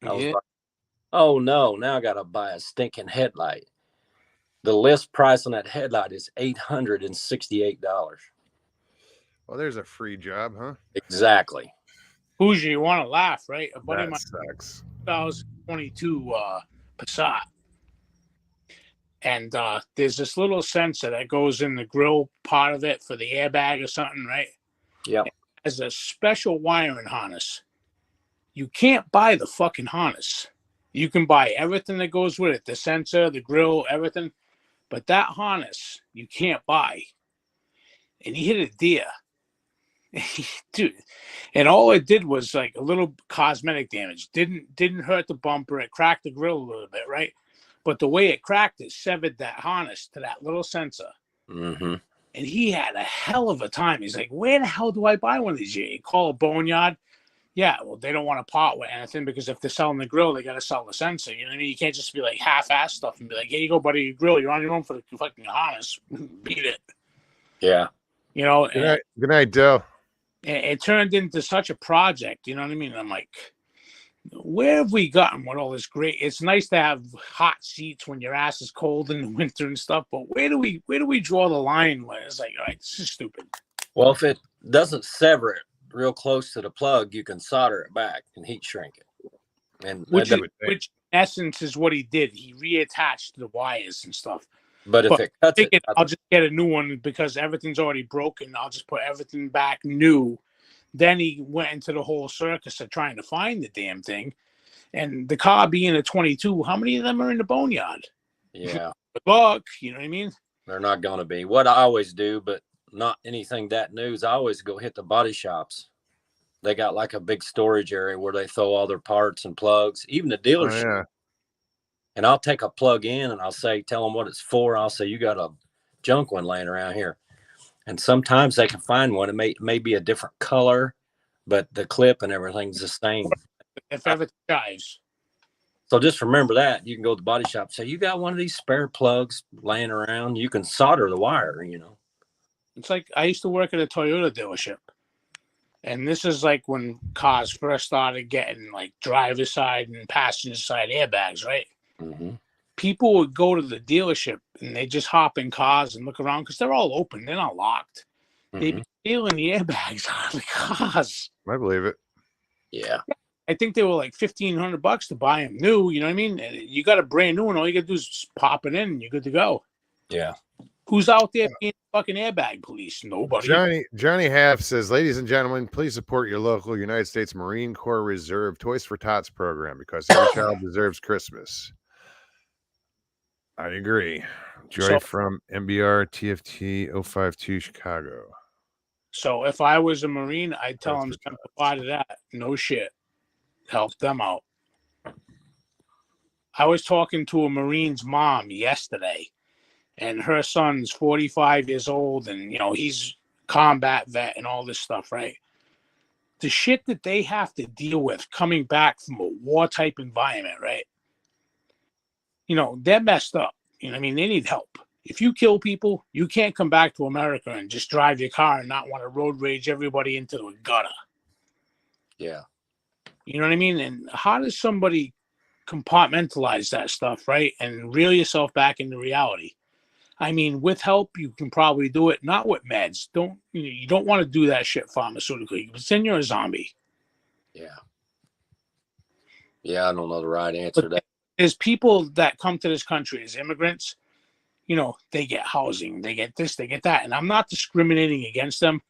I was like, oh no, now I got to buy a stinking headlight. The list price on that headlight is $868. Well, there's a free job, huh? Exactly. Hoosier, you want to laugh, right? A buddy of mine, Sucks. 2022 Passat. And there's this little sensor that goes in the grill part of it for the airbag or something, right? Yeah. As a special wiring harness. You can't buy the fucking harness. You can buy everything that goes with it, the sensor, the grill, everything. But that harness, you can't buy. And he hit a deer. Dude. And all it did was like a little cosmetic damage. Didn't hurt the bumper. It cracked the grill a little bit, right? But the way it cracked it severed that harness to that little sensor. Mm-hmm. And he had a hell of a time. He's like, where the hell do I buy one of these? You call a boneyard. Yeah, well, they don't want to part with anything, because if they're selling the grill, they got to sell the sensor. You know what I mean? You can't just be like half-ass stuff and be like, here you go, buddy, your grill. You're on your own for the fucking harness. Beat it. Yeah. You know? Good night, Dell. It turned into such a project. You know what I mean? I'm like, where have we gotten with all this great? It's nice to have hot seats when your ass is cold in the winter and stuff, but where do we draw the line when it's like, all right, this is stupid? Well, if it doesn't sever it real close to the plug, you can solder it back and heat shrink it. And which in essence is what he did. He reattached the wires and stuff. But if it cuts it, I'll just get a new one because everything's already broken. I'll just put everything back new. Then he went into the whole circus of trying to find the damn thing. And the car being a 22, how many of them are in the boneyard? Yeah. Good luck, you know what I mean? They're not going to be. What I always do, but not anything that news, I always go hit the body shops. They got like a big storage area where they throw all their parts and plugs, even the dealership. Oh, yeah. And I'll take a plug in and I'll say, tell them what it's for. I'll say, you got a junk one laying around here. And sometimes they can find one. It may be a different color, but the clip and everything's the same. If everything dies. So just remember that. You can go to the body shop and say, you got one of these spare plugs laying around. You can solder the wire, you know. It's like I used to work at a Toyota dealership. And this is like when cars first started getting like driver's side and passenger side airbags, right? Mm-hmm. People would go to the dealership and they just hop in cars and look around because they're all open. They're not locked. Mm-hmm. They'd be stealing the airbags out of the cars. I believe it. Yeah. I think they were like $1,500 to buy them new. You know what I mean? And you got a brand new one. All you got to do is pop it in and you're good to go. Yeah. Who's out there being fucking airbag police? Nobody. Johnny Half says, ladies and gentlemen, please support your local United States Marine Corps Reserve Toys for Tots program because every child deserves Christmas. I agree. Joy So- from MBR TFT 052 Chicago. So if I was a Marine, I'd tell That's them something part of that. No shit. Help them out. I was talking to a Marine's mom yesterday, and her son's 45 years old, and he's combat vet and all this stuff, right? The shit that they have to deal with coming back from a war type environment, right? They're messed up. They need help. If you kill people, you can't come back to America and just drive your car and not want to road rage everybody into the gutter. Yeah. You know what I mean? And how does somebody compartmentalize that stuff, right? And reel yourself back into reality? With help, you can probably do it. Not with meds. You don't want to do that shit pharmaceutically. Because then you're a zombie. Yeah. Yeah, I don't know the right answer to that. There's people that come to this country as immigrants. They get housing, they get this, they get that. And I'm not discriminating against them.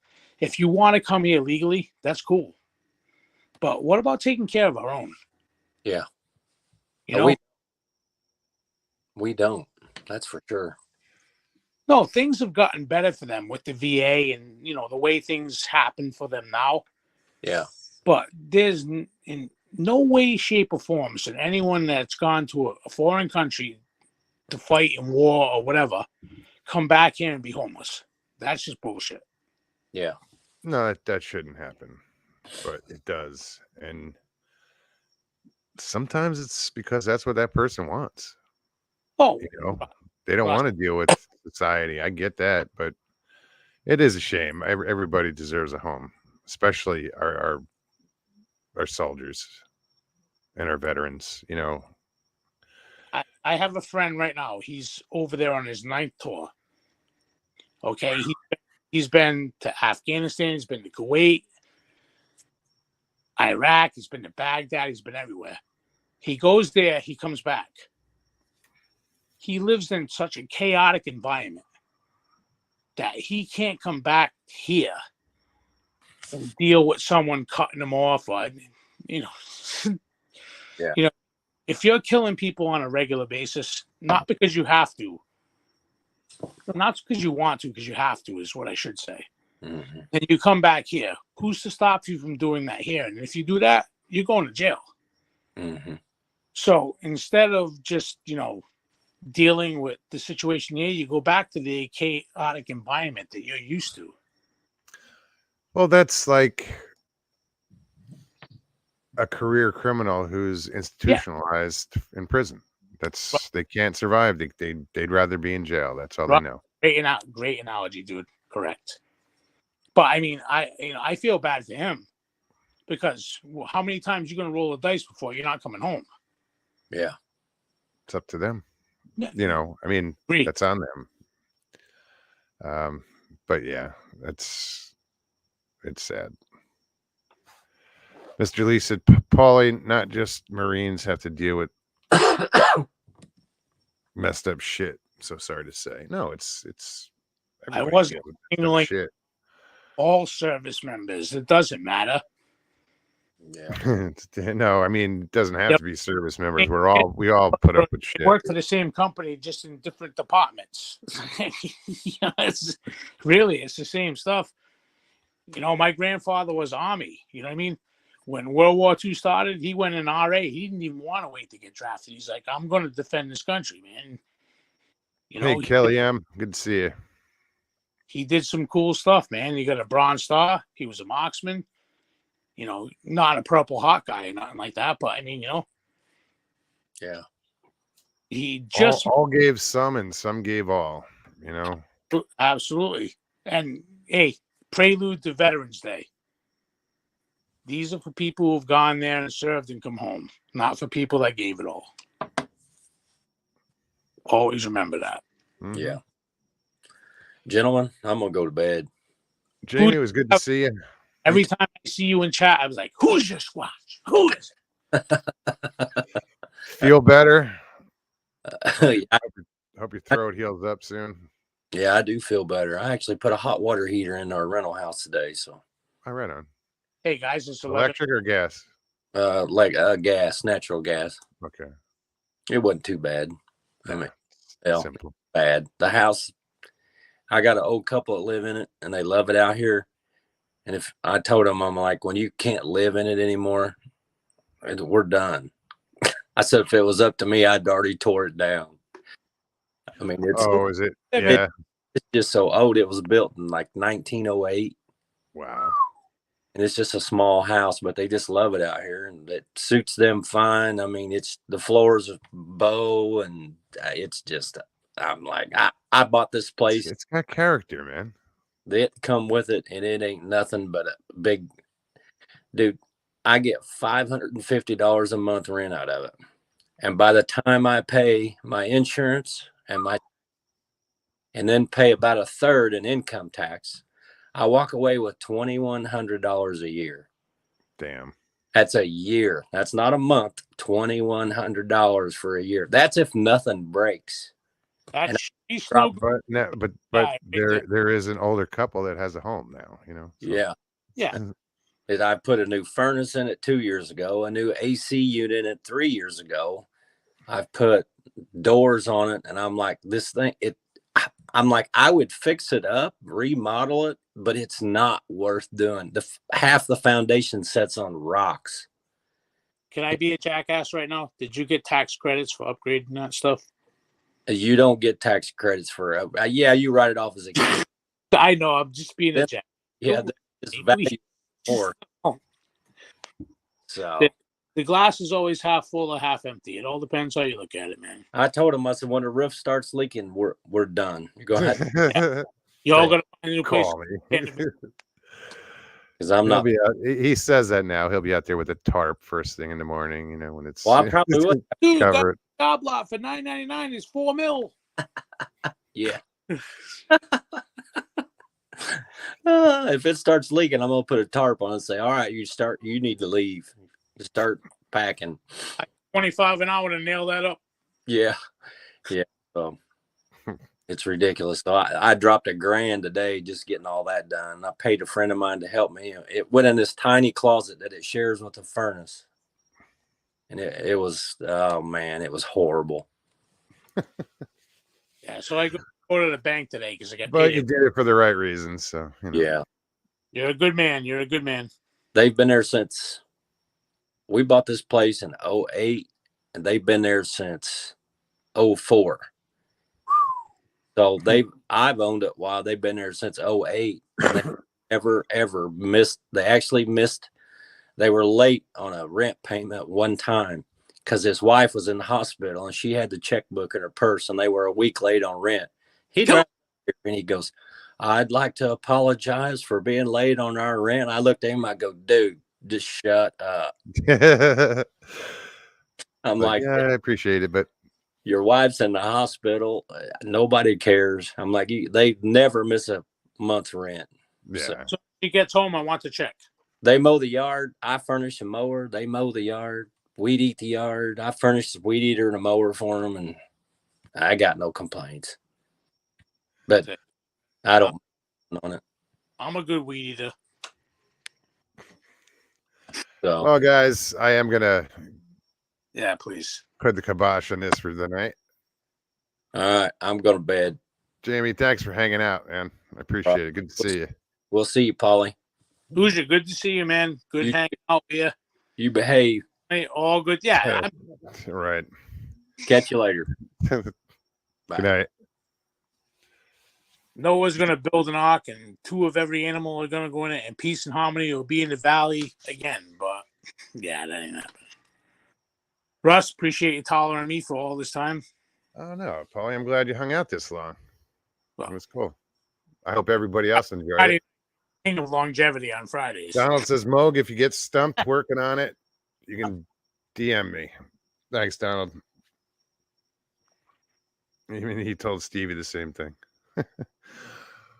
If you want to come here legally, that's cool. But what about taking care of our own? Yeah. You know? We don't. That's for sure. No, things have gotten better for them with the VA and, the way things happen for them now. Yeah. But there's in no way, shape, or form should anyone that's gone to a foreign country to fight in war or whatever come back here and be homeless. That's just bullshit. Yeah. No, that shouldn't happen, but it does. And sometimes it's because that's what that person wants. Oh, they don't want to deal with society. I get that, but it is a shame. Everybody deserves a home, especially our soldiers and our veterans. I have a friend right now. He's over there on his 9th tour. Okay, he's been to Afghanistan. He's been to Kuwait, Iraq. He's been to Baghdad. He's been everywhere. He goes there. He comes back. He lives in such a chaotic environment that he can't come back here and deal with someone cutting him off or, Yeah. If you're killing people on a regular basis, not because you have to, not because you want to, because you have to, is what I should say. Mm-hmm. And you come back here, who's to stop you from doing that here? And if you do that, you're going to jail. Mm-hmm. So instead of just, dealing with the situation here, you go back to the chaotic environment that you're used to. Well, that's like a career criminal who's institutionalized in prison. They can't survive. They'd rather be in jail. That's all they know. Great analogy, dude. Correct. But I feel bad for him because how many times you going to roll the dice before you're not coming home? Yeah. It's up to them. Yeah. That's on them. But yeah, it's sad. Mr. Lee said, Paulie, not just Marines have to deal with messed up shit. So sorry to say. No, it's I wasn't like shit. All service members. It doesn't matter. Yeah. No, it doesn't have to be service members. We all put up with shit. Work for the same company, just in different departments. It's the same stuff. My grandfather was Army. You know what I mean? When World War II started, he went in RA. He didn't even want to wait to get drafted. He's like, I'm going to defend this country, man. Hey, Kelly M. Good to see you. He did some cool stuff, man. He got a Bronze Star. He was a marksman. Not a Purple Heart guy or nothing like that. But, Yeah. He just... All gave some and some gave all, Absolutely. And, hey, prelude to Veterans Day. These are for people who've gone there and served and come home, not for people that gave it all. Always remember that. Mm-hmm. Yeah. Gentlemen, I'm going to go to bed. Jamie, it was good to see you. Every time I see you in chat, I was like, who's your squatch? Who is it? Feel better? Yeah. Hope your throat heals up soon. Yeah, I do feel better. I actually put a hot water heater in our rental house today. So I read on. Hey, guys, it's electric or gas? Gas, natural gas. Okay. It wasn't too bad. Hell, Simple. bad. The house, I got an old couple that live in it, and they love it out here. And if I told them, I'm like, when you can't live in it anymore, we're done. I said, if it was up to me, I'd already tore it down. I mean, Oh, is it? Hey, Yeah. it's just so old. It was built in like 1908. Wow. And it's just a small house, but they just love it out here, and it suits them fine. I mean, it's the floors are bow, and it's just. I'm like, I bought this place. It's got character, man. They come with it, and it ain't nothing but a big dude. I get $550 a month rent out of it, and by the time I pay my insurance and then pay about a third in income tax, I walk away with $2,100 a year. Damn. That's a year. That's not a month. $2,100 for a year. That's if nothing breaks. And She's no good. But no, but Right there is an older couple that has a home now, you know. So. Yeah. Yeah. I put a new furnace in it 2 years ago, a new AC unit in it 3 years ago. I've put doors on it, and I'm like, this thing, I'm like, I would fix it up, remodel it, but it's not worth doing. Half the foundation sets on rocks. Can I be a jackass right now? Did you get tax credits for upgrading that stuff? You don't get tax credits for yeah, you write it off as a I know. I'm just being a jackass. yeah, it's value more. So the glass is always half full or half empty. It all depends how you look at it, man. I told him, I said, when the roof starts leaking, we're done. You go ahead. Y'all gotta find a new place. Call me. Because I'm not. He says that now. He'll be out there with a tarp first thing in the morning. You know, when it's. Well, I probably would. Dude, that cover it. job lot for $9.99 is $4 million. Yeah. If it starts leaking, I'm gonna put a tarp on and say, all right, you need to leave. Start packing. 25 an hour to nail that up. Yeah. So it's ridiculous. So I dropped $1,000 today just getting all that done. I paid a friend of mine to help me. It went in this tiny closet that it shares with the furnace. And it was, oh man, it was horrible. Yeah, so I go to the bank today because I got But paid. you did it for the right reasons, so you know. Yeah. You're a good man. You're a good man. They've been there since we bought this place in 2008, and they've been there since 2004. So I've owned it while they've been there since 2008. And they ever missed. They actually missed. They were late on a rent payment one time because his wife was in the hospital and she had the checkbook in her purse, and they were a week late on rent. He drives and he goes, I'd like to apologize for being late on our rent. I looked at him. I go, dude, just shut up. I'm like, yeah, I appreciate it, but your wife's in the hospital. Nobody cares. I'm like, they never miss a month's rent. yeah. So he gets home. I want to check. They mow the yard. I furnish a mower. They mow the yard. Weed eat the yard. I furnish the weed eater and a mower for them, and I got no complaints. But I don't on it. I'm a good weed eater. So, Well, guys, I am gonna please put the kibosh on this for the night. all right, I'm going to bed. Jamie, thanks for hanging out, man. I appreciate it. Good to see you. We'll see you, Paulie. Hoosier, good to see you, man. Good hanging out here. You behave. Hey, all good. Yeah. All right. Catch you later. Good night. Noah's going to build an ark, and 2 of every animal are going to go in it, and peace and harmony will be in the valley again. But, yeah, that ain't happening. Russ, appreciate you tolerating me for all this time. Oh, no, Paulie, I'm glad you hung out this long. Well, It was cool. I hope everybody else enjoyed Friday, it. King of longevity on Fridays. Donald says, Moog, if you get stumped working on it, you can DM me. Thanks, Donald. Even he told Stevie the same thing.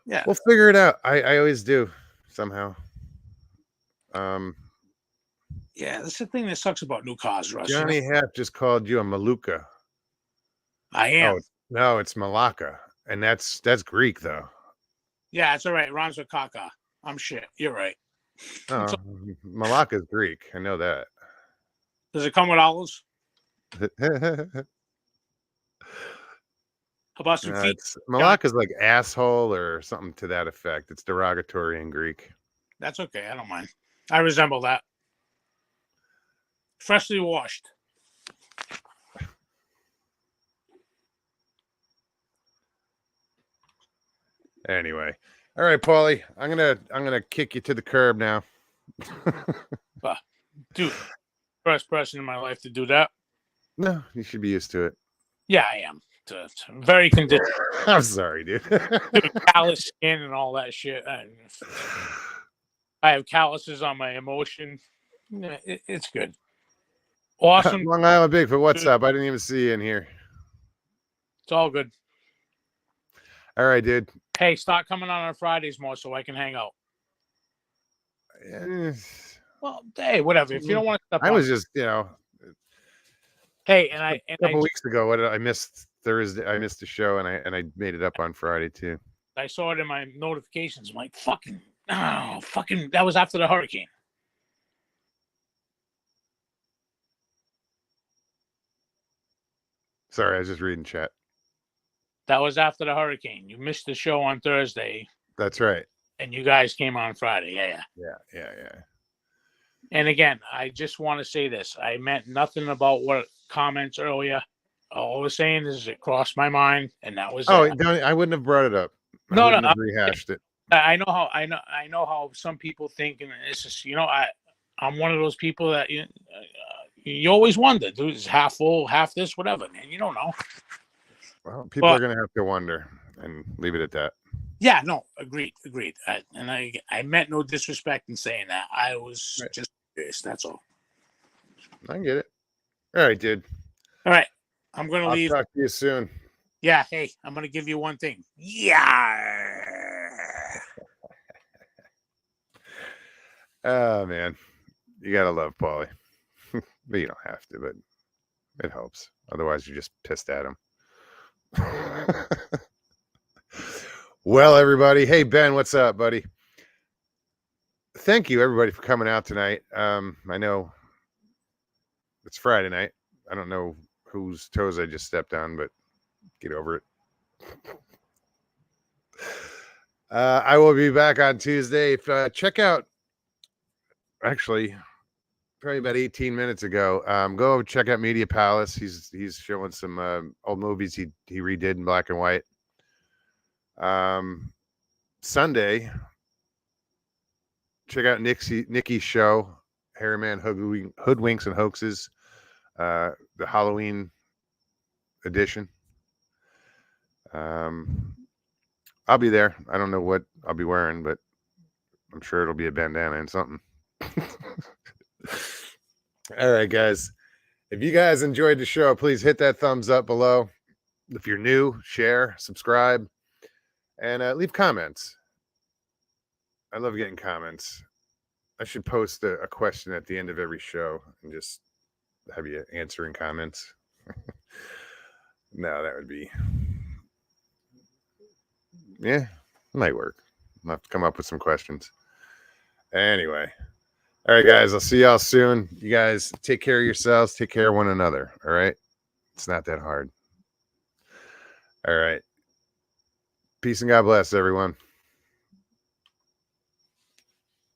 Yeah. We'll figure it out. I always do somehow. Yeah, that's the thing that sucks about new cars, Russ. Johnny Happ just called you a Maluka. I am. Oh, no, it's Malacca. And that's Greek, though. Yeah, it's all right. Rhymes with caca. I'm shit. You're right. Oh, Malacca is Greek. I know that. Does it come with olives? about some feet? It's Malaka's like asshole or something to that effect. It's derogatory in Greek. That's okay. I don't mind. I resemble that. Freshly washed. Anyway, all right, Paulie, I'm gonna kick you to the curb now. Dude, first person in my life to do that. No, you should be used to it. Yeah, I am. It's very conditioned. I'm sorry, dude. Dude, callous skin and all that shit. I have calluses on my emotion. It's good. Awesome. Long Island Bigfoot, what's up? I didn't even see you in here. It's all good. All right, dude. Hey, start coming on Fridays more so I can hang out. Well, hey, whatever. If you don't want to step I on, was just, you know, hey, a couple weeks ago, what did I missed Thursday? I missed the show, and I made it up on Friday too. I saw it in my notifications. I'm like, fucking, that was after the hurricane. Sorry, I was just reading chat. That was after the hurricane. You missed the show on Thursday. That's right. And you guys came on Friday. Yeah. And again, I just want to say this. I meant nothing about what comments earlier. All I was saying is it crossed my mind, and that was it. I wouldn't have brought it up. No, I wouldn't have rehashed it. I know how some people think, and it's just, I'm one of those people that you always wonder, dude, is half full, half this, whatever, man. You don't know. Well, people are going to have to wonder, and leave it at that. Yeah, no, agreed. I meant no disrespect in saying that. I was just curious. That's all. I get it. All right, dude. All right, I'm going to leave. Talk to you soon. Yeah, hey, I'm going to give you one thing. Yeah. Oh, man. You got to love Paulie. But you don't have to, but it helps. Otherwise, you're just pissed at him. Well, everybody. Hey, Ben, what's up, buddy? Thank you, everybody, for coming out tonight. I know it's Friday night. I don't know whose toes I just stepped on, but get over it. I will be back on Tuesday. Check out, actually, probably about 18 minutes ago. Go check out Media Palace. He's showing some old movies he redid in black and white. Sunday, check out Nikki's show, Harryman Hoodwinks and Hoaxes, the Halloween edition. I'll be there. I don't know what I'll be wearing, but I'm sure it'll be a bandana and something. All right, guys. If you guys enjoyed the show, please hit that thumbs up below. If you're new, share, subscribe, and leave comments. I love getting comments. I should post a question at the end of every show and just have you answering comments. No, that would be... Yeah, it might work. I'll have to come up with some questions. Anyway. All right, guys. I'll see y'all soon. You guys take care of yourselves. Take care of one another. All right? It's not that hard. All right. Peace and God bless, everyone.